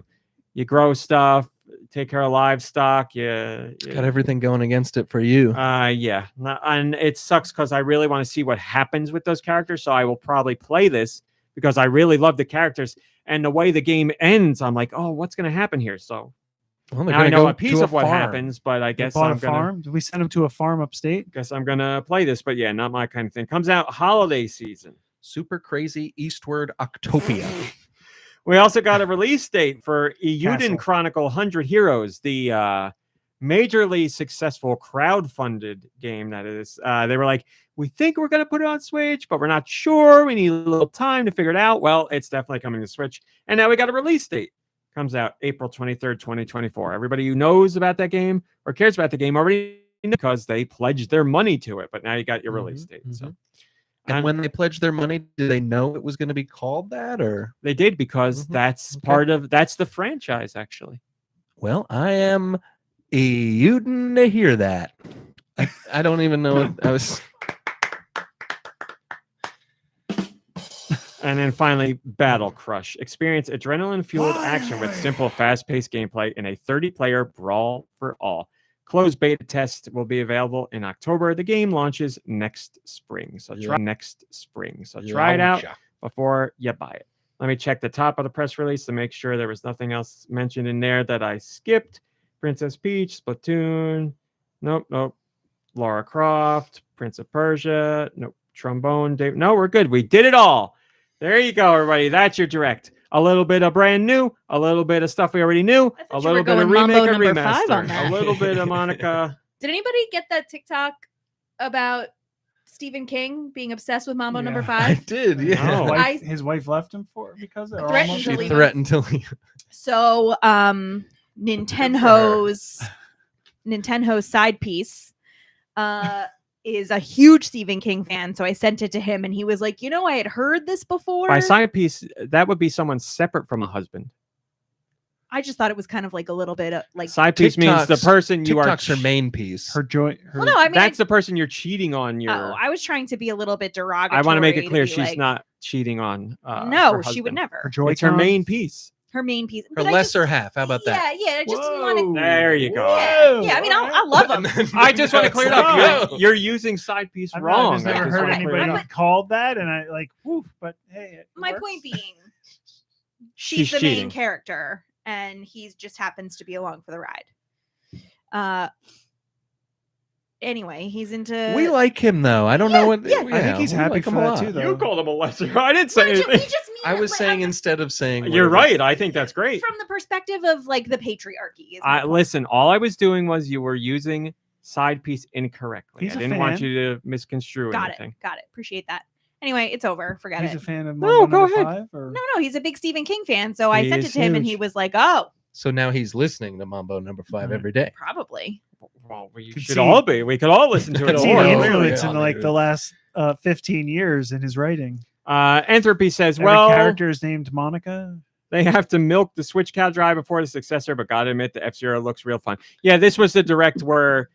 You grow stuff, take care of livestock. Got everything going against it for you. Yeah. And it sucks because I really want to see what happens with those characters. So I will probably play this because I really love the characters. And the way the game ends, I'm like, oh, what's going to happen here? So Well, now I know a piece of what happens, but I guess Bought I'm a going to. farm. Did we send him to a farm upstate? Guess I'm going to play this. But yeah, not my kind of thing. Comes out holiday season. Super crazy Eastward Octopia. We also got a release date for Eiyuden Castle. Chronicle 100 Heroes, the majorly successful crowdfunded game that is. They were like, we think we're going to put it on Switch, but we're not sure. We need a little time to figure it out. Well, it's definitely coming to Switch. And now we got a release date. Comes out April 23rd, 2024. Everybody who knows about that game or cares about the game already knows because they pledged their money to it. But now you got your release date. So. And when they pledged their money, did they know it was going to be called that, or They did because that's that's the franchise, actually. Well, I am Eiyuden to hear that. I don't even know what I was. And then finally, Battle Crush. Experience adrenaline-fueled action with simple, fast-paced gameplay in a 30-player brawl for all. Closed beta test will be available in October. The game launches next spring. So try it out before you buy it. Let me check the top of the press release to make sure there was nothing else mentioned in there that I skipped. Princess Peach, Splatoon. Nope. Lara Croft, Prince of Persia. Nope. Trombone. No, we're good. We did it all. There you go, everybody. That's your direct. A little bit of brand new, a little bit of stuff we already knew, a little bit of remake and remaster, a little bit of Monica. Did anybody get that TikTok about Stephen King being obsessed with Mambo number 5? I did. Yeah. Oh. His wife left him because of Threatened to She leave. threatened to leave. So, Nintendo's side piece is a huge Stephen King fan. So I sent it to him and he was like, I had heard this before. By side piece, that would be someone separate from a husband. I just thought it was kind of like a little bit of like Side piece means the person you are. TikTok's her main piece. Her joy. Well, no, I mean that's the person you're cheating on. I was trying to be a little bit derogatory. I want to make it clear she's like, not cheating on. No, her she would husband. never. Her joy. It's her main piece. Her main piece. Her But lesser half. How about that? Yeah. I just didn't want to. There you go. Yeah. I mean, I love them. I just want to clear it up. You're using side piece I've wrong. never I just heard wanna clear it anybody up. called that, and I like, woof. But hey, it My works. point being, she's the cheating. main character, and he just happens to be along for the ride. Anyway, he's into. We like him though. I don't know what. yeah. I think he's we happy like for him a that lot. too, though. You called him a lesser. I didn't say We anything. just mean I was like, saying instead of saying. You're whatever. right. I think that's great. from the perspective of like the patriarchy. Is my point. Listen, all I was doing was you were using side piece incorrectly. He's I a didn't want fan. you to misconstrue Got anything. it. Appreciate that. Anyway, it's over. Forget He's it. a fan of No, Mambo go number ahead. 5, or No, he's a big Stephen King fan. So I He sent is it to him, and huge. he was like, "Oh, So now he's listening to Mambo number 5 Right. every day. probably." Well, we Could should see- all be. We could all listen to it. Could see see more. the Oh, influence yeah, in like dude. the last 15 years in his writing. Entropy says, Every well, character is named Monica. they have to milk the Switch cow dry before the successor, but gotta admit the F-Zero looks real fun. Yeah, this was the direct where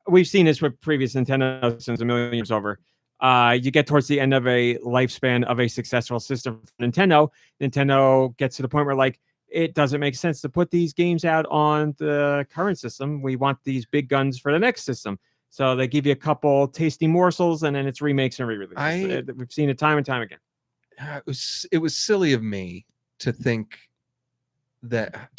we've seen this with previous Nintendo since a million years over. You get towards the end of a lifespan of a successful system for Nintendo. Nintendo gets to the point where like it doesn't make sense to put these games out on the current system. We want these big guns for the next system. So they give you a couple tasty morsels and then it's remakes and re-releases. We've seen it time and time again. It was silly of me to think that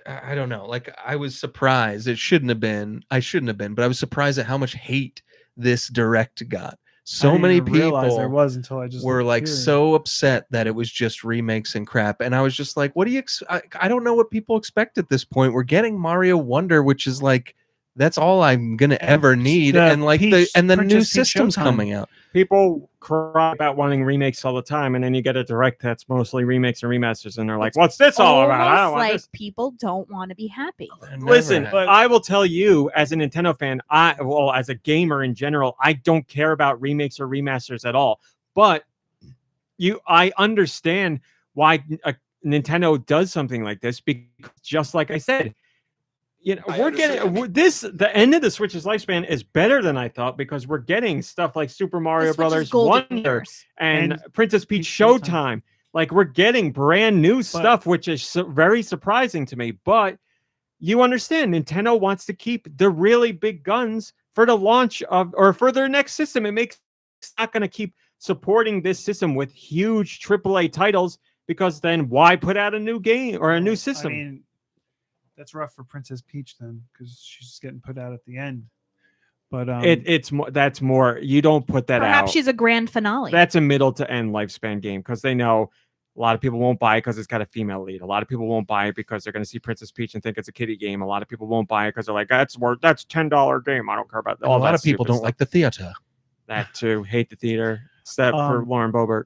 I don't know. Like I was surprised. It shouldn't have been. I shouldn't have been. But I was surprised at how much hate this direct got. I So didn't many even realize there people was until I just were looked like here. so upset that it was just remakes and crap. And I was just like, what do you? I don't know what people expect at this point. We're getting Mario Wonder, which is like that's all I'm gonna ever need. the And like Peach- the new Princess Peach systems Showtime. coming out. People cry about wanting remakes all the time, and then you get a direct that's mostly remakes and remasters, and they're like, "What's this all about? I don't Almost want like this." people don't want to be happy. Listen, Never. I will tell you, as a Nintendo fan, as a gamer in general, I don't care about remakes or remasters at all. But I understand why Nintendo does something like this because, just like I said, we're getting the end of the Switch's lifespan is better than I thought because we're getting stuff like Super Mario The Switch is Brothers golden Wonder years. and And Princess Peach Peach Showtime. Showtime. Like we're getting brand new stuff, which is very surprising to me. But you understand, Nintendo wants to keep the really big guns for the launch of or for their next system. It's not going to keep supporting this system with huge AAA titles because then why put out a new game or a new system? I mean, that's rough for Princess Peach then, because she's getting put out at the end. But that's more. You don't put that Perhaps out. she's a grand finale. That's a middle to end lifespan game because they know a lot of people won't buy it because it's got a female lead. A lot of people won't buy it because they're going to see Princess Peach and think it's a kiddie game. A lot of people won't buy it because they're like, that's $10 game. I don't care about And a lot of people don't like the theater. that too. Hate the theater. Except for Lauren Boebert.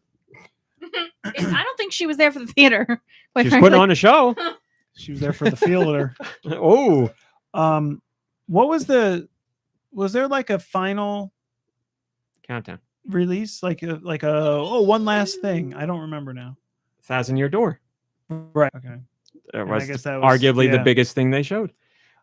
I don't think she was there for the theater. Quite She's frankly. putting on a show. she was there for the fielder. Oh, What was there like a final countdown. release? Like a one last thing. I don't remember now. 1,000-Year Door. Right. Okay. It I was, guess that was- arguably the yeah. biggest thing they showed.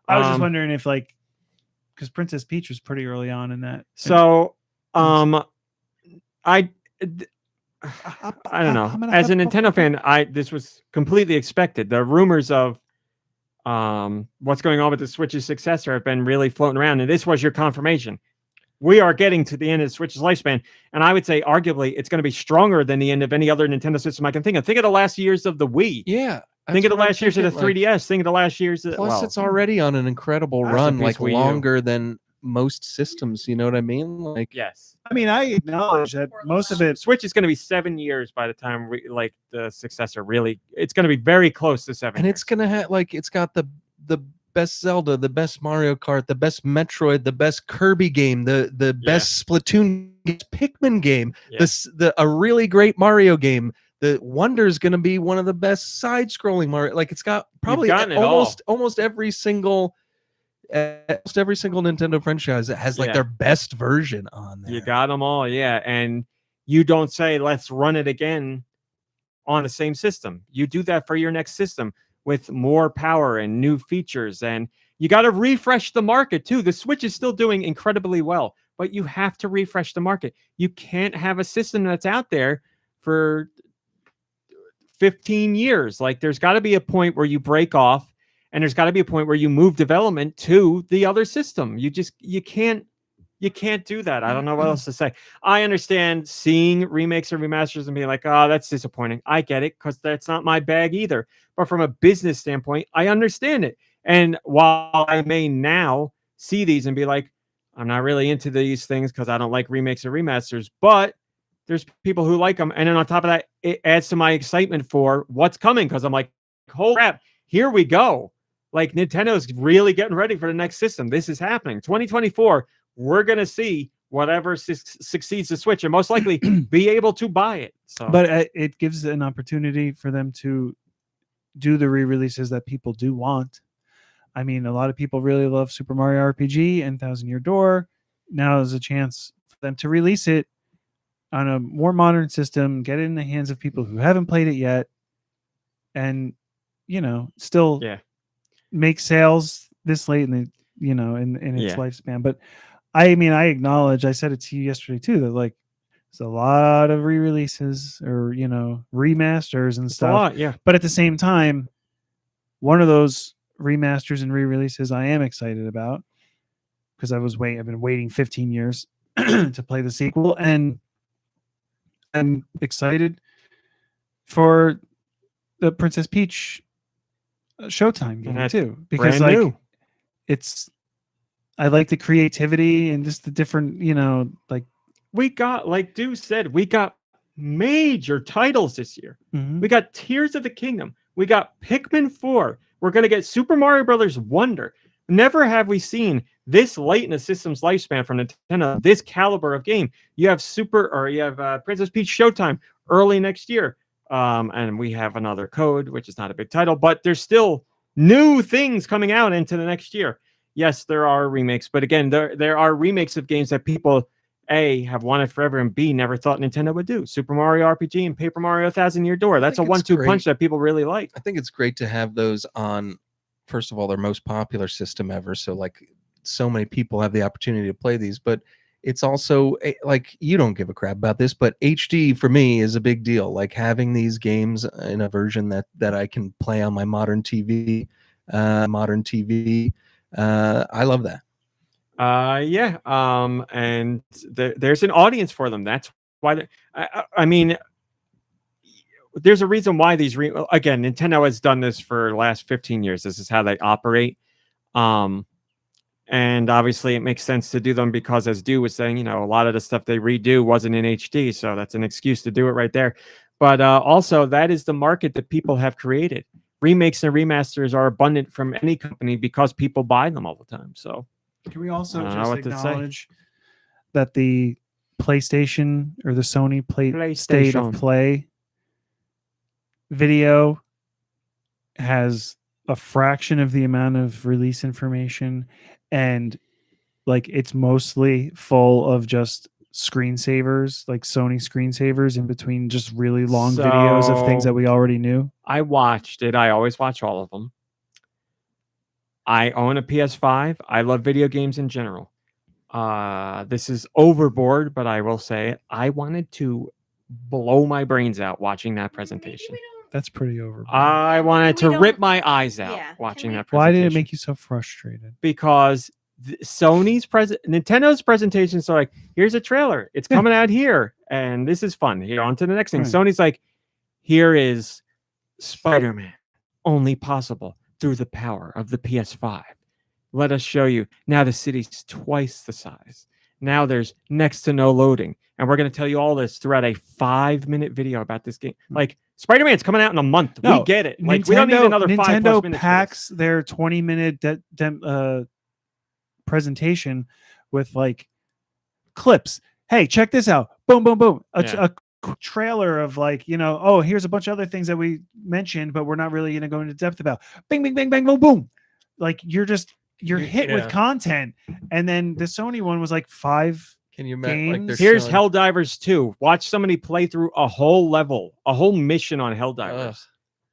I was just Um, wondering if because Princess Peach was pretty early on in that. So, I don't know. As a Nintendo fan, this was completely expected. The rumors of what's going on with the Switch's successor have been really floating around, and this was your confirmation. We are getting to the end of the Switch's lifespan, and I would say arguably it's going to be stronger than the end of any other Nintendo system I can think of. Think of the last years of the Wii. Yeah. Think of the what I'm last years of the thinking, 3DS. Think of the last years. Plus, it's already on an incredible Rest in run, peace, like Wii U. longer than most systems. You know what I mean? Like, yes. I mean, I acknowledge that most of it. Switch is going to be 7 years by the time like the successor really. It's going to be very close to 7. and years. it's gonna have like it's got the best Zelda, the best Mario Kart, the best Metroid, the best Kirby game, the best Splatoon, Pikmin game, a really great Mario game. The Wonder is going to be one of the best side-scrolling Mario. Like it's got probably almost every single Nintendo franchise that has like their best version on there. You got them all, yeah. And you don't say let's run it again on the same system. You do that for your next system with more power and new features, and you got to refresh the market too. The Switch is still doing incredibly well, but you have to refresh the market. You can't have a system that's out there for 15 years. Like there's got to be a point where you break off, and there's got to be a point where you move development to the other system. You can't do that. I don't know what else to say. I understand seeing remakes or remasters and being like, oh, that's disappointing. I get it, because that's not my bag either. But from a business standpoint, I understand it. And while I may now see these and be like, I'm not really into these things because I don't like remakes or remasters, but there's people who like them. And then on top of that, it adds to my excitement for what's coming, because I'm like, holy crap, here we go. Like Nintendo's really getting ready for the next system. This is happening. 2024, we're going to see whatever succeeds the Switch and most likely be able to buy it. So, but it gives an opportunity for them to do the re-releases that people do want. I mean, a lot of people really love Super Mario RPG and Thousand Year Door. Now is a chance for them to release it on a more modern system, get it in the hands of people who haven't played it yet, and still make sales this late in the in its lifespan. But I mean, I acknowledge, I said it to you yesterday too, that like there's a lot of re-releases or remasters and stuff. A lot, yeah. But at the same time, one of those remasters and re-releases I am excited about, because I've been waiting 15 years to play the sequel, and I'm excited for the Princess Peach Showtime game too, because like I like the creativity and just the different, like we got, like Deux said, we got major titles this year. Mm-hmm. We got Tears of the Kingdom. We got Pikmin 4. We're going to get Super Mario Brothers Wonder. Never have we seen this late in a system's lifespan from Nintendo, this caliber of game. You have Princess Peach Showtime early next year. And we have another Code, which is not a big title, but there's still new things coming out into the next year. Yes, there are remakes, but again, there are remakes of games that people A, have wanted forever, and B, never thought Nintendo would do. Super Mario RPG and Paper Mario Thousand Year Door. That's a 1-2 punch that people really like. I think it's great to have those on, first of all, their most popular system ever. So like so many people have the opportunity to play these, but it's also like, you don't give a crap about this, but HD for me is a big deal. Like having these games in a version that I can play on my modern TV, I love that. And there's an audience for them. That's why I mean, there's a reason why these again, Nintendo has done this for the last 15 years. This is how they operate. And obviously it makes sense to do them because, as Deux was saying, a lot of the stuff they redo wasn't in HD, so that's an excuse to do it right there. But also, that is the market that people have created. Remakes and remasters are abundant from any company because people buy them all the time. So can we also just acknowledge that the PlayStation or the Sony State of Play video has a fraction of the amount of release information, and like it's mostly full of just screensavers, like Sony screensavers in between just really long videos of things that we already knew. I watched it. I always watch all of them. I own a PS5. I love video games in general. This is overboard, but I will say it. I wanted to blow my brains out watching that presentation. That's pretty over. I wanted We to don't- rip my eyes out Yeah, can watching we- that Why presentation. did it make you so frustrated? Because Nintendo's presentations are like, here's a trailer. It's coming out here, and this is fun. Here, on to the next thing. Right. Sony's like, here is Spider-Man, only possible through the power of the PS5. Let us show you. Now the city's twice the size. Now there's next to no loading. And we're going to tell you all this throughout a 5-minute video about this game. Like, Spider-Man's coming out in a month. No, We get it. Like, we don't need another 5+ Nintendo minutes. packs their 20-minute presentation with like clips. Hey, check this out. Boom, boom, boom. A trailer of like, oh, here's a bunch of other things that we mentioned, but we're not really going to go into depth about. Bing, bing, bang, bang, boom, boom. Like you're hit with content. And then the Sony one was like 5 Can you imagine? Like Here's Helldivers 2. Watch somebody play through a whole level, a whole mission on Helldivers. Ugh.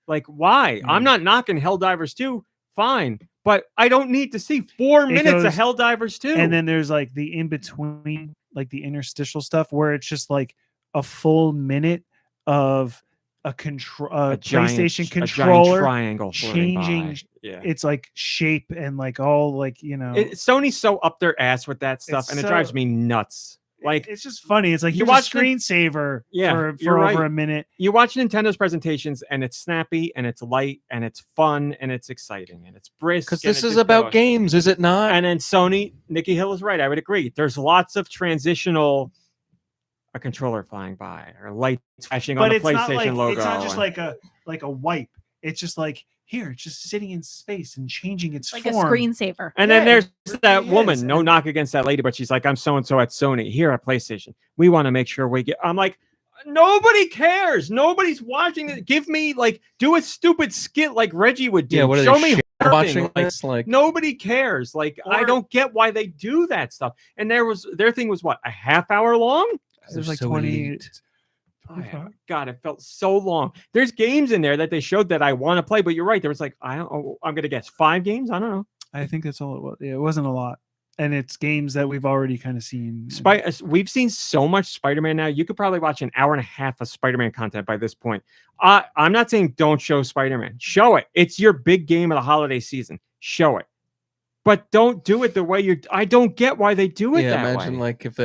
Like, why? I'm not knocking Helldivers 2. Fine. But I don't need to see 4 minutes of Helldivers 2. And then there's like the in-between, like the interstitial stuff where it's just like a full minute of a PlayStation controller triangle changing its like shape and like all like Sony's so up their ass with that stuff, and it drives me nuts. Like, it's just funny. It's like you you watch watch screensaver for you're over right. a minute. You watch Nintendo's presentations, and it's snappy, and it's light, and it's fun, and it's exciting, and it's brisk. Because and this it is just about goes. games, is it not? And then Sony, Nicky Hill is right. I would agree. There's lots of transitional, a controller flying by or light flashing on the PlayStation logo. It's not just like a wipe. It's just like here, it's just sitting in space and changing its like form. a screensaver. And then there's that really woman. is. No knock against that lady, but she's like, I'm so and so at Sony here at PlayStation. We want to make sure we get. I'm like, nobody cares. Nobody's watching it. Give me do a stupid skit like Reggie would do. Yeah, what are Show they me watching like, this? Like nobody cares. Like, I don't get why they do that stuff. And their thing was what, a half hour long? It was like so 20. elite. God, it felt so long. There's games in there that they showed that I want to play, but you're right. There was like, I'm gonna guess 5 games. I don't know. I think that's all it was. Yeah, it wasn't a lot, and it's games that we've already kind of seen. We've seen so much Spider-Man now. You could probably watch an hour and a half of Spider-Man content by this point. I'm not saying don't show Spider-Man. Show it. It's your big game of the holiday season. Show it. But don't do it the way I don't get why they do it that imagine way. like if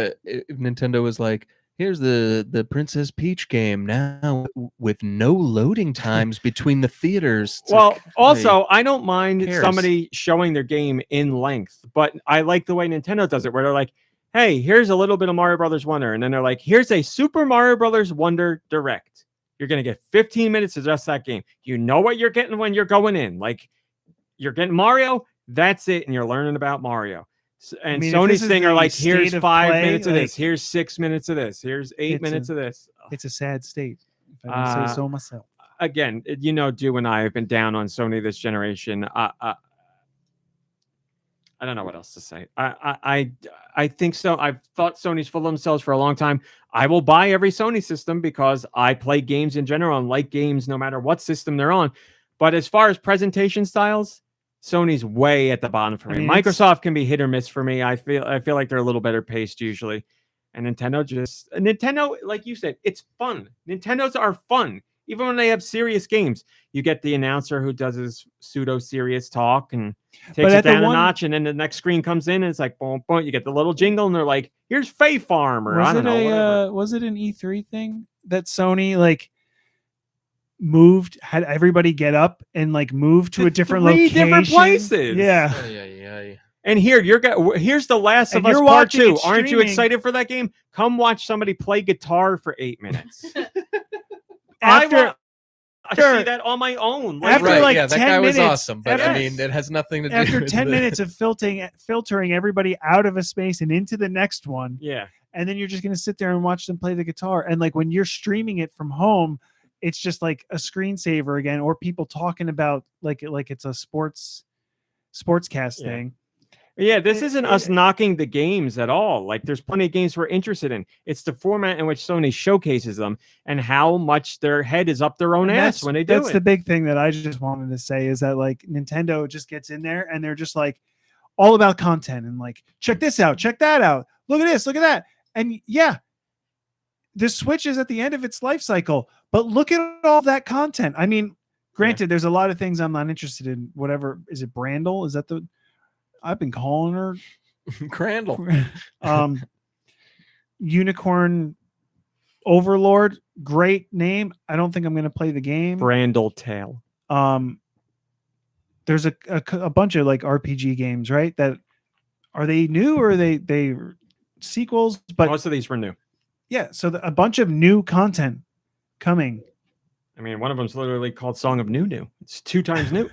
Nintendo was like, here's the Princess Peach game now with no loading times between the theaters. It's Well, like, also, I don't mind cares? somebody showing their game in length, but I like the way Nintendo does it, where they're like, hey, here's a little bit of Mario Brothers Wonder. And then they're like, here's a Super Mario Brothers Wonder Direct. You're going to get 15 minutes of just that game. You know what you're getting when you're going in. Like, you're getting Mario, that's it, and you're learning about Mario. And Sony's thing are like, here's 5 minutes of this, here's 6 minutes of this, here's 8 minutes of this. It's a sad state, if I don't say so myself. Again, Dew and I have been down on Sony this generation. I don't know what else to say. I think so. I've thought Sony's full of themselves for a long time. I will buy every Sony system because I play games in general and like games no matter what system they're on. But as far as presentation styles, Sony's way at the bottom for me. Microsoft can be hit or miss for me. I feel like they're a little better paced usually. And Nintendo, like you said, it's fun. Nintendos are fun. Even when they have serious games, you get the announcer who does his pseudo-serious talk and takes it down a notch, and then the next screen comes in and it's like, boom, boom. You get the little jingle and they're like, here's Fae Farm, or I don't know. Was it an E3 thing that Sony had everybody get up and move to a different location? Different places. Yeah. And here's the Last of Us Part 2. Aren't you excited for that game? Come watch somebody play guitar for 8 minutes. I see that on my own. After that 10 guy minutes, was awesome, but I mean, it has nothing to do. After with 10 minutes of filtering everybody out of a space and into the next one, and then you're just gonna sit there and watch them play the guitar. And when you're streaming it from home, it's just like a screensaver again, or people talking about like it's a sportscast thing. Yeah, this isn't us knocking the games at all. Like, there's plenty of games we're interested in. It's the format in which Sony showcases them and how much their head is up their own ass when they do it. That's the big thing that I just wanted to say, is that Nintendo just gets in there and they're just all about content and check this out, check that out, look at this, look at that. And the Switch is at the end of its life cycle, but look at all that content. I mean, granted, there's a lot of things I'm not interested in. Whatever, is it Brandle? Is that the? I've been calling her Crandall. Unicorn Overlord. Great name. I don't think I'm going to play the game. Bandle Tale. There's a bunch of like RPG games, right? That are they new or are they sequels? But Most of these were new. yeah, so a bunch of new content coming. I mean, one of them's literally called Song of Nunu. It's 2 times new.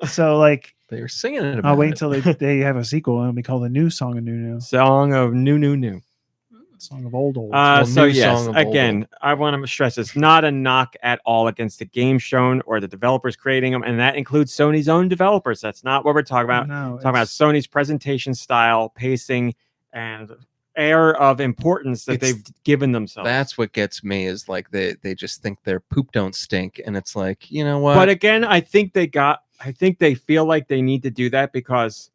So like They were singing it about I'll wait it. until they have a sequel and it'll be called the new Song of Nunu. Song of Nunu. Song of Old. So new yes, Song of Old again, I want to stress this: not a knock at all against the game shown or the developers creating them, and that includes Sony's own developers. That's not what we're talking about. No, We're talking about Sony's presentation style, pacing, and air of importance that It's- they've given themselves. That's what gets me is like they just think their poop don't stink, and it's like, you know what? But again, I think they feel like they need to do that because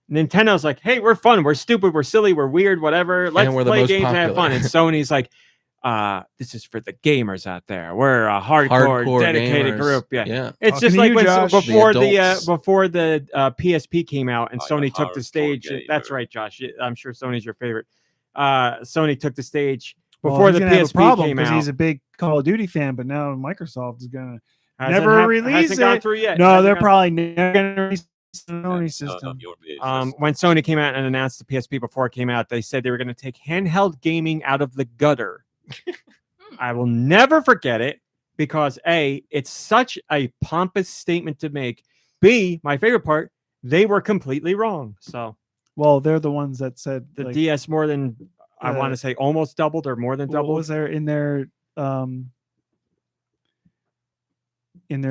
Nintendo's like, hey, we're fun, we're stupid, we're silly, we're weird, whatever. Let's we're the play most games and have popular. fun. And Sony's like, this is for the gamers out there. We're a hardcore dedicated gamers. group. Yeah. Yeah. It's Talking just to like you, when, Josh. before The adults. before the PSP came out and I'm a Sony took the hardcore stage. That's gamer. right, Josh. I'm sure Sony's your favorite. Sony took the stage Well, before he's the gonna have a PSP problem came because out. he's a big Call of Duty fan, but now Microsoft is gonna Hasn't never release hasn't gone it. through yet. No, Hasn't they're gone- probably never gonna release the Sony That's none system. of your business. when Sony came out and announced the PSP before it came out, they said they were going to take handheld gaming out of the gutter. I will never forget it because A, it's such a pompous statement to make. B, my favorite part, they were completely wrong. So Well, they're the ones that said the like, DS more than I want to say almost doubled or more than what doubled. was there in their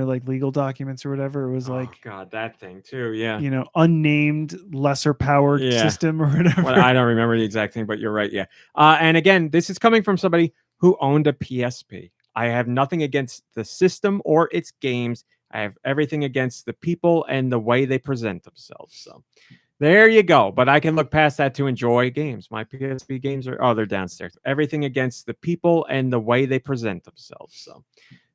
like legal documents or whatever? It was like oh God, that thing too. Yeah. unnamed lesser powered Yeah. system or whatever. Well, I don't remember the exact thing, but you're right. Yeah. And again, this is coming from somebody who owned a PSP. I have nothing against the system or its games. I have everything against the people and the way they present themselves. So there you go. But I can look past that to enjoy games. My PSP games they're downstairs. Everything against the people and the way they present themselves. So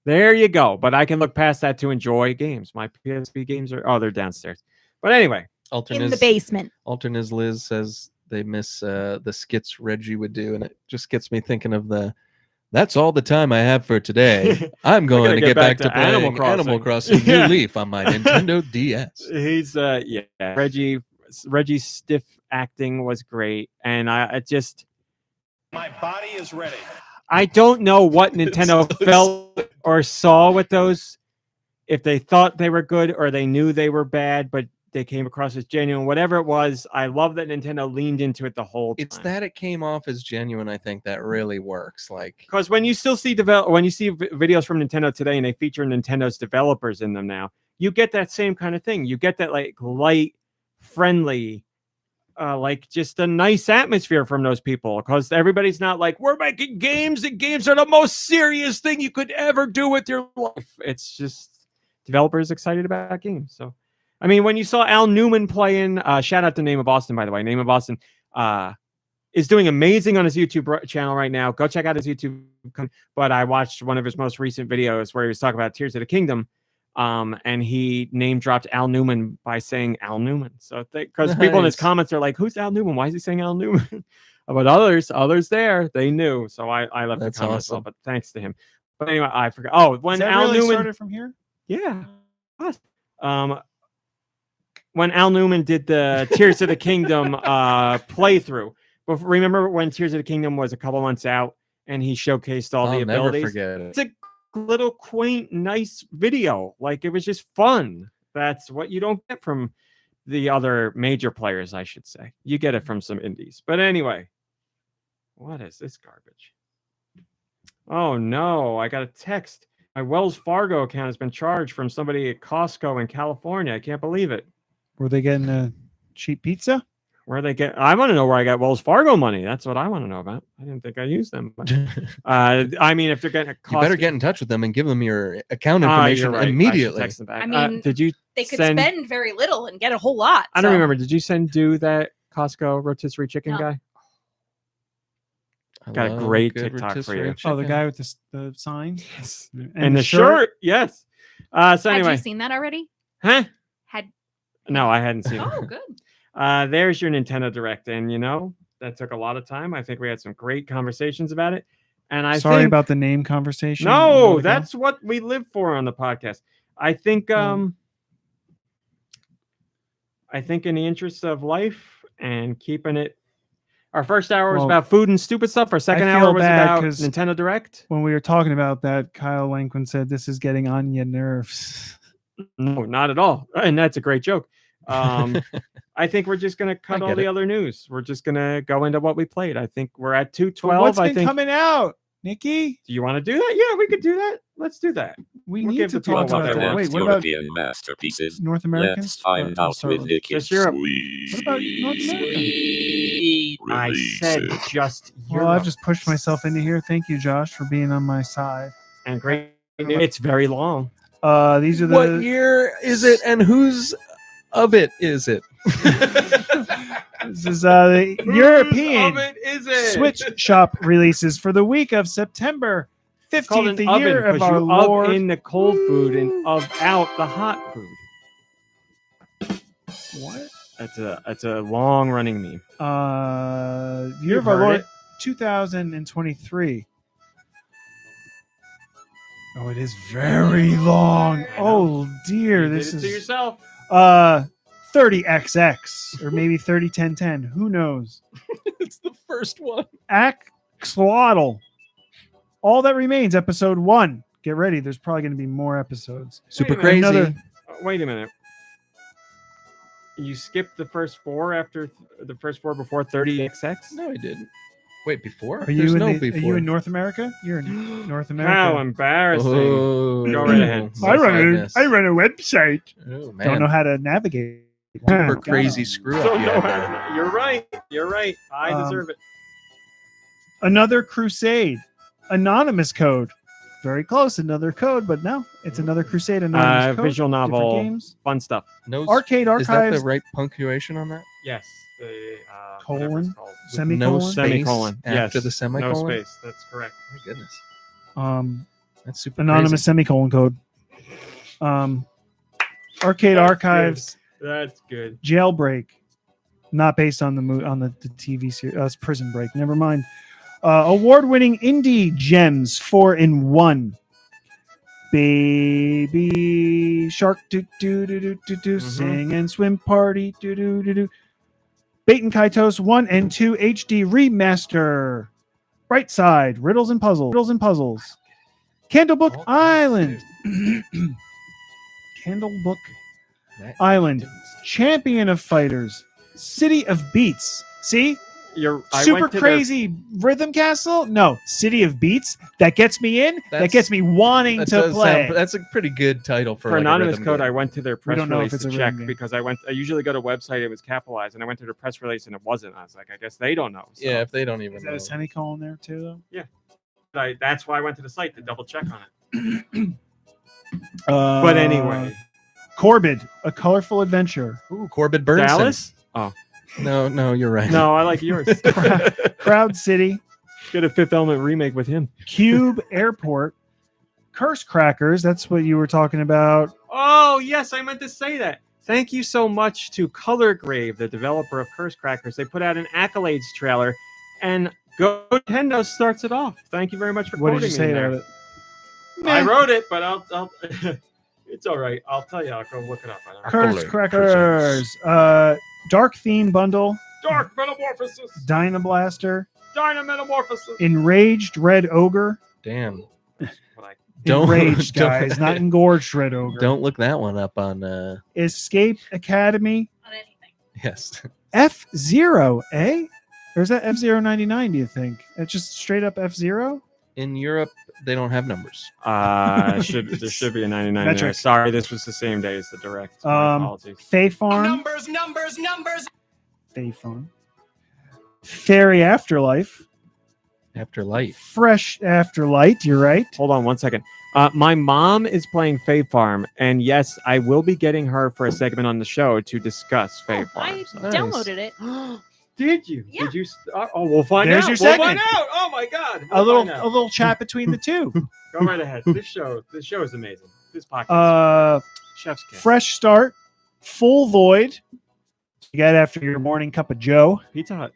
there you go. But I can look past that to enjoy games. My PSP games they're downstairs. But anyway. In the basement. Alternate Liz says they miss the skits Reggie would do, and it just gets me thinking of that's all the time I have for today. I'm going to get back to playing Animal Crossing Yeah. New Leaf on my Nintendo DS. He's Reggie's stiff acting was great, and I just My body is ready. I don't know what Nintendo felt or saw with those, if they thought they were good or they knew they were bad, but they came across as genuine. Whatever it was, I love that Nintendo leaned into it the whole time. It's that it came off as genuine. I think that really works. Like, Because when you still see videos from Nintendo today and they feature Nintendo's developers in them now, you get that same kind of thing. You get that like light, friendly, like just a nice atmosphere from those people. Because everybody's not like, we're making games and games are the most serious thing you could ever do with your life. It's just developers excited about games. So, I mean, when you saw Al Newman playing, shout out to Name of Boston, by the way. Name of Boston is doing amazing on his YouTube channel right now. Go check out his YouTube. But I watched one of his most recent videos where he was talking about Tears of the Kingdom. And he name dropped Al Newman by saying Al Newman. So because people in his Nice. comments are like, who's Al Newman? Why is he saying Al Newman? But others there, they knew. So I left That's the comment as well, awesome. but thanks to him. But anyway, I forgot. Oh, when Is that Al really Newman started from here? yeah. When Al Newman did the Tears of the Kingdom playthrough, but remember when Tears of the Kingdom was a couple months out and he showcased all the I'll never abilities? forget It's it. a little quaint, nice video. Like it was just fun. That's what you don't get from the other major players, I should say. You get it from some indies. But anyway, what is this garbage? Oh no, I got a text. My Wells Fargo account has been charged from somebody at Costco in California. I can't believe it. Were they getting a cheap pizza? Where they get? I want to know where I got Wells Fargo money. That's what I want to know about. I didn't think I used them. But, I mean, if they're getting a Costco, You better get in touch with them and give them your account You're information right. I should immediately. text them back. I mean, did you? They could send- spend very little and get a whole lot. I don't so- remember. Did you send that Costco rotisserie chicken No. guy? I Got a love great good TikTok for you. rotisserie Oh, the chicken. guy with the sign Yes. and, And the shirt, yes. So Had anyway, you seen that already? huh? Had No, I hadn't seen oh, it. good. There's your Nintendo Direct, and that took a lot of time. I think we had some great conversations about it, and I Sorry think about the name conversation. a no, moment ago. that's what we live for on the podcast. I think I think in the interest of life and keeping it, our first hour was Well, about food and stupid stuff. Our second I hour feel was bad about 'cause Nintendo Direct. when we were talking about that, Kyle Lanquin said this is getting on your nerves. No, not at all. And that's a great joke. I think we're just gonna cut all get the it. other news. We're just gonna go into what we played. I think we're at But 212. what's I been think. coming out, Nikki? Do you want to do that? Yeah, we could do that. Let's do that. We We'll need give to the people talk what about they that. want. Wait, what about European masterpieces? North American? Let's find I'll out start with Nicky. Just Europe. What about North America? I said Releases. just Well, Europe. I've just pushed myself into here. Thank you, Josh, for being on my side. And great. It's very long. These are the What year is it, and whose of it is it? This is the European Whose of it is it? Switch Shop releases for the week of September It's called 15th, an the oven year of 'cause our you Lord. of in the cold food and of out the hot food. What? That's a long running meme. Year You've of our heard Lord it. 2023. Oh, it is very long. Oh dear, You this did it to is yourself. 30XX or maybe 301010. Who knows? It's the first one. Axolotl. All that remains, episode 1. Get ready. There's probably going to be more episodes. Super Wait a minute, crazy. another- Wait a minute. You skipped the first four after the first four before 30XX? No, I didn't. Wait, before? Are you There's in no Are before. you in North America? You're in North America. How embarrassing. Oh, Go right ahead. I run goodness. a website. Oh, man. Don't know how to navigate. Super crazy screw up. Don't you know had how there. to- You're right. You're right. I deserve it. Another crusade. Anonymous code. Very close. Another code, but no, it's another crusade. Anonymous code. Visual different novel. games. Fun stuff. No, Arcade is that Archives. the right punctuation on that? Yes. The Colon? whatever it's called. With Semicolon. No space Semicolon. after Yes. the semicolon? No space. That's correct. My goodness. That's super Anonymous crazy. semicolon code. Arcade That's Archives. That's good. Jailbreak. Not based on the TV series. It's Prison Break. Never mind. Award-winning indie gems 4-in-1. Baby Shark do do do do do do sing and swim party do do do do. Bait and Kaitos 1 and 2 HD remaster. Bright Side Riddles and Puzzles. Candlebook Oh, Island. Candlebook That Island. didn't- Champion of Fighters. City of Beats. See? I Super went to crazy Rhythm Castle? No. City of Beats. That gets me in. That That's- gets me wanting that to does play. sound- that's a pretty good title for For like, a anonymous rhythm code, game. I went to their press don't know if release it's to a check rhythm game. because I usually go to a website, it was capitalized, and I went to the press release and it wasn't. I was like, I guess they don't know. So Yeah, if they don't even Is that know. a semicolon there too, though? that's why I went to the site to double check on it. But But anyway, Corbid, A Colorful Adventure. Ooh, Corbett Burnson. Dallas? Oh, No, you're right. no, I like yours. Crowd City. Get a Fifth Element remake with him. Cube Airport. Curse Crackers. That's what you were talking about. Oh, yes, I meant to say that. Thank you so much to Color Grave, the developer of Curse Crackers. They put out an accolades trailer, and GoNintendo starts it off. Thank you very much for What did quoting you say me there. about it? I wrote it, but I'll it's all right. I'll tell you. I'll go look it up. I don't know. Curse Color Crackers. Dark Theme Bundle. Dark Metamorphosis. Dynablaster. Dynametamorphosis. Enraged Red Ogre. Damn. What I- Don't- Enraged, don't- guys, not engorged Red Ogre. Don't look that one up on. Escape Academy. On anything. Yes. F-Zero, eh? Or is that F-099, do you think? It's just straight up F-Zero? In Europe, they don't have numbers. there should be a 99 there. Metric. Sorry, this was the same day as the direct. My apologies. Fae Farm. Numbers. Fae Farm. Fairy Afterlife. After light. Fresh Afterlight, you're right. Hold on one second. My mom is playing Fae Farm, and yes, I will be getting her for a segment on the show to discuss Fae Farm. I So- Nice. downloaded it. Did you? Yeah. Did you? Oh, we'll find There's out. your We'll segment. find out. Oh my God. A We'll find out. little chat between the two. Go right ahead. This show is amazing. This podcast. Chef's kiss. Fresh start, full void. You got after your morning cup of Joe. Pizza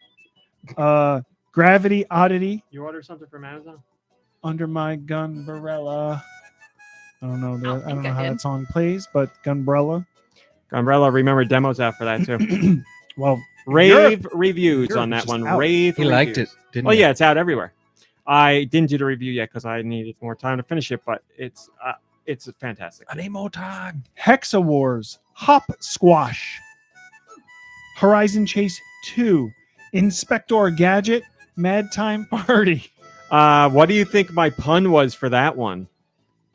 Hut. Gravity Oddity, You order something from Amazon? Under My Gunbrella. I don't know. don't I don't think know I how did. that song plays, but Gunbrella. Umbrella. Remember, demos out for that too. Well, Rave reviews Europe on is that just one. out. Rave. He liked it, reviews. didn't Oh he? yeah, it's out everywhere. I didn't do the review yet because I needed more time to finish it, but it's fantastic. I need more time. Hexa Wars, Hop Squash, Horizon Chase 2, Inspector Gadget, Mad Time Party. What do you think my pun was for that one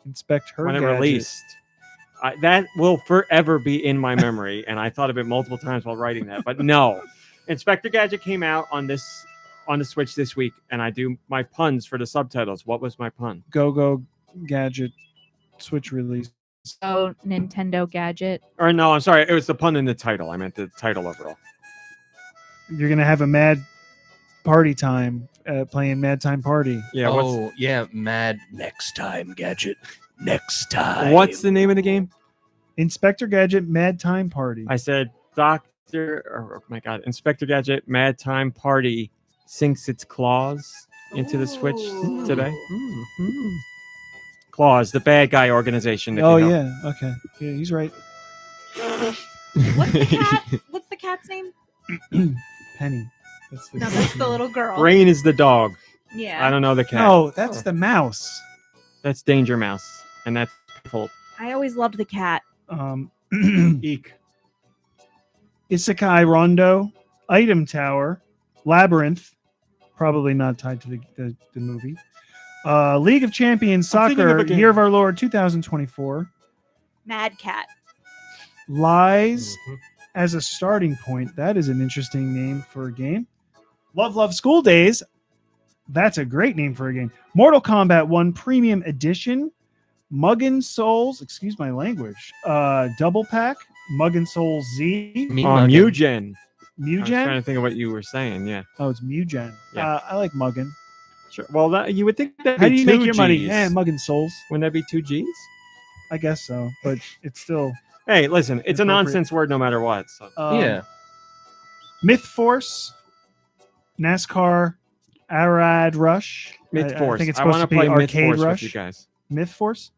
Inspect Her when it Gadget. released? That will forever be in my memory, and I thought of it multiple times while writing that. But no, Inspector Gadget came out on the Switch this week, and I do my puns for the subtitles. What was my pun? Go Gadget Switch release. Oh, Nintendo gadget. Or no, I'm sorry, it was the pun in the title. I meant the title overall. You're gonna have a Mad Party Time playing Mad Time Party. Yeah. Yeah, Mad Next Time Gadget. Next time. What's the name of the game? Inspector Gadget Mad Time Party. I said oh my God, Inspector Gadget Mad Time Party sinks its claws into the Switch Ooh. today. Claws, the bad guy organization. Nicky Oh Hill. yeah, okay, yeah, he's right. What's the cat? What's the cat's name? Penny. That's the No, that's the little girl. Brain is the dog. Yeah. I don't know the cat. No, that's the mouse. That's Danger Mouse, and that's Default. I always loved the cat. Eek. Isekai Rondo, Item Tower, Labyrinth, probably not tied to the movie. League of Champions I'm thinking of Soccer, a game. Year of Our Lord 2024. Mad Cat. Lies as a starting point. That is an interesting name for a game. Love School Days. That's a great name for a game. Mortal Kombat 1 Premium Edition. Muggin Souls, excuse my language. Double Pack. Muggin Souls Z. Mugen. I was trying Mugen? to think of what you were saying. Yeah. Oh, it's Mugen. Yeah. I like Muggin. Sure. Well, you would think that. How do you make your money? Muggin Souls. Wouldn't that be 2 G's? I guess so, but it's still Hey, listen, it's a Appropriate. nonsense word no matter what. So. Yeah. Myth Force, NASCAR, Arad Rush. Myth I Force. think it's I supposed want to to be play Myth Arcade Force Rush. with you guys. Myth Force.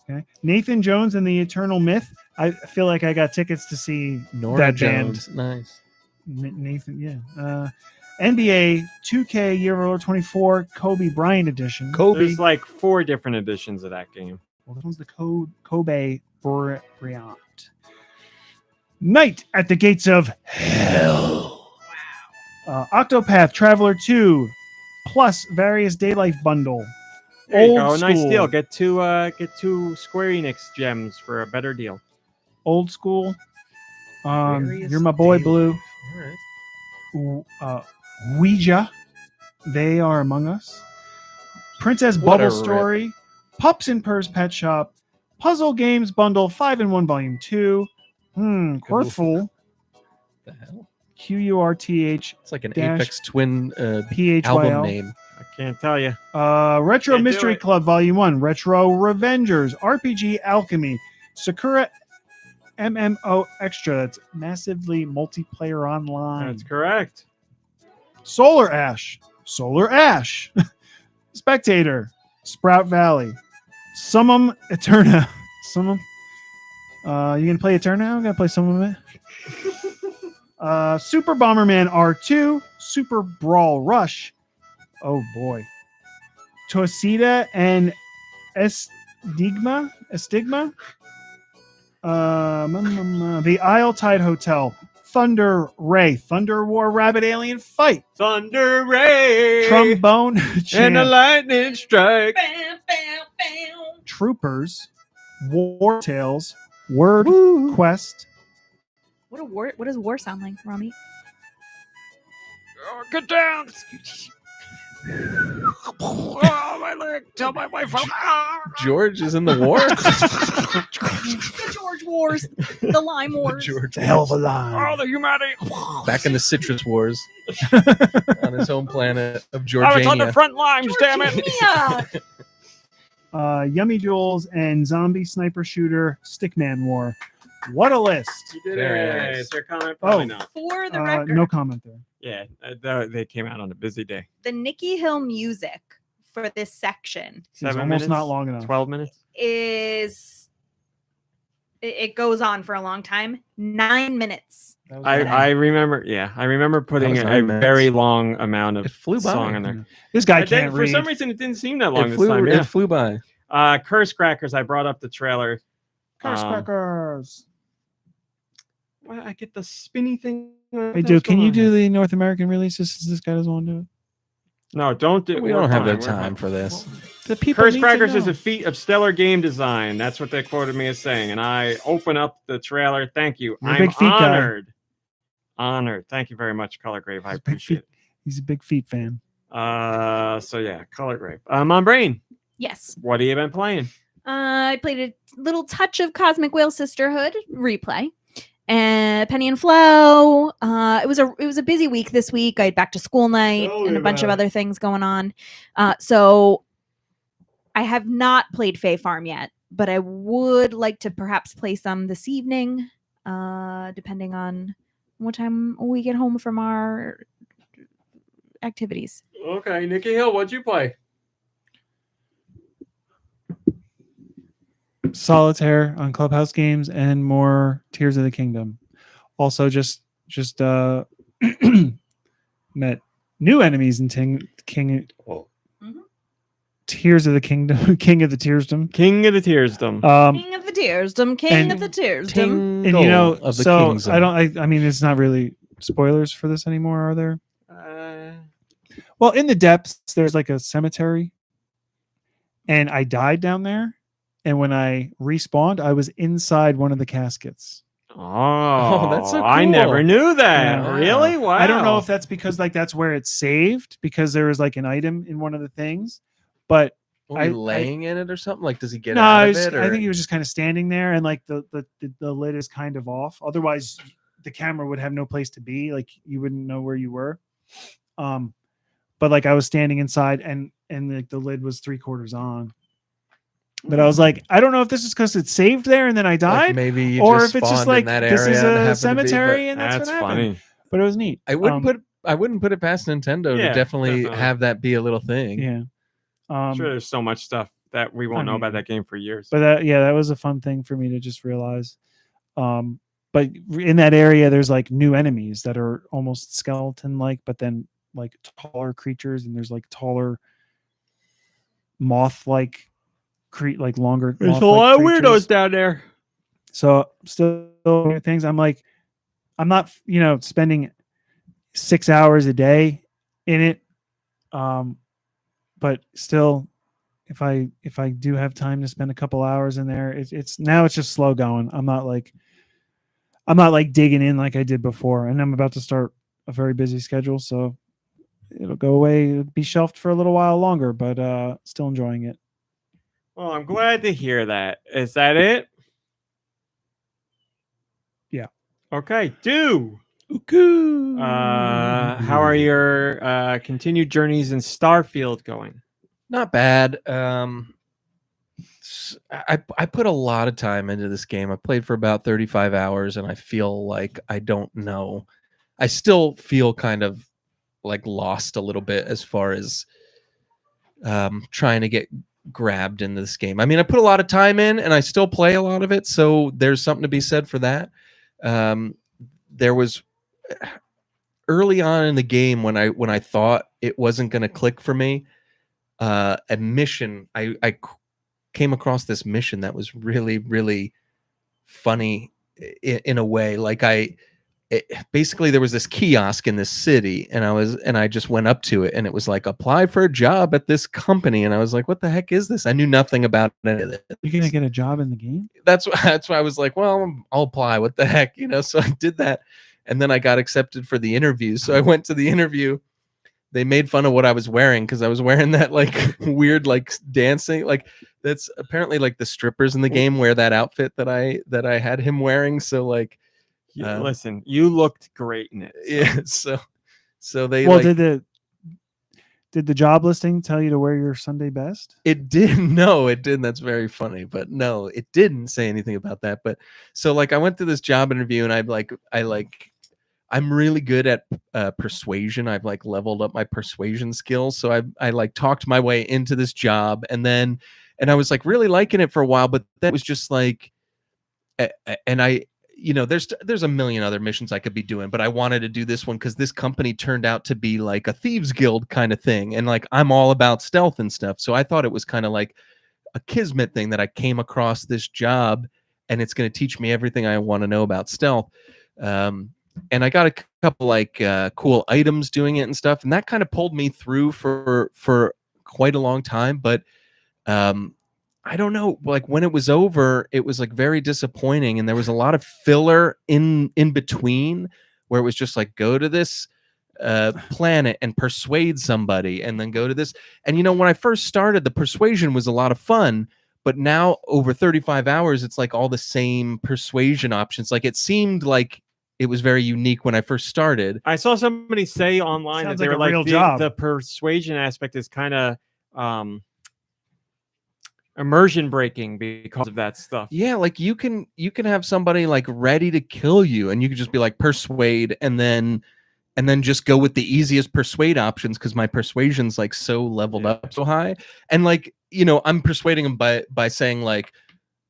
Okay. Nathan Jones and the Eternal Myth. I feel like I got tickets to see Nora that Jones. band. Nice. Nathan, yeah. NBA 2K Year of Our Lord 24 Kobe Bryant edition. There's like 4 different editions of that game. Well, this one's the Kobe Bryant. Night at the Gates of Hell. Wow. Octopath Traveler 2 plus various day life bundle. There you Old go. Nice school. deal. Get two Square Enix gems for a better deal. Old school. Various You're my boy, day Blue. All right. Ouija. They Are Among Us. Princess What a Bubble rip. Story. Pups in Purrs Pet Shop. Puzzle Games Bundle 5-in-1 Volume 2. Quirthful. The hell? QURTH It's like an Dash Apex Twin album PHYL. name. I can't tell you. Retro Can't do Mystery it. Club Volume 1. Retro Revengers. RPG Alchemy. Sakura MMO Extra. That's massively multiplayer online. That's correct. Solar Ash. Spectator. Sprout Valley. Summum Eterna. Summum. You gonna play Eterna? I'm gonna play some of it. Super Bomberman R2. Super Brawl Rush. Oh boy. Tosida and Estigma. The Isle Tide Hotel. Thunder Ray. Thunder War Rabbit Alien Fight. Thunder Ray Trombone and a Champ. lightning strike. Bam, bam, bam. Troopers. Wartales. Word Quest. What does war sound like, Rami? Oh, get down. Oh, my leg! Tell my wife. George is in the war. The George Wars, the Lime Wars. George It's a hell of a line. Oh, the humanity! back in the citrus wars on his home planet of I was on the Georgia. front lines, damn it! Yeah. Yummy Duels and Zombie Sniper Shooter Stickman War. What a list. You did Very it. nice. Is there a comment? Probably Oh. not. For the record, No comment there. Yeah, they came out on a busy day. the Nicky Hill music for this section It's almost not long enough. 12 minutes. is it goes on for a long time. 9 minutes. That was I remember. Yeah, I remember putting was a 9 minutes. very long amount of It flew by. song in there. This guy I did- can't for read. some reason, it didn't seem that long It this flew, time. Yeah. it flew by. Curse Crackers. I brought up the trailer. Curse Um, crackers. Why I get the spinny thing? Hey, dude, can you do the North American releases since this guy doesn't want to do it? No, don't do. We we're don't have fine, the we're time fine. for this. The people Curse need to Crackers is know. a feat of stellar game design. That's what they quoted me as saying. And I open up the trailer. Thank you. You're a I'm big feet guy. honored. Honored. Thank you very much, Color Grave. I He's a big appreciate He's a big feet fan. it. So yeah, Color Grave. MomBrain, Yes. what have you been playing? I played a little touch of Cosmic Whale Sisterhood replay, and Penny and Flo. It was a busy week this week. I had back to school night Tell and me a bunch of about it. other things going on. So I have not played Fae Farm yet, but I would like to perhaps play some this evening, depending on what time we get home from our activities. Okay, Nicky Hill, what'd you play? Solitaire on Clubhouse Games and more Tears of the Kingdom. Also, just met new enemies in King. Tears of the Kingdom, King of the Tearsdom. King of the Tearsdom. King of the Tearsdom, King of the Tearsdom. And you know, of the so kingdom. I mean, it's not really spoilers for this anymore, are there? Uh, Well, in the depths, there's like a cemetery, and I died down there. And when I respawned, I was inside one of the caskets. oh, that's so I cool. never knew that. Yeah. Really? Wow. I don't know if that's because like that's where it's saved because there was like an item in one of the things, but Were I- you laying in it or something? Like, does he get no, out I, of was, it? I or- think he was just kind of standing there, and like the lid is kind of off. Otherwise, the camera would have no place to be. Like you wouldn't know where you were. But like I was standing inside, and like the lid was 3/4 on. But I was like, I don't know if this is because it's saved there and then I like, died, maybe you or just if it's just spawned like in that this is area and happened to a be, cemetery but and that's, That's what happened. funny. But it was neat. I wouldn't put it past Nintendo Yeah, to definitely definitely. have that be a little thing. Yeah. I'm sure there's so much stuff that we won't know about mean, that game for years. But that was a fun thing for me to just realize. But in that area, there's like new enemies that are almost skeleton like, but then like taller creatures, and there's like taller moth like like longer. There's a moth-like lot of creatures. weirdos down there. So still new things. I'm like, I'm not, spending 6 hours a day in it. But still, if I do have time to spend a couple hours in there, it's just slow going. I'm not like digging in like I did before, and I'm about to start a very busy schedule, so it'll go away, it'll be shelved for a little while longer, but still enjoying it. Well, I'm glad to hear that. Is that it? Yeah. Okay. How are your continued journeys in Starfield going? Not bad. I put a lot of time into this game. I played for about 35 hours, and I feel like I don't know. I still feel kind of like lost a little bit as far as trying to get grabbed into this game. I mean, I put a lot of time in, and I still play a lot of it, so there's something to be said for that. There was early on in the game when I thought it wasn't going to click for me. A mission, I came across this mission that was really, really funny in a way. Like basically there was this kiosk in this city, and I just went up to it, and it was like, apply for a job at this company, and I was like, what the heck is this? I knew nothing about any of it. You're gonna get a job in the game? That's why I was like, well, I'll apply. What the heck, So I did that, and then I got accepted for the interview. So I went to the interview. they made fun of what I was wearing because I was wearing that like weird like dancing like that's apparently like the strippers in the game wear that outfit that I had him wearing. So like, listen, you looked great in it. So. yeah. So they Well, like, did the job listing tell you to wear your Sunday best? it didn't. No, it didn't. That's very funny. But no, it didn't say anything about that. But so like I went to this job interview and I'm really good at persuasion. I've like leveled up my persuasion skills. So I like talked my way into this job and I was like really liking it for a while, but that was just like, and I, you know, there's a million other missions I could be doing, but I wanted to do this one because this company turned out to be like a thieves guild kind of thing. And like, I'm all about stealth and stuff. So I thought it was kind of like a kismet thing that I came across this job and it's going to teach me everything I want to know about stealth. And I got a couple like cool items doing it and stuff. And that kind of pulled me through for quite a long time. But I don't know, like when it was over, it was like very disappointing. And there was a lot of filler in between where it was just like, go to this planet and persuade somebody and then go to this. And, you know, when I first started, the persuasion was a lot of fun. But now over 35 hours, it's like all the same persuasion options. Like it seemed like it was very unique when I first started. I saw somebody say online Sounds that they like were a like real job. the persuasion aspect is kind of immersion breaking because of that stuff. Yeah, like you can have somebody like ready to kill you and you can just be like persuade and then just go with the easiest persuade options because my persuasion's like so leveled up so high. And like, you know, I'm persuading them by saying like,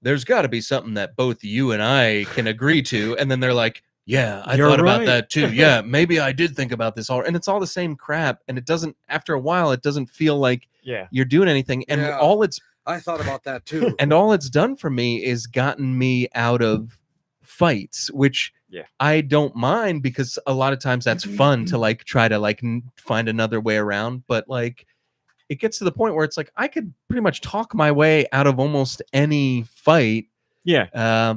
there's got to be something that both you and I can agree to. And then they're like, yeah, I You're thought about right. that too. Yeah, maybe I did think about this all. And it's all the same crap. And it doesn't, after a while, it doesn't feel like you're doing anything. And Yeah. I thought about that too. And all it's done for me is gotten me out of fights, which I don't mind because a lot of times that's fun to like try to like find another way around. But like it gets to the point where it's like I could pretty much talk my way out of almost any fight. Yeah.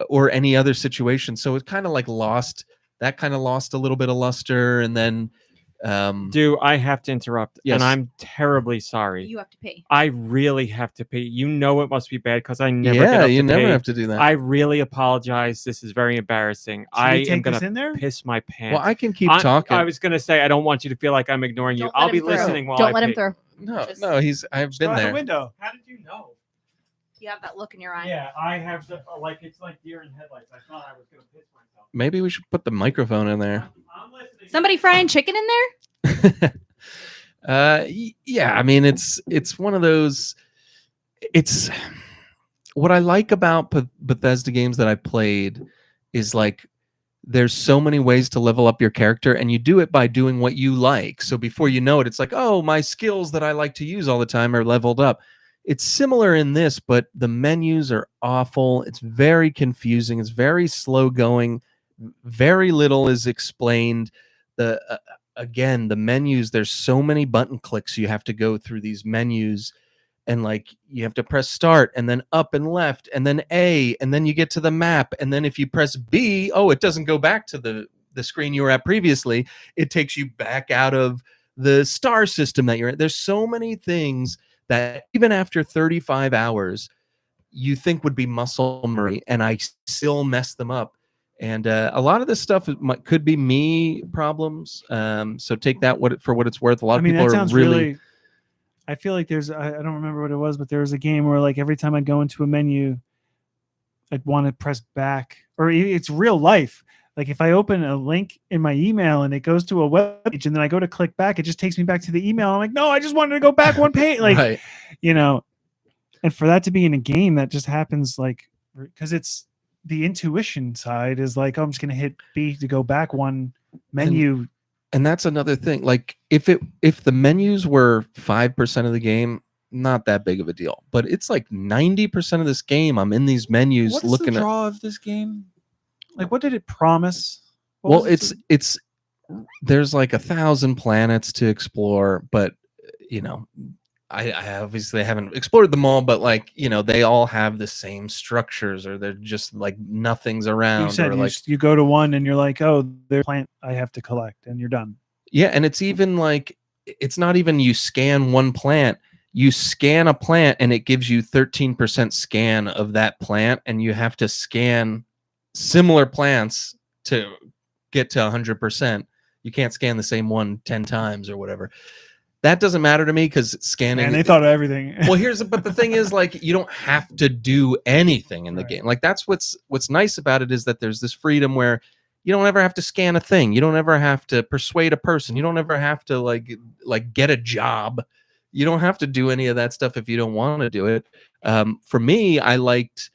Or any other situation. So it kind of like lost a little bit of luster. And then Do I have to interrupt? Yes. And I'm terribly sorry. You have to pay. I really have to pay. You know it must be bad because I never yeah, get up you to never pay. have to do that. I really apologize. This is very embarrassing. I am take this gonna in there? piss my pants. Well, I can keep talking. I was gonna say I don't want you to feel like I'm ignoring you. Don't I'll let be him through. listening while Don't I let him pay. through. No, Just- no, I've Go been out the there. window. How did you know? You have that look in your eye. Yeah, I have the like it's like deer in headlights. I thought I was gonna piss myself. Maybe we should put the microphone in there. I'm listening. Somebody frying chicken in there? Yeah, I mean it's one of those. It's what I like about Bethesda games that I played is like there's so many ways to level up your character, and you do it by doing what you like. So before you know it, it's like, oh, my skills that I like to use all the time are leveled up. It's similar in this, but the menus are awful. It's very confusing. It's very slow going. Very little is explained. Again, the menus, there's so many button clicks. You have to go through these menus and like you have to press start and then up and left and then A and then you get to the map. And then if you press B, oh, it doesn't go back to the screen you were at previously. It takes you back out of the star system that you're in. There's so many things that even after 35 hours, you think would be muscle memory, and I still mess them up. And a lot of this stuff could be me problems. So take that for what it's worth. A lot of people that are sounds really. I feel like there's I don't remember what it was, but there was a game where like every time I go into a menu, I'd want to press back, or it's real life. Like if I open a link in my email and it goes to a web page and then I go to click back, it just takes me back to the email. I'm like, no, I just wanted to go back one page. Like, Right. you know, and for that to be in a game that just happens like, because it's the intuition side is like, oh, I'm just going to hit B to go back one menu. And that's another thing. Like if the menus were 5% of the game, not that big of a deal, but it's like 90% of this game. I'm in these menus What's looking the at. draw of this game? Like, what did it promise? What Well, was it's there's like 1,000 planets to explore, but you know, I obviously haven't explored them all, but like, you know, they all have the same structures, or they're just like nothing's around. You said or like, you go to one and you're like, oh, there's a plant I have to collect, and you're done. Yeah, and it's even like it's not even you scan one plant. You scan a plant and it gives you 13% scan of that plant, and you have to scan similar plants to get to 100%. You can't scan the same one 10 times or whatever. That doesn't matter to me because scanning. And they thought of everything. Well, but the thing is, like, you don't have to do anything in the Right. game. Like, that's what's nice about it, is that there's this freedom where you don't ever have to scan a thing. You don't ever have to persuade a person. You don't ever have to like get a job. You don't have to do any of that stuff if you don't want to do it. For me, I liked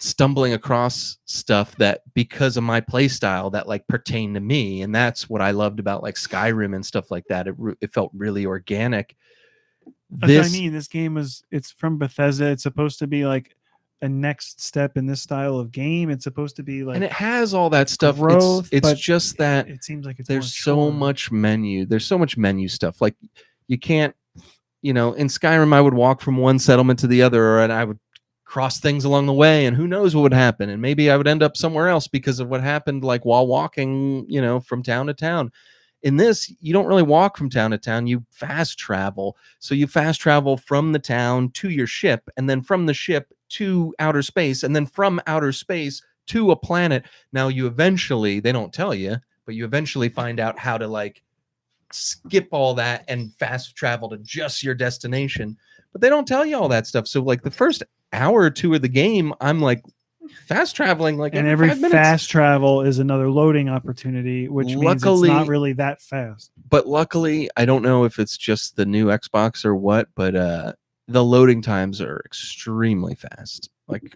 stumbling across stuff that, because of my play style, that like pertained to me, and that's what I loved about like Skyrim and stuff like that. It felt really organic. That's what I mean. This game it's from Bethesda. It's supposed to be like a next step in this style of game. It's supposed to be like, and it has all that stuff. growth, It's but just that it seems like it's there's so much menu. There's so much menu stuff. Like, you can't, in Skyrim, I would walk from one settlement to the other, and I would cross things along the way, and who knows what would happen, and maybe I would end up somewhere else because of what happened, like while walking, from town to town. In this, you don't really walk from town to town, you fast travel. So you fast travel from the town to your ship, and then from the ship to outer space, and then from outer space to a planet. Now you eventually, they don't tell you, but you eventually find out how to like skip all that and fast travel to just your destination. But they don't tell you all that stuff. So like the first hour or two of the game, I'm like fast traveling, like, and every 5 minutes. fast travel is another loading opportunity, which means it's not really that fast. But luckily, I don't know if it's just the new Xbox or what, but the loading times are extremely fast, like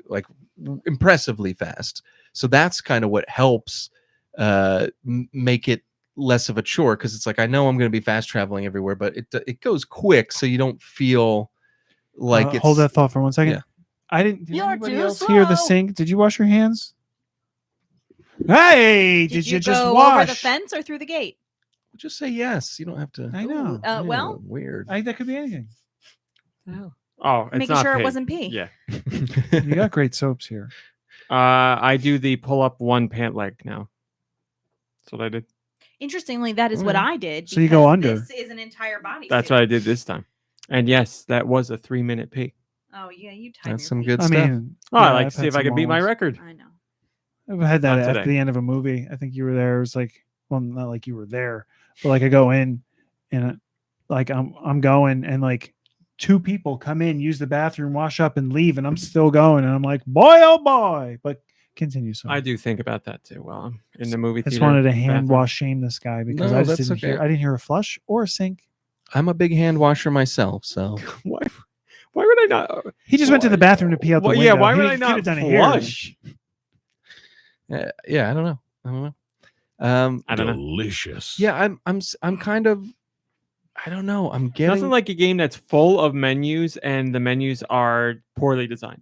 impressively fast. So that's kind of what helps make it less of a chore, because it's like, I know I'm going to be fast traveling everywhere, but it goes quick, so you don't feel like it's... Hold that thought for 1 second. Yeah. Did You're anybody too else hear the slow. sink? Did you wash your hands? Hey, did you just go wash? over the fence or through the gate? Just say yes. You don't have to... I know. Yeah, Well, weird. That could be anything. Oh, it's making not sure pee. it wasn't pee. Yeah. You got great soaps here. I do the pull up one pant leg now. That's what I did. Interestingly, that is what I did. So you go because under. This is an entire body. That's what I did this time. And yes, that was a 3-minute pee. Oh yeah, you time That's your some feet. good I stuff. mean, Oh, I yeah, like I've to see had if I some can beat my moments. record. I know. I've had that Not at today. the end of a movie. I think you were there. It was like, well, not like you were there, but like I go in and like I'm going, and like 2 people come in, use the bathroom, wash up, and leave, and I'm still going, and I'm like, boy, oh boy. But continue. So I do think about that too. Well, I'm in the movie I just theater. wanted to hand bathroom. wash shame this guy because No, I just that's didn't okay. I didn't hear a flush or a sink. I'm a big hand washer myself, so... Why would I not? He just went to the bathroom to pee out the Well, window. yeah, why would He I could not have done it here. flush? Yeah, I don't know. I don't know. Delicious. Yeah, I'm kind of... I don't know. I'm getting... Nothing like a game that's full of menus and the menus are poorly designed.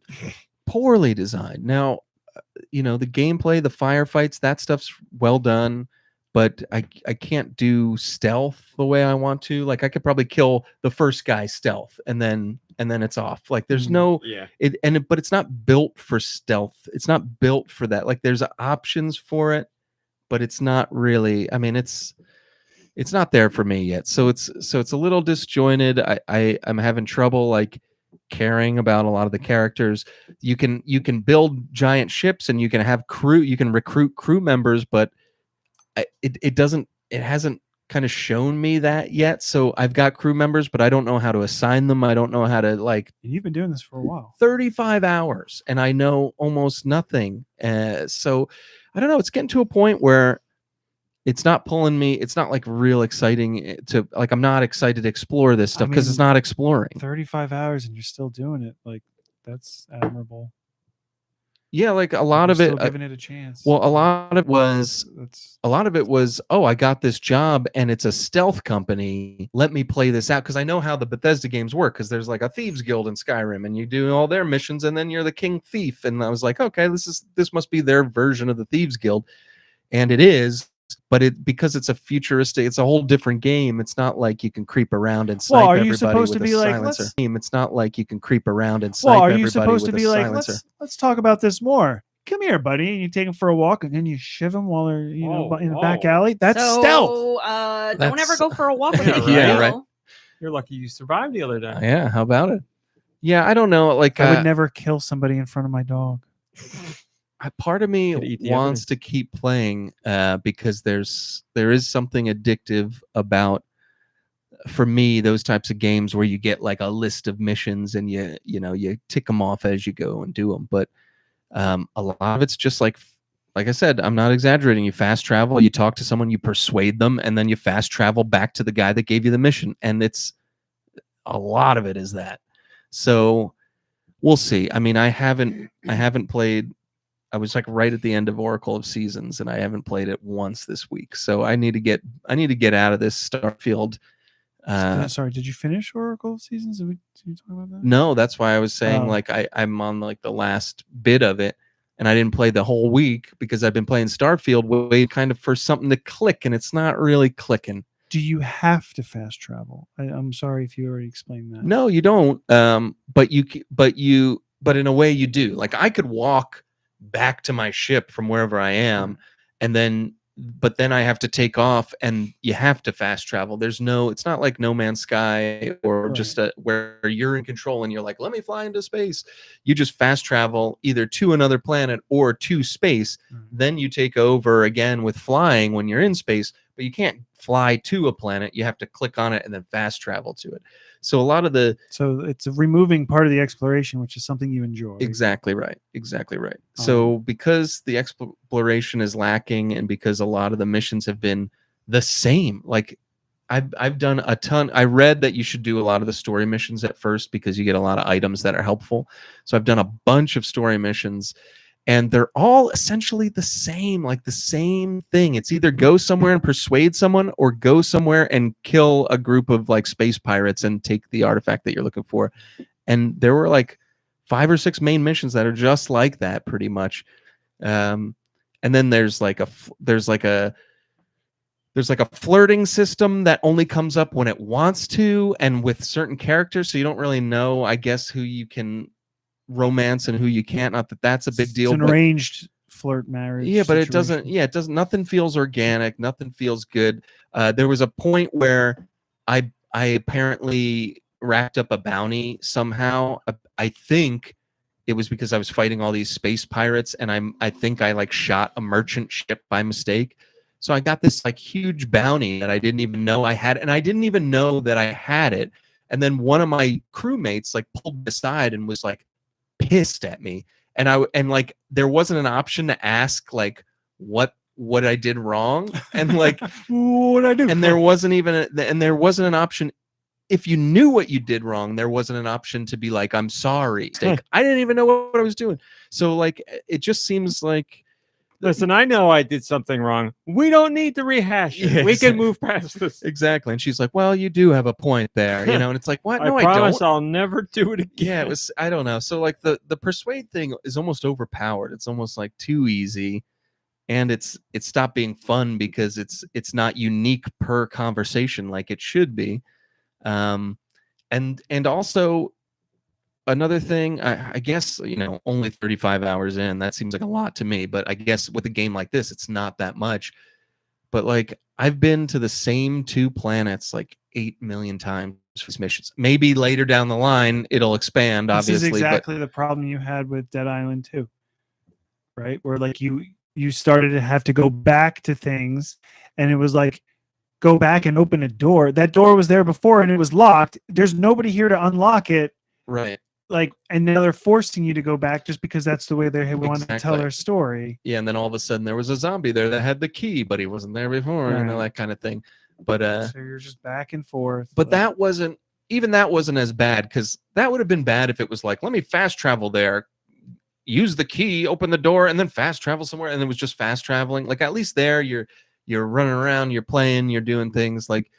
poorly designed. Now, the gameplay, the firefights, that stuff's well done, but I can't do stealth the way I want to. Like, I could probably kill the first guy stealth and then it's off. Like, there's no Yeah. but it's not built for stealth. It's not built for that. Like, there's options for it, but it's not really. I mean, it's not there for me yet. So it's a little disjointed. I'm having trouble like caring about a lot of the characters. You can build giant ships and you can have crew. You can recruit crew members, but it hasn't kind of shown me that yet. So I've got crew members, but I don't know how to assign them. I don't know how to like. You've been doing this for a while. 35 hours and I know almost nothing. So I don't know. It's getting to a point where it's not pulling me. It's not like real exciting to like, I'm not excited to explore this stuff because it's not exploring. 35 hours and you're still doing it. Like, that's admirable. Yeah. Like a lot You're of it, still giving it a chance. well, a lot of it was, that's oh, I got this job and it's a stealth company. Let me play this out. Cause I know how the Bethesda games work. Cause there's like a thieves guild in Skyrim and you do all their missions and then you're the king thief. And I was like, okay, this must be their version of the thieves guild. And it is, but because it's a futuristic, it's a whole different game. It's not like you can creep around and snipe are you everybody supposed with to a be like, silencer. let's- It's not like you can creep around and snipe well, are you everybody supposed with to a be like, silencer. let's talk about this more? come here, buddy. And you take him for a walk, and then you shiv him while they're Oh, in the back whoa. alley. That's so, stealth. Don't ever That's- go for a walk with Yeah, Nicky right. Yeah, Hill. right. You're lucky you survived the other day. Yeah, how about it? Yeah, I don't know. Like, I would never kill somebody in front of my dog. part of me Could eat the wants evidence. to keep playing because there is something addictive about, for me, those types of games where you get like a list of missions and you tick them off as you go and do them. But a lot of it's just like I said, I'm not exaggerating. You fast travel, you talk to someone, you persuade them, and then you fast travel back to the guy that gave you the mission. And it's a lot of it is that. So we'll see. I mean, I haven't played. I was like right at the end of Oracle of Seasons, and I haven't played it once this week. So I need to get out of this Starfield. Sorry, did you finish Oracle Seasons? Did you talk about that? No, that's why I was saying Oh. like I'm on like the last bit of it, and I didn't play the whole week because I've been playing Starfield way kind of for something to click, and it's not really clicking. Do you have to fast travel? I'm sorry if you already explained that. No, you don't. But in a way you do. Like I could walk back to my ship from wherever I am, and then I have to take off, and you have to fast travel. It's not like No Man's Sky or Right. just where you're in control and you're like, let me fly into space. You just fast travel either to another planet or to space. Mhm. Then you take over again with flying when you're in space, but you can't fly to a planet. You have to click on it and then fast travel to it. So a lot of So it's removing part of the exploration, which is something you enjoy. Exactly right. So because the exploration is lacking, and because a lot of the missions have been the same, like I've done a ton. I read that you should do a lot of the story missions at first because you get a lot of items that are helpful. So I've done a bunch of story missions, and they're all essentially the same, like the same thing. It's either go somewhere and persuade someone, or go somewhere and kill a group of like space pirates and take the artifact that you're looking for. And there were like 5 or 6 main missions that are just like that, pretty much. And then there's like a flirting system that only comes up when it wants to, and with certain characters, so you don't really know, I guess, who you can romance and who you can't. Not that that's a big deal. It's an arranged flirt marriage. Yeah, but it situation. doesn't. Yeah, it doesn't. Nothing feels organic. Nothing feels good. There was a point where I apparently racked up a bounty somehow. I think it was because I was fighting all these space pirates, and I think I like shot a merchant ship by mistake. So I got this like huge bounty that I didn't even know I had, and I didn't even know that I had it. And then one of my crewmates like pulled me aside and was like pissed at me, and like there wasn't an option to ask like what I did wrong, and like what I do, and there wasn't an option. If you knew what you did wrong, there wasn't an option to be like, I'm sorry. I didn't even know what I was doing. So like it just seems like, Listen, I know I did something wrong. We don't need to rehash it. Yeah, We can exactly. move past this. exactly. And she's like, well, you do have a point there, and it's like, what? No, I I promise don't. I'll never do it again. Yeah, it was. I don't know. So like the persuade thing is almost overpowered. It's almost like too easy, and it stopped being fun because it's not unique per conversation like it should be. And also another thing, I guess, only 35 hours in, that seems like a lot to me, but I guess with a game like this, it's not that much. But like I've been to the same 2 planets like 8 million times for these missions. Maybe later down the line it'll expand, this obviously. is exactly the problem you had with Dead Island 2, right? Where like you started to have to go back to things, and it was like, go back and open a door. That door was there before and it was locked. There's nobody here to unlock it. Right. Like, and now they're forcing you to go back just because that's the way they want to tell Exactly. their story. Yeah, and then all of a sudden there was a zombie there that had the key, but he wasn't there before, Right. that kind of thing. But So you're just back and forth. but that wasn't as bad, because that would have been bad if it was like, let me fast travel there, use the key, open the door, and then fast travel somewhere, and it was just fast traveling. Like at least there you're running around, you're playing, you're doing things. Like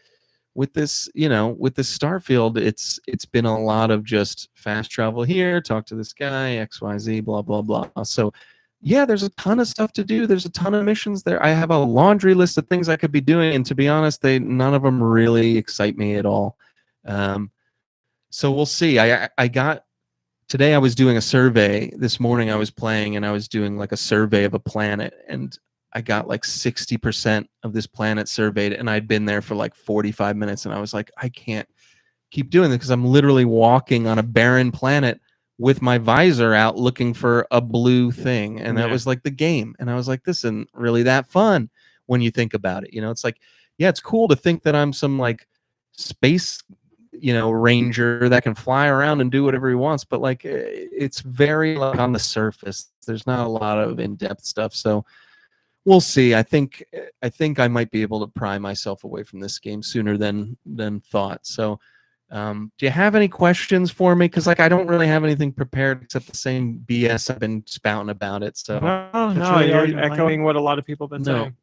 with this, with this Starfield, it's been a lot of just fast travel here, talk to this guy, XYZ, blah blah blah. So yeah, there's a ton of stuff to do. There's a ton of missions there. I have a laundry list of things I could be doing, and to be honest, none of them really excite me at all. So we'll see. I got today I was doing a survey. This morning I was playing and I was doing like a survey of a planet, and I got like 60% of this planet surveyed, and I'd been there for like 45 minutes, and I was like, I can't keep doing this because I'm literally walking on a barren planet with my visor out looking for a blue thing, and that was like the game. And I was like, this isn't really that fun when you think about it. You know, it's like, yeah, it's cool to think that I'm some like space, you know, ranger that can fly around and do whatever he wants, but like it's very like on the surface. There's not a lot of in-depth stuff, so we'll see. I think I might be able to pry myself away from this game sooner than thought. So do you have any questions for me? Because like I don't really have anything prepared except the same BS I've been spouting about it. So no, you're echoing what a lot lot of people have been saying.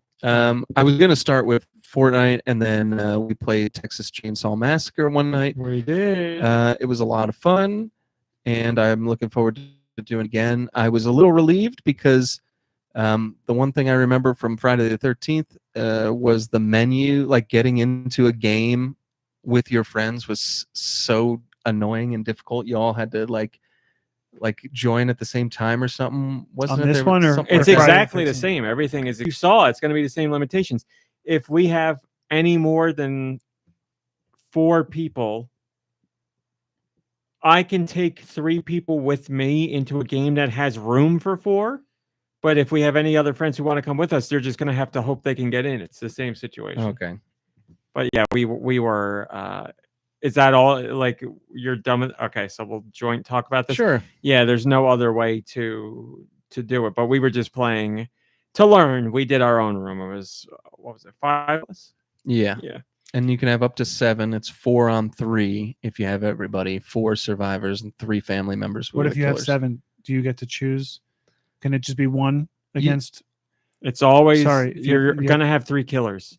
I was gonna start with Fortnite, and then we played Texas Chainsaw Massacre one night. We did. It was a lot of fun, and I'm looking forward to doing it again. I was a little relieved because the one thing I remember from Friday the 13th was the menu. Like getting into a game with your friends was so annoying and difficult. You all had to like join at the same time or something. Wasn't On it this there one, was or something It's like that? exactly the same. Everything is. You saw it's going to be the same limitations. If we have any more than 4 people, I can take 3 people with me into a game that has room for 4. But if we have any other friends who want to come with us, they're just going to have to hope they can get in. It's the same situation. Okay. But yeah, we were. Is that all? Like you're done with? Okay, so we'll joint talk about this. Sure. Yeah, there's no other way to do it. But we were just playing to learn. We did our own room. It was what was it? 5 of us? Yeah. Yeah. And you can have up to 7. It's 4 on 3 if you have everybody. 4 survivors and 3 family members. What who if are you have killers. 7? Do you get to choose? Can it just be one against? It's always Sorry, if you're you- gonna have 3 killers.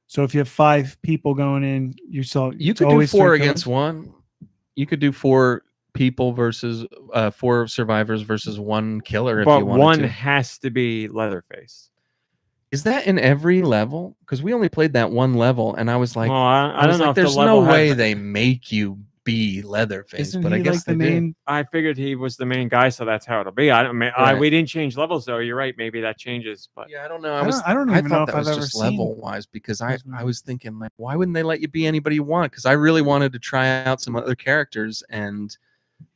So if you have 5 people going in, you You it's could do always 4 3 against killers? 1. You could do 4 people versus 4 survivors versus 1 killer if But you wanted one to. has to be Leatherface. Is that in every level? Because we only played that one level, and I was like, Well, I I don't was know like, if the there's level no way has- they make you be Leatherface, Isn't but he I guess like the they did. main? I figured he was the main guy, so that's how it'll be. Right. We didn't change levels though. You're right. Maybe that changes, but Yeah, I don't know. I don't even know thought if that I've was ever just seen level wise because I those movies. was thinking like, why wouldn't they let you be anybody you want? Because I really wanted to try out some other characters, and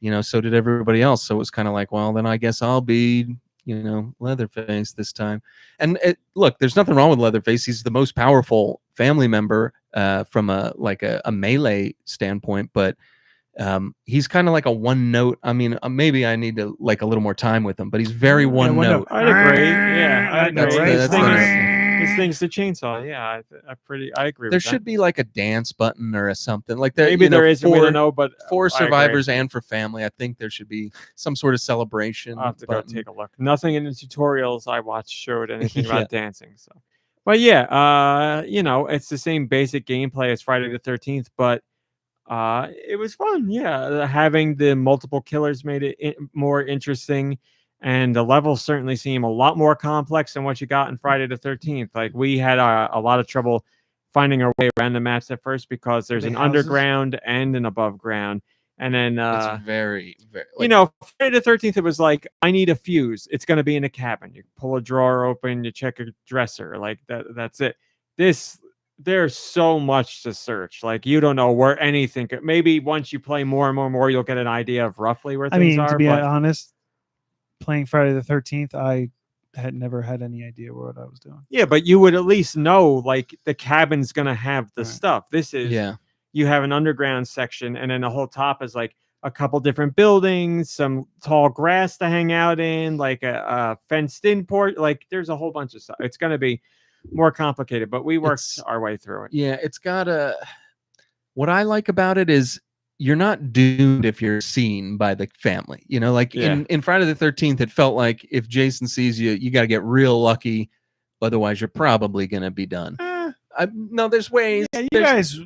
you know, so did everybody else. So it was kind of like, well, then I guess I'll be, you know, Leatherface this time. And look, there's nothing wrong with Leatherface. He's the most powerful family member from a melee standpoint, but he's kind of like a one note. I mean, maybe I need to like a little more time with him, but he's very one one note. note. I'd agree. Yeah, I That's agree. the- His that's thing the- is- his thing's the chainsaw. Yeah, I agree. There with should that. be like a dance button or something like that. Maybe you know, there is. We don't know, but for I agree. survivors and for family, I think there should be some sort of celebration. I'll have to go button. take a look. Nothing in the tutorials I watched showed anything Yeah. about dancing. So, but yeah, you know, it's the same basic gameplay as Friday the 13th, but it was fun. Yeah, having the multiple killers made it more interesting, and the levels certainly seem a lot more complex than what you got in Friday the 13th. Like we had a lot of trouble finding our way around the maps at first because there's the an houses? underground and an above ground, and then It's very, very. you know, Friday the 13th, it was like, I need a fuse. It's going to be in a cabin. You pull a drawer open, you check a dresser. Like that's it. There's so much to search. Like you don't know where anything. Maybe once you play more and more, you'll get an idea of roughly where I things mean, are. to be but honest, playing Friday the 13th, I had never had any idea what I was doing. yeah, but you would at least know like the cabin's going to have the Right. stuff. This is Yeah. you have an underground section, and then the whole top is like a couple different buildings, some tall grass to hang out in, like a fenced in port. Like there's a whole bunch of stuff. It's going to be more complicated, but we worked It's- our way through it. Yeah, it's got a. What I like about it is you're not doomed if you're seen by the family. You know, like Yeah. in Friday the 13th, it felt like if Jason sees you, you got to get real lucky. Otherwise, you're probably going to be done. No, there's ways. Yeah, you there's- guys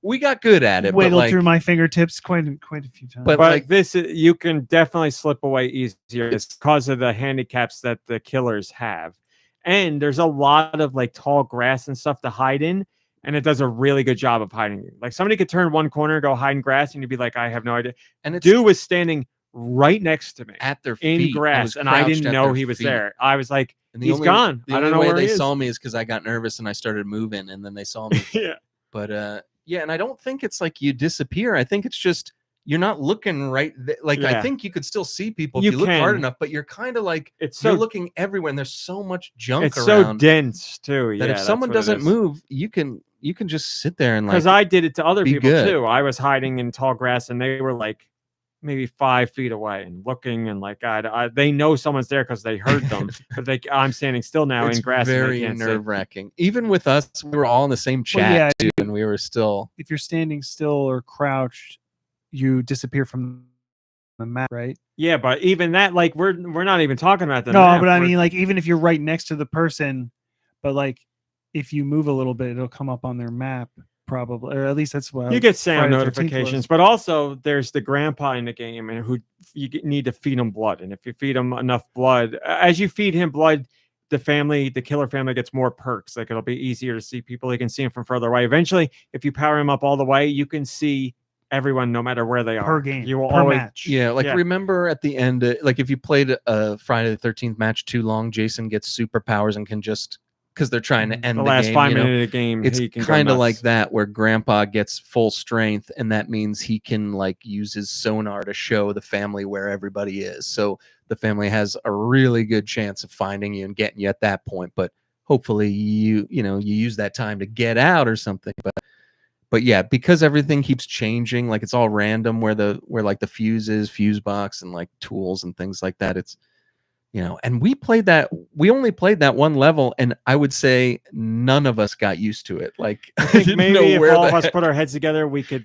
we got good at it. But wiggled like, through my fingertips quite a few times. But But like- this is, you can definitely slip away easier. It's because of the handicaps that the killers have. And there's a lot of like tall grass and stuff to hide in. and it does a really good job of hiding you. Like somebody could turn one corner, go hide in grass, and you'd be like, I have no idea. And it's Deux was standing right next to me at their in feet. grass, and I didn't know he was there. I was like, And he's gone. The I only don't know way where they he is. saw me is because I got nervous and I started moving, and then they saw me. Yeah. But yeah, and I don't think it's like you disappear. I think it's just you're not looking right. Like I Yeah. think you could still see people You if you look hard can. enough, but you're kind of like It's you're so looking everywhere, and there's so much junk it's so around dense too. that Yeah, if someone that's what it doesn't is. move, you can just sit there and like. Because I did it to other be people good. too. I was hiding in tall grass, and they were like maybe 5 feet away and looking, and like they know someone's there because they heard them. But I'm standing still now it's in grass. very and they can't see. nerve wracking. Even with us, we were all in the same chat yeah, too, and we were still. If you're standing still or crouched, you disappear from the map, right? Yeah, but even that, like we're not even talking about the No, map. but I We're- mean, like even if you're right next to the person, but like if you move a little bit, it'll come up on their map probably, or at least that's what you get sound Friday the 13th was. notifications, but also there's the grandpa in the game, and who need to feed him blood. And if you feed him enough blood, as you feed him blood, the killer family gets more perks. Like it'll be easier to see people. You can see him from further away. Eventually, if you power him up all the way, you can see everyone no matter where they are. Per game, You will per always match. Yeah, like Yeah. remember at the end, like if you played a Friday the 13th match too long, Jason gets superpowers and can just because they're trying to end the the last game. 5 you know? minutes of the game. It's he can go kind of nuts. like that where Grandpa gets full strength, and that means he can like use his sonar to show the family where everybody is. So the family has a really good chance of finding you and getting you at that point. But hopefully you use that time to get out or something. But yeah, because everything keeps changing, like it's all random where like the fuse box and like tools and things like that. It's and we only played that one level, and I would say none of us got used to it. Like I think didn't maybe know if where all the of us heck- put our heads together, we could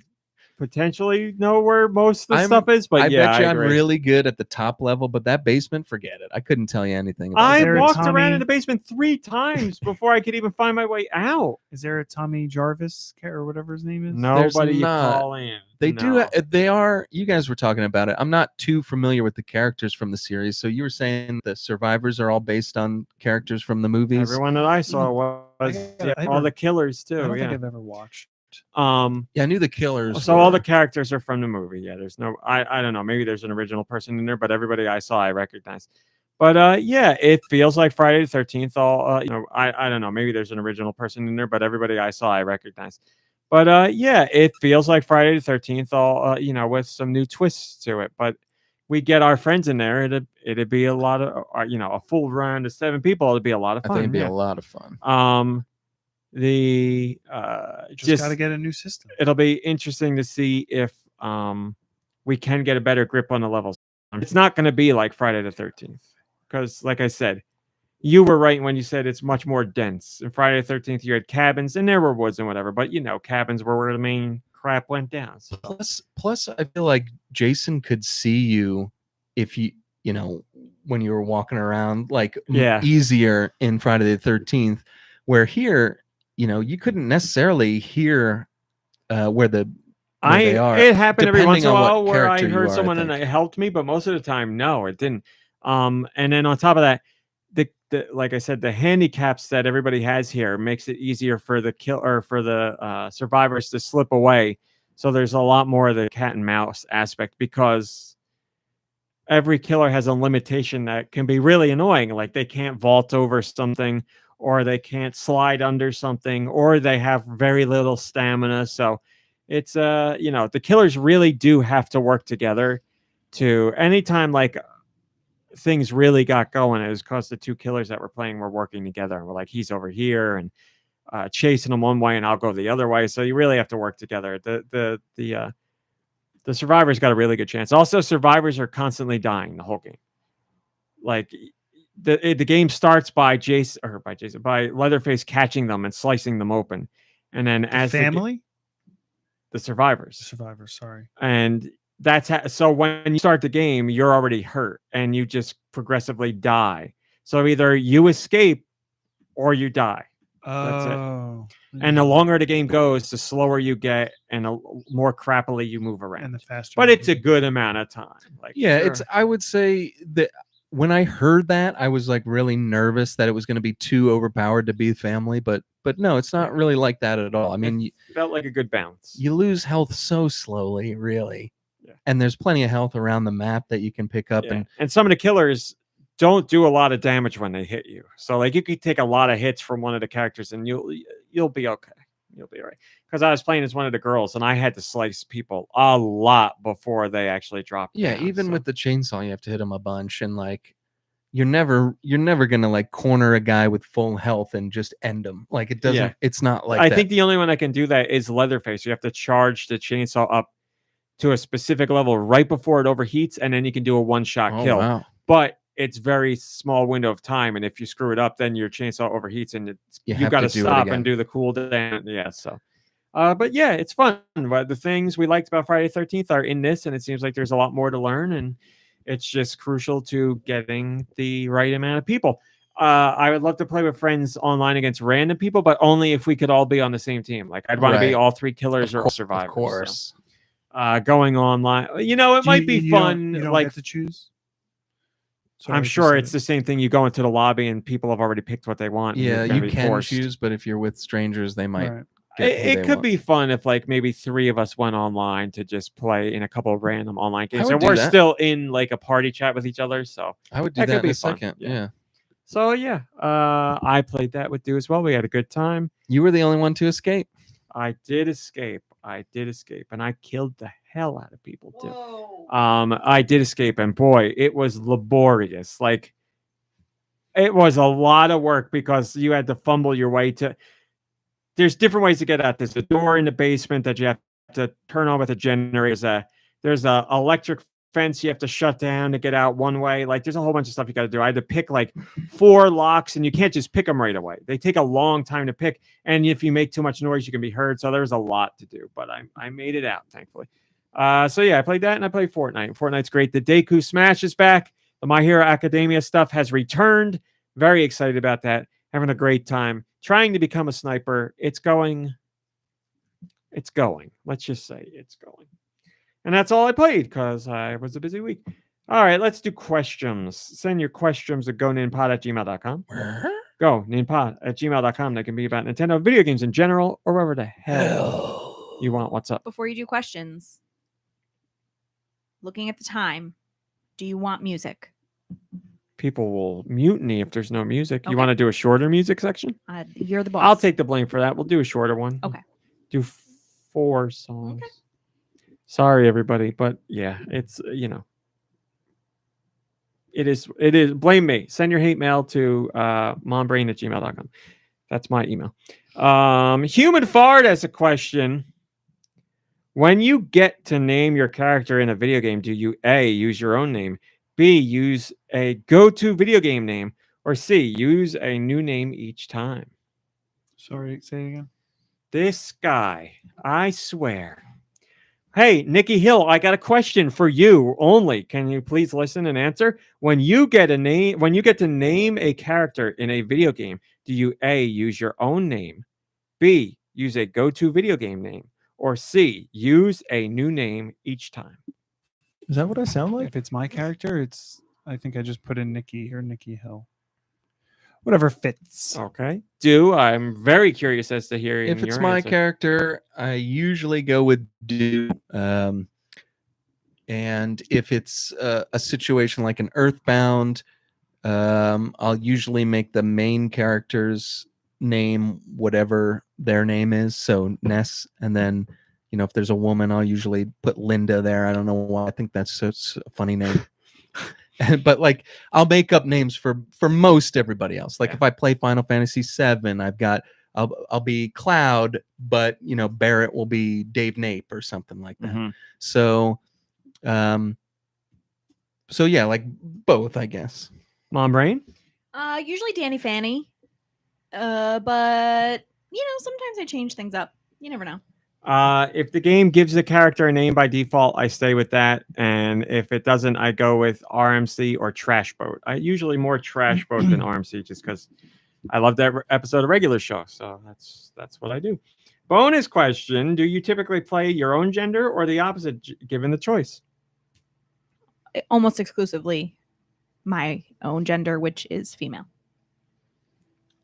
potentially know where most of the I'm- stuff is. But I yeah, bet you I'm agree. really good at the top level, but that basement, forget it. I couldn't tell you anything about I there a walked around Tommy- in the basement 3 times before I could even find my way out. Is there a Tommy Jarvis or whatever his name is? Nobody you not. call in. They No. they are. You guys were talking about it. I'm not too familiar with the characters from the series. So you were saying the survivors are all based on characters from the movies. Everyone that I saw was I all never- the killers I too. don't think Yeah. I've ever watched. Yeah, I knew the killers. So all were- the characters are from the movie. Yeah, there's no. I don't know. Maybe there's an original person in there, but everybody I saw I recognize. But yeah, it feels like Friday the 13th. I don't know. Maybe there's an original person in there, but everybody I saw I recognize. But yeah, it feels like Friday the 13th. All with some new twists to it. But we get our friends in there. It'd be a lot of a full round of 7 people. It'd be a lot of I fun. think it'd be yeah. a lot of fun. Just got to get a new system. It'll be interesting to see if we can get a better grip on the levels. It's not going to be like Friday the 13th because, like I said, you were right when you said it's much more dense. In Friday the 13th, you had cabins and there were woods and whatever, but cabins were where the main crap went down. So. Plus, I feel like Jason could see you if when you were walking around like easier in Friday the 13th, where here, you couldn't necessarily hear where they are. It happened every once in a depending on while what where I character you heard are, I someone and think. it helped me, but most of the time, no, it didn't. And then on top of that, the like I said, the handicaps that everybody has here makes it easier for the survivors to slip away. So there's a lot more of the cat and mouse aspect because every killer has a limitation that can be really annoying. Like they can't vault over something, or they can't slide under something, or they have very little stamina. So it's the killers really do have to work together to anytime like things really got going. It was because the 2 killers that were playing were working together and we're like, he's over here and chasing him one way and I'll go the other way. So you really have to work together. The survivors got a really good chance. Also, survivors are constantly dying the whole game. Like the game starts by Leatherface catching them and slicing them open, and then as the survivors, sorry, and so when you start the game, you're already hurt and you just progressively die. So either you escape or you die. That's it. And the longer the game goes, the slower you get and the more crappily you move around. And the faster. But it's a good amount of time. Like I would say that when I heard that, I was like really nervous that it was going to be too overpowered to be family, but But no, it's not really like that at all. I mean, It felt like a good balance. you lose health so slowly, really. Yeah. And there's plenty of health around the map that you can pick up. Yeah. And some of the killers don't do a lot of damage when they hit you. So like you could take a lot of hits from one of the characters and you'll be okay. You'll be all right. Because I was playing as one of the girls and I had to slice people a lot before they actually dropped. Yeah, down, even so. with the chainsaw, you have to hit them a bunch, and like you're never gonna like corner a guy with full health and just end him. Like it doesn't. Yeah. It's not like I that. think the only one that can do that is Leatherface. You have to charge the chainsaw up to a specific level right before it overheats, and then you can do a one-shot Oh, kill. wow. But it's very small window of time, and if you screw it up, then your chainsaw overheats, and You you have got to to do it stop again. and do the cooldown. Yeah, so. But yeah, it's fun. But the things we liked about Friday the 13th are in this, and it seems like there's a lot more to learn, and it's just crucial to getting the right amount of people. I would love to play with friends online against random people, but only if we could all be on the same team. Like I'd want to be Right. all three killers or all Of survivors. so. course. Going online, it might be fun. You don't like get to choose. I'm sure it's the same thing. You go into the lobby and people have already picked what they want. and Yeah, you're gonna you be can forced. choose, but if you're with strangers, they might. Right. Get who It they could want. be fun if like maybe 3 of us went online to just play in a couple of random online games, would and do we're that. still in like a party chat with each other. So I would do that that could in be a fun, second. yeah. Yeah. So yeah, I played that with Deux as well. We had a good time. You were the only one to escape. I did escape, and I killed the hell out of people too. Whoa. I did escape, and boy, it was laborious. Like it was a lot of work because you had to fumble your way to. There's different ways to get out. There's a door in the basement that you have to turn on with a generator. There's a electric fence you have to shut down to get out one way. Like there's a whole bunch of stuff you got to do. I had to pick like 4 locks, and you can't just pick them right away. They take a long time to pick, and if you make too much noise, you can be heard. So there's a lot to do, but I made it out, thankfully. So yeah, I played that, and I played Fortnite. Fortnite's great. The Deku Smash is back. The My Hero Academia stuff has returned. Very excited about that. Having a great time. Trying to become a sniper. It's going. Let's just say it's going. And that's all I played because I was a busy week. All right, let's do questions. Send your questions to goninpod@gmail.com. Goninpod@gmail.com. They can be about Nintendo, video games in general, or whatever the hell you want. What's up? Before you do questions, looking at the time, do you want music? People will mutiny if there's no music. You Okay. want to do a shorter music section? You're the boss. I'll take the blame for that. We'll do a shorter one. Okay. Do 4 songs. Sorry, everybody, but yeah, it's it is. Blame me. Send your hate mail to mombrain@gmail.com. That's my email. Human Fart has a question. When you get to name your character in a video game, do you A, use your own name, B, use a go-to video game name, or C, use a new name each time? Sorry, say it again. This guy, I swear. Hey, Nicky Hill, I got a question for you only. Can you please listen and answer? When you get to name a character in a video game, do you A, use your own name, B, use a go-to video game name, or C, use a new name each time? Is that what I sound like? If it's my character, I think I just put in Nicky or Nicky Hill. Whatever fits. Okay. I'm very curious as to hearing If it's your my answer. character, I usually go with do. And if it's a situation like an Earthbound, I'll usually make the main character's name whatever their name is. So Ness, and then if there's a woman, I'll usually put Linda there. I don't know why. I think that's such a funny name. But like I'll make up names for most everybody else. Like if I play Final Fantasy VII, I'll be Cloud, but Barrett will be Dave Nape or something like that. Mm-hmm. So yeah, like both, I guess. MomBrain? Usually Danny Fanny. But sometimes I change things up. You never know. If the game gives the character a name by default, I stay with that. And if it doesn't, I go with RMC or Trash Boat. I usually more Trash Boat than RMC just because I love that episode of Regular Show. So that's what I do. Bonus question. Do you typically play your own gender or the opposite given the choice? Almost exclusively my own gender, which is female.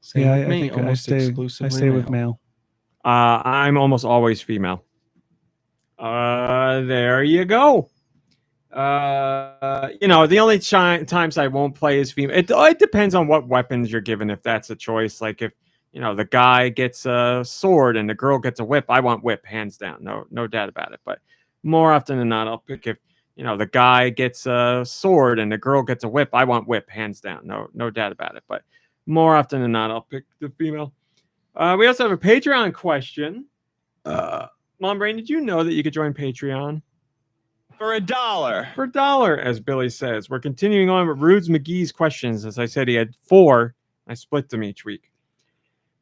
Same Yeah, with I me, think I almost stay exclusively with male. I'm almost always female. There you go. The only times I won't play is female. It depends on what weapons you're given. If that's a choice, like if the guy gets a sword and the girl gets a whip, I want whip hands down. No doubt about it. But more often than not, I'll pick if the guy gets a sword and the girl gets a whip, I want whip hands down. No doubt about it. But more often than not, I'll pick the female. We also have a Patreon question. MomBrain, did you know that you could join Patreon? For $1. For $1, as Billy says. We're continuing on with Rudes McGee's questions. As I said, he had 4. I split them each week.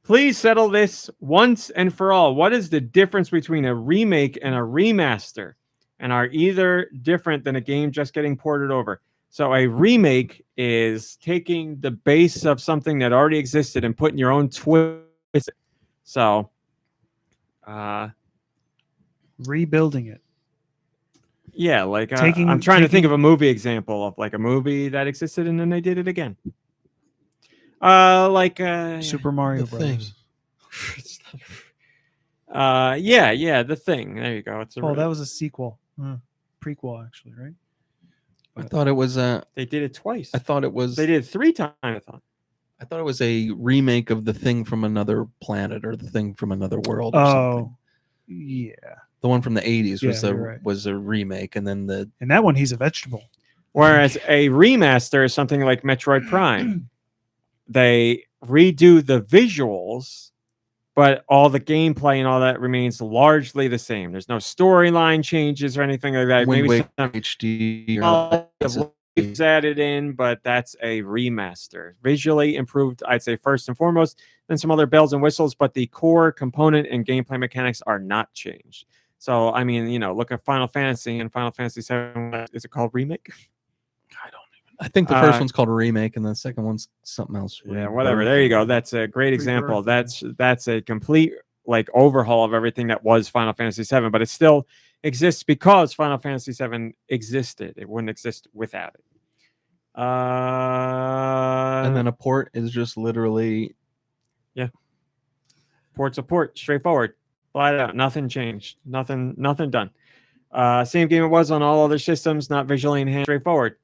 Please settle this once and for all. What is the difference between a remake and a remaster? And are either different than a game just getting ported over? So a remake is taking the base of something that already existed and putting your own twist. So, rebuilding it. yeah, like I'm trying to think of a movie example of like a movie that existed and then they did it again. Super Mario The Brothers. The Thing. There you go. It's that was a sequel, prequel actually, right? I thought it was they did it twice. I thought it was They did it 3 times. I thought it was a remake of The Thing from Another Planet or The Thing from Another World or something. Yeah. The one from the 80s Yeah, was a remake, and then and that one he's a vegetable. Whereas a remaster is something like Metroid Prime. They redo the visuals, but all the gameplay and all that remains largely the same. There's no storyline changes or anything like that. Wind Maybe Waker some HD is added in, but that's a remaster. Visually improved, I'd say, first and foremost, then some other bells and whistles, but the core component and gameplay mechanics are not changed. So, I mean, look at Final Fantasy and Final Fantasy 7. Is it called Remake? I think the first one's called a remake, and the second one's something else. Yeah, whatever. There you go. That's a great example. That's a complete overhaul of everything that was Final Fantasy 7, but it still exists because Final Fantasy 7 existed. It wouldn't exist without it. And then a port is just literally port's a port, straightforward, flat out, nothing changed, nothing done. Same game it was on all other systems, not visually enhanced, straightforward.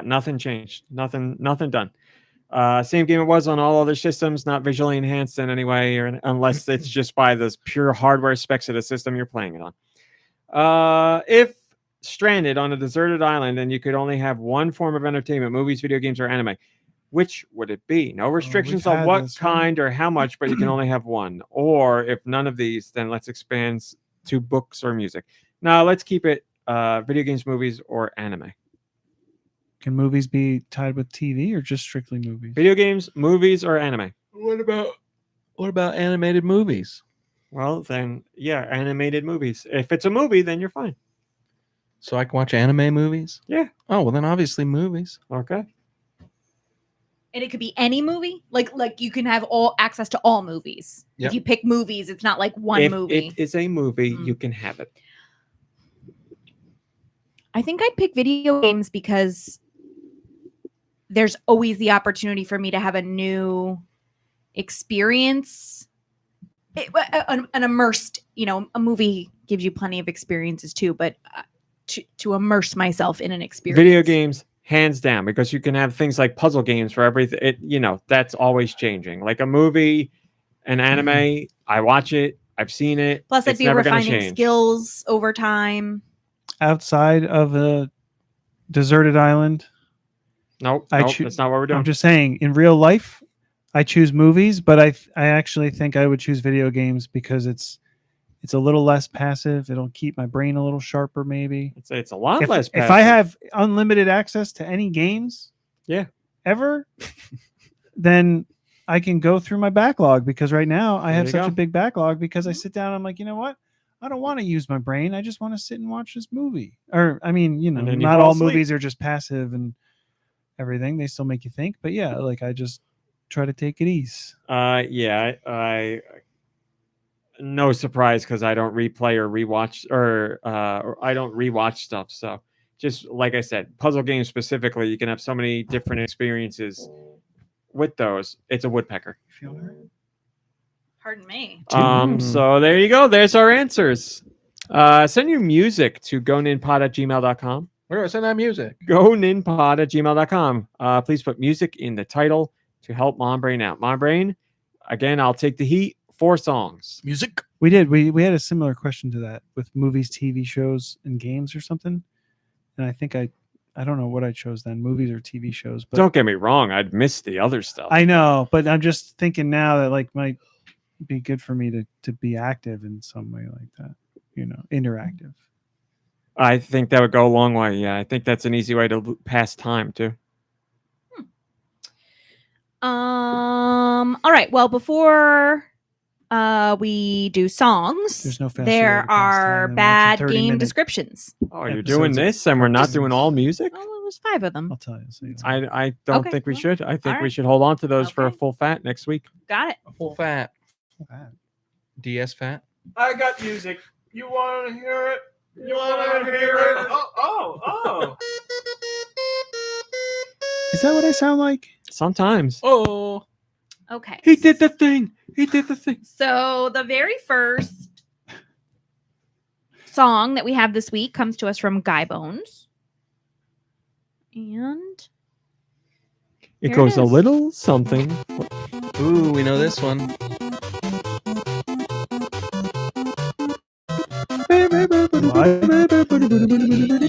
Nothing changed. Nothing done. Same game it was on all other systems, not visually enhanced in any way, or unless it's just by the pure hardware specs of the system you're playing it on. If stranded on a deserted island and you could only have one form of entertainment, movies, video games, or anime, which would it be? No restrictions on what kind or how much, but you can only have one. Or if none of these, then let's expand to books or music. Now let's keep it video games, movies, or anime. Can movies be tied with TV or just strictly movies? Video games, movies, or anime? What about animated movies? Well, then, yeah, animated movies. If it's a movie, then you're fine. So I can watch anime movies? Yeah. Oh, well, then obviously movies. Okay. And it could be any movie. Like you can have all access to all movies. Yep. If you pick movies, it's not like one movie. If it is a movie, you can have it. I think I'd pick video games because there's always the opportunity for me to have a new experience. An immersed, a movie gives you plenty of experiences too, but to immerse myself in an experience. Video games, hands down, because you can have things like puzzle games for everything. That's always changing. Like a movie, an anime, I watch it, I've seen it. Plus, I'd be refining skills over time. Outside of a deserted island. Nope, that's not what we're doing. I'm just saying, in real life, I choose movies, but I actually think I would choose video games because it's a little less passive. It'll keep my brain a little sharper, maybe. It's a lot less passive. If I have unlimited access to any games, ever, then I can go through my backlog, because right now I have such a big backlog because I sit down and I'm like, you know what? I don't want to use my brain. I just want to sit and watch this movie. Or, I mean, not all movies are just passive and everything. They still make you think. But yeah, like I just try to take it easy. I no surprise, because I don't replay or rewatch or I don't rewatch stuff. So just like I said, puzzle games specifically, you can have so many different experiences with those, it's a woodpecker. Feel her? Pardon me. So there you go. There's our answers. Send your music to goninpod@gmail.com. Where do I send that music? goninpod@gmail.com. Please put music in the title to help MomBrain out. MomBrain, again, I'll take the heat. 4 songs. Music. We did. We had a similar question to that with movies, TV shows, and games or something. And I think I don't know what I chose then, movies or TV shows. But Don't get me wrong, I'd miss the other stuff. I know, but I'm just thinking now that like might be good for me to be active in some way like that. Interactive. I think that would go a long way. Yeah, I think that's an easy way to pass time too. All right. Well, before we do songs, There's no faster way to there pass are time than watching bad 30 game minute descriptions. Oh, you're episodes doing of this and we're not doing all music? Oh, it was 5 of them. I'll tell you. So you know. I don't Okay, think we well, should. I think we right. should hold on to those for a Okay. full fat next week. Got it. Full fat. DS fat. I got music. You want to hear it? You want to hear it? Oh. Is that what I sound like? Sometimes. Oh. Okay. He did the thing. So the very first song that we have this week comes to us from Guy Bones. And It Here goes it a is. little something. Ooh, we know this one.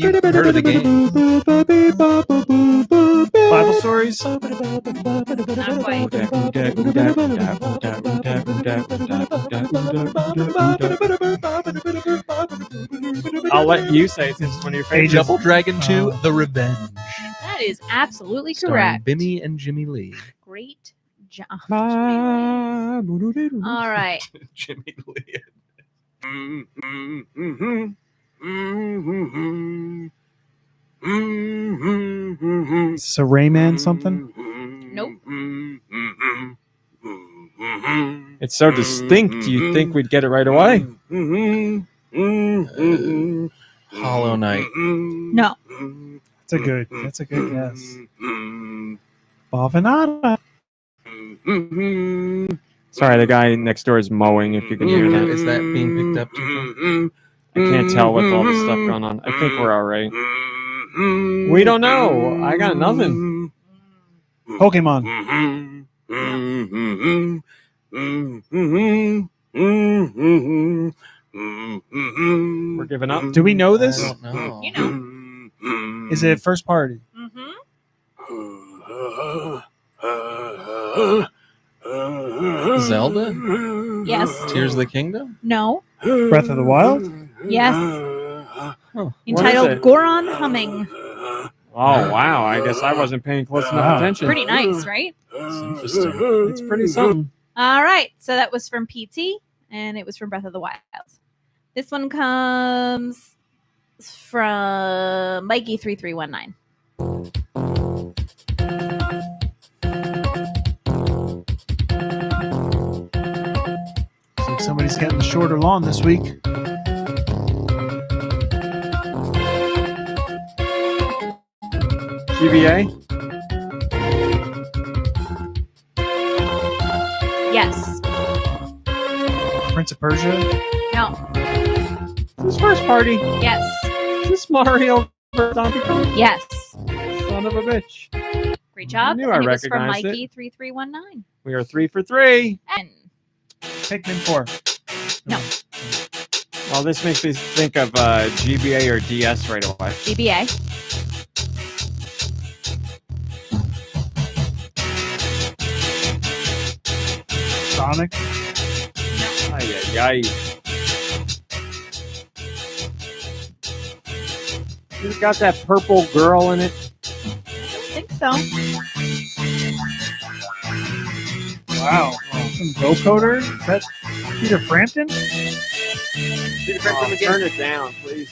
You've heard of the game. Bible stories. not quite. I'll let you say it since it's one of your favorites. Double Dragon 2: The Revenge. That is absolutely Starring correct. Bimmy and Jimmy Lee. Great job. All right. Jimmy Lee. Is this a Rayman something? Nope. It's so distinct, you'd think we'd get it right away. Hollow Knight. No. That's a good guess. Bavanada. Sorry, the guy next door is mowing, if you can hear that. Is that being picked up too? I can't tell with all this stuff going on. I think we're all right. We don't know. I got nothing. Pokemon. We're giving up. Do we know I this? don't know. You know. Is it first party? Mm-hmm. Zelda? Yes. Tears of the Kingdom? No. Breath of the Wild? Yes. What is Entitled it? Goron Humming. Oh, wow. I guess I wasn't paying close enough Wow. attention. Pretty nice, right? That's interesting. It's pretty something. All right. So that was from PT, and it was from Breath of the Wild. This one comes from Mikey3319. Looks like somebody's getting the shorter lawn this week. GBA? Yes. Prince of Persia. No. This first party. Yes. Is this Mario for Donkey Kong? Yes. Son of a bitch. Great job. knew I And it was from recognized it. Mikey3319. We are 3 for 3. And Pikmin 4. No. Well, this makes me think of GBA or DS right away. GBA. Sonic. Ay, ay, ay. It's got that purple girl in it. I think so. Wow. Some vocoder? Is that Peter Frampton? Turn it down, please.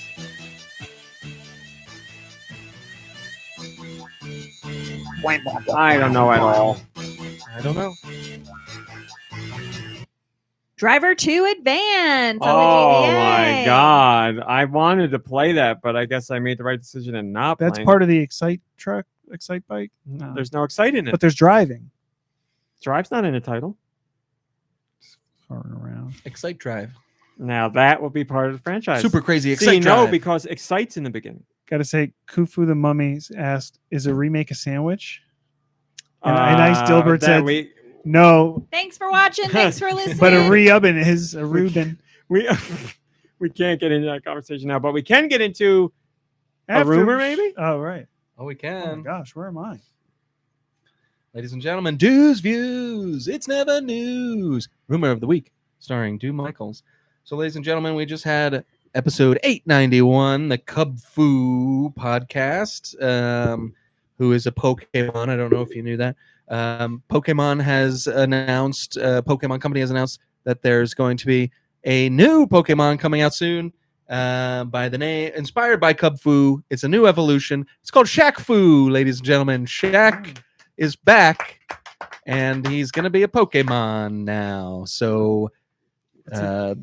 I don't know at all. I don't know. Driver 2 Advance. on the Oh GBA. my god. I wanted to play that, but I guess I made the right decision and not That's playing part of the Excite bike? No. There's no exciting in it. But there's driving. Drive's not in the title. Throwing around. Excite Drive. Now that will be part of the franchise. Super crazy See, Excite no, Drive. because Excite's in the beginning. Gotta say, Khufu the Mummy asked, "Is a remake a sandwich?" And Ice Dilbert that said, we Thanks for watching. Thanks for listening. "But a re-oven is a Reuben." we can't get into that conversation now, but we can get into a rumor, maybe. Oh right. Oh, we Oh can. my gosh, where am I? Ladies and gentlemen, Deux Views. It's never news. Rumor of the week, starring Deux Michaels. So, ladies and gentlemen, we just had episode 891, the Cub Fu podcast, who is a Pokemon. I don't know if you knew that. Pokemon has announced, Pokemon Company has announced that there's going to be a new Pokemon coming out soon by the name, inspired by Cub Fu. It's a new evolution. It's called Shaq Fu, ladies and gentlemen. Shaq is back, and he's going to be a Pokemon now. So, I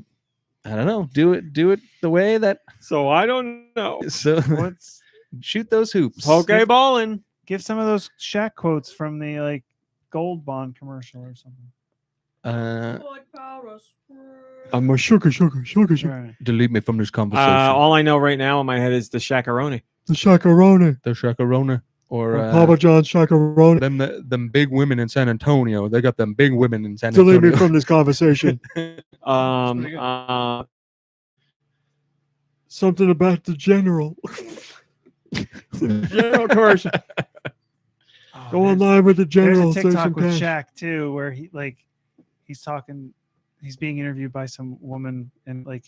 don't know. Do it the way that. So I don't know. So What's shoot those hoops. Pokeballing. give some of those Shaq quotes from the like Gold Bond commercial or something. I'm a sugar. Right. Delete me from this conversation. All I know right now in my head is the Shakaroni. The Shakaroni. the Shakarona or Papa John's Shakaroni. them big women in San Antonio. They got them big women in San Delete me Antonio. from this conversation. Something about the general. General commercial. Go online with the general. There's a Say TikTok some with cash. Shaq too, where he's being interviewed by some woman, and like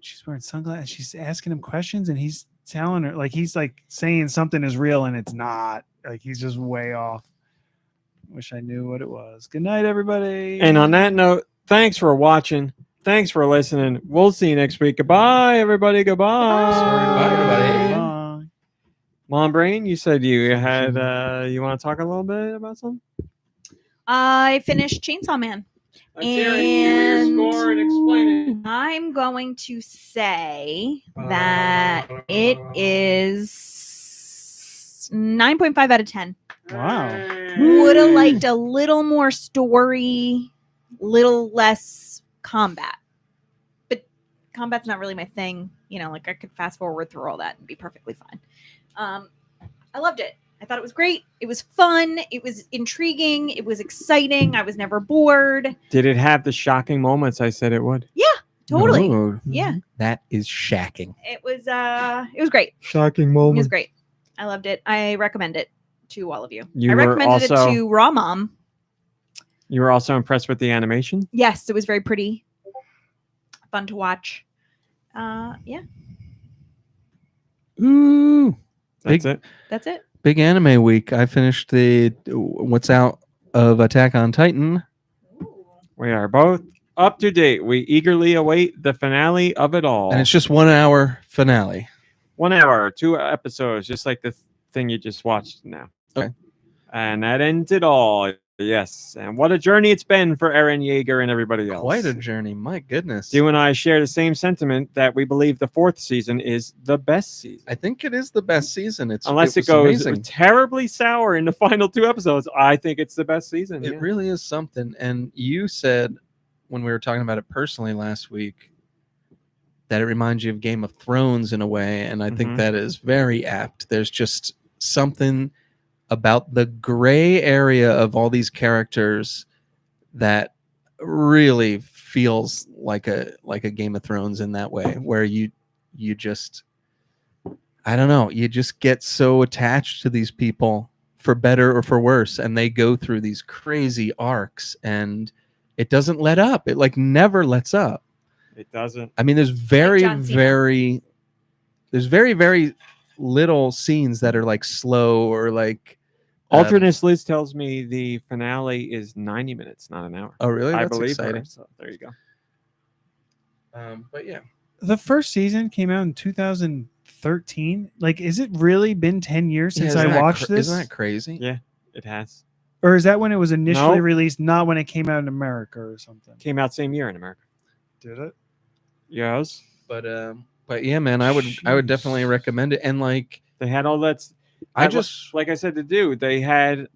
she's wearing sunglasses. She's asking him questions, and he's telling her he's saying something is real, and it's not. Like he's just way off. Wish I knew what it was. Good night, everybody. And on that note, thanks for watching. Thanks for listening. We'll see you next week. Goodbye, everybody. Goodbye. Bye, everybody. Bye. MomBrain, you said you had you want to talk a little bit about something? I finished Chainsaw Man. Let's hear it. Give me your And score and explain it. I'm going to say that it is 9.5 out of 10. Wow. Would have liked a little more story, little less combat. But combat's not really my thing. I could fast forward through all that and be perfectly fine. I loved it. I thought it was great. It was fun. It was intriguing. It was exciting. I was never bored. Did it have the shocking moments I said it would? Totally. No, Yeah. that is shacking. It was great. Shocking It was moment. great. I loved it. I recommend it to all of you. You I were recommended also- it to Raw Mom. You were also impressed with the animation? Yes, it was very pretty. Fun to watch. Yeah, Ooh. That's it. that's it. Big anime week. I finished the what's out of Attack on Titan. We are both up to date. We eagerly await the finale of it all. And it's just 1 hour finale. 1 hour, 2 episodes, just like the thing you just watched now. Okay. And that ends it all. Yes. And what a journey it's been for Eren Yeager and everybody else. Quite a journey. My goodness. You and I share the same sentiment that we believe the 4th season is the best season. I think it is the best season. Unless it was goes amazing. terribly sour in the final 2 episodes, I think it's the best season. It yeah. really is something. And you said when we were talking about it personally last week that it reminds you of Game of Thrones in a way. And I think Mhm. that is very apt. There's just something about the gray area of all these characters that really feels like a Game of Thrones in that way, where you just, I don't know, you just get so attached to these people for better or for worse, and they go through these crazy arcs, and it doesn't let up. It never lets up. It doesn't. I mean, there's very, John Cena. very little scenes that are slow or Alternate Liz tells me the finale is 90 minutes, not an hour. Oh, really? I That's believe exciting. her. So there you go. But yeah, The first season came out in 2013. Is it really been 10 years since Isn't I that watched this? Isn't that crazy? Yeah, it has. Or is that when it was initially Nope. released, not when it came out in America or something? Came out same year in America. Did it? Yes. But yeah, man, I would Jeez. definitely recommend it. And They had all that. I just like I said to do, they had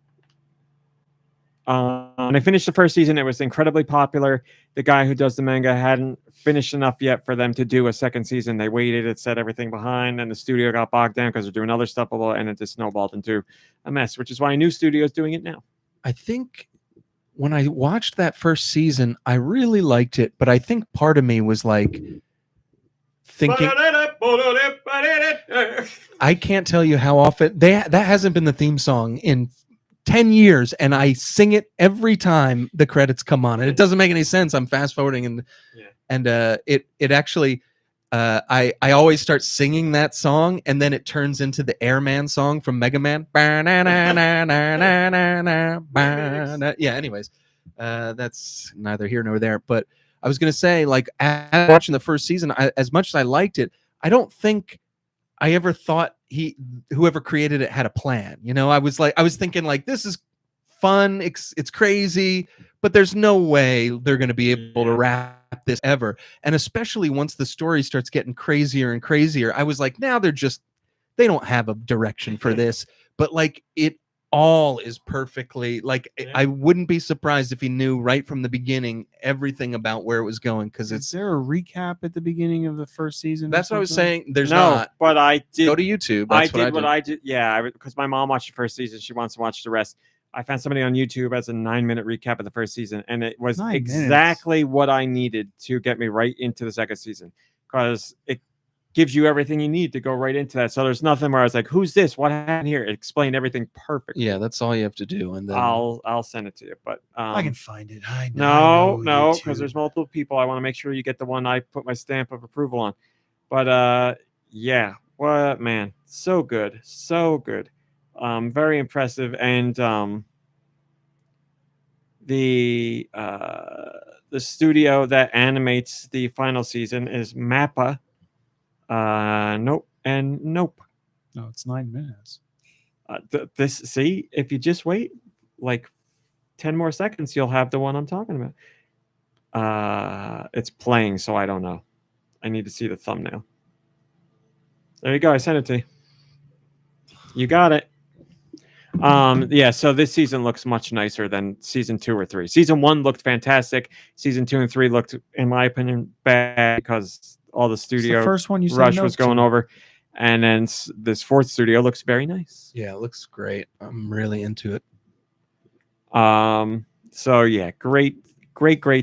When I finished the first season, it was incredibly popular. The guy who does the manga hadn't finished enough yet for them to do a second season. They waited, it set everything behind, and the studio got bogged down because they're doing other stuff, and it just snowballed into a mess, which is why a new studio is doing it now. I think when I watched that first season, I really liked it, but I think part of me was like thinking, I can't tell you how often that hasn't been the theme song in 10 years, and I sing it every time the credits come on, and it doesn't make any sense. I'm fast forwarding, and it actually I always start singing that song, and then it turns into the Airman song from Mega Man. Yeah, anyways, that's neither here nor there, but I was gonna say, like, after watching the first season, as much as I liked it, I don't think I ever thought whoever created it had a plan. You know, I was thinking like, this is fun, it's crazy, but there's no way they're going to be able to wrap this ever. And especially once the story starts getting crazier and crazier, I was like, now they don't have a direction for this. But like, it all is perfectly like, I wouldn't be surprised if he knew right from the beginning everything about where it was going, because Is there a recap at the beginning of the first season? That's what I was saying. There's no, not. but I did Go to YouTube. That's I did. Yeah, because my mom watched the first season. She wants to watch the rest. I found somebody on YouTube as a 9-minute recap of the first season, and it was 9 exactly what I needed to get me right into the second season, because it gives you everything you need to go right into that. So there's nothing where I was like, "Who's this? What happened here?" It explained everything perfectly. Yeah, that's all you have to do, and then I'll send it to you. But I can find it. no, because there's multiple people. I want to make sure you get the one I put my stamp of approval on. But yeah, what man, so good, so good, very impressive, and the studio that animates the final season is Mappa. Nope, and nope. No, it's 9 minutes. See, if you just wait like 10 more seconds, you'll have the one I'm talking about. It's playing, so I don't know. I need to see the thumbnail. There you go. I sent it to you. You got it. Yeah, so this season looks much nicer than season 2 or 3. Season 1 looked fantastic. Season 2 and 3 looked, in my opinion, bad because all the studio first one you said rush no was going to. over. And then this fourth studio looks very nice. yeah, it looks great. I'm really into it. So yeah, great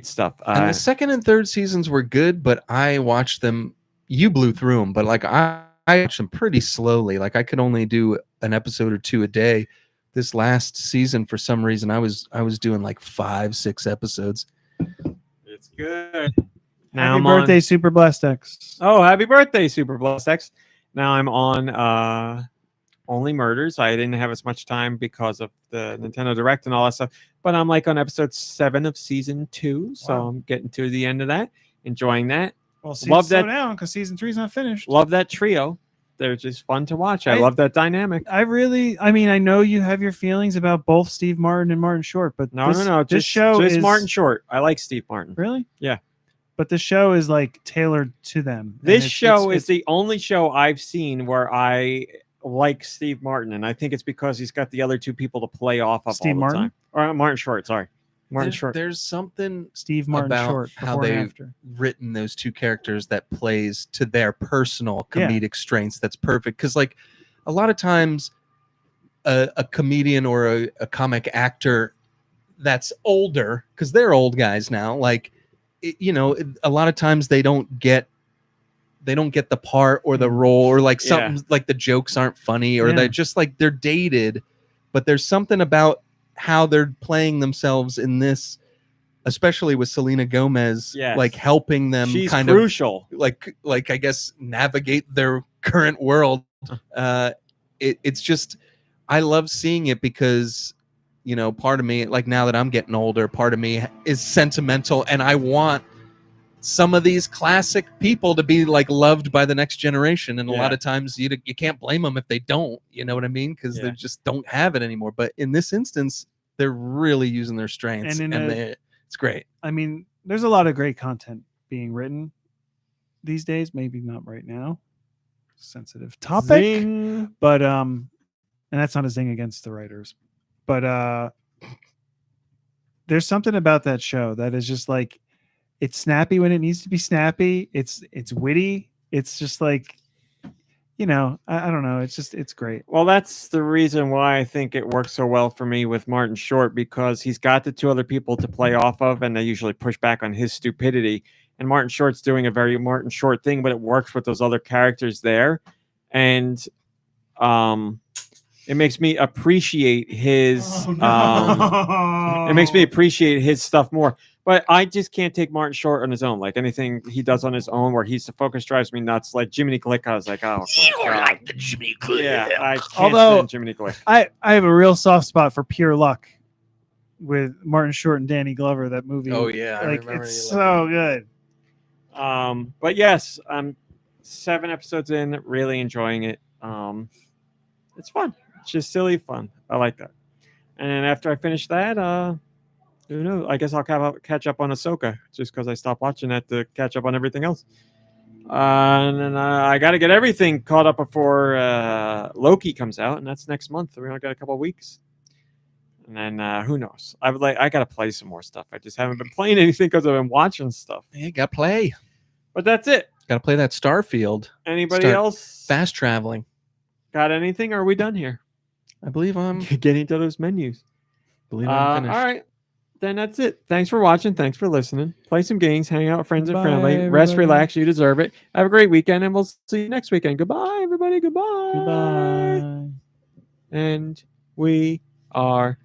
stuff. And the second and third seasons were good, but I watched them. You blew through them, but like I watched them pretty slowly. Like I could only do an episode or 2 a day. This last season, for some reason, I was doing like 5-6 episodes. It's good. Now Happy I'm birthday, on... Super Blast X. Oh, happy birthday, Super Blast X. Now I'm on Only Murders. I didn't have as much time because of the Nintendo Direct and all that stuff, but I'm like on episode 7 of season 2, so Wow. I'm getting to the end of that, enjoying that. Well, Love slow that down because season 3 is not finished. Love that trio. They're just fun to watch. I love that dynamic. I mean, I know you have your feelings about both Steve Martin and Martin Short, but No. This show just is Martin Short. I like Steve Martin. Really? Yeah. But the show is like tailored to them. And This it's- show it's- is the only show I've seen where I like Steve Martin, and I think it's because he's got the other 2 people to play off of Steve all the Martin? time. Or Martin Short, sorry. Martin Short. There's something Steve Martin about Short how before and they've after. written those 2 characters that plays to their personal comedic strengths. That's perfect, because like a lot of times a comedian or a comic actor that's older, because they're old guys now, like a lot of times they don't get the part or the role, or like something like the jokes aren't funny, or they just like they're dated. But there's something about how they're playing themselves in this, especially with Selena Gomez, like helping them. She's kind crucial. of like I guess navigate their current world. It's just, I love seeing it because part of me, like now that I'm getting older, part of me is sentimental, and I want some of these classic people to be like loved by the next generation. And a lot of times you can't blame them if they don't, you know what I mean? Because they just don't have it anymore. But in this instance, they're really using their strengths, and it's great. I mean, there's a lot of great content being written these days. Maybe not right now. Sensitive topic. Zing. But and that's not a zing against the writers. But there's something about that show that is just like, it's snappy when it needs to be snappy. It's witty. It's just like, I don't know. It's great. Well, that's the reason why I think it works so well for me with Martin Short, because he's got the two other people to play off of, and they usually push back on his stupidity. And Martin Short's doing a very Martin Short thing, but it works with those other characters there. And it makes me appreciate his it makes me appreciate his stuff more. But I just can't take Martin Short on his own. Like anything he does on his own where he's the focus drives me nuts. Like Jiminy Glick, I was like, oh, You God. like the Jimmy Cliff. Yeah, I can't Although- stand Jiminy Glick. I have a real soft spot for Pure Luck with Martin Short and Danny Glover. That movie. Oh yeah, I like remember it's you so good. But yes, I'm 7 episodes in, really enjoying it. It's fun. It's just silly fun. I like that. And then after I finish that, who knows? I guess I'll catch up on Ahsoka, just because I stopped watching that to catch up on everything else. And then I got to get everything caught up before Loki comes out, and that's next month. We only got a couple of weeks. And then who knows? I got to play some more stuff. I just haven't been playing anything because I've been watching stuff. Hey, got to play. But that's it. Got to play that Starfield. Anybody Start else Fast traveling. got anything? Or are we done here? I believe I'm. Getting to those menus. Believe I'm finished. All right. Then that's it. Thanks for watching. Thanks for listening. Play some games, hang out with friends and Bye, family. Rest, everybody. relax. You deserve it. Have a great weekend, and we'll see you next weekend. Goodbye, everybody. Goodbye. Goodbye. And we are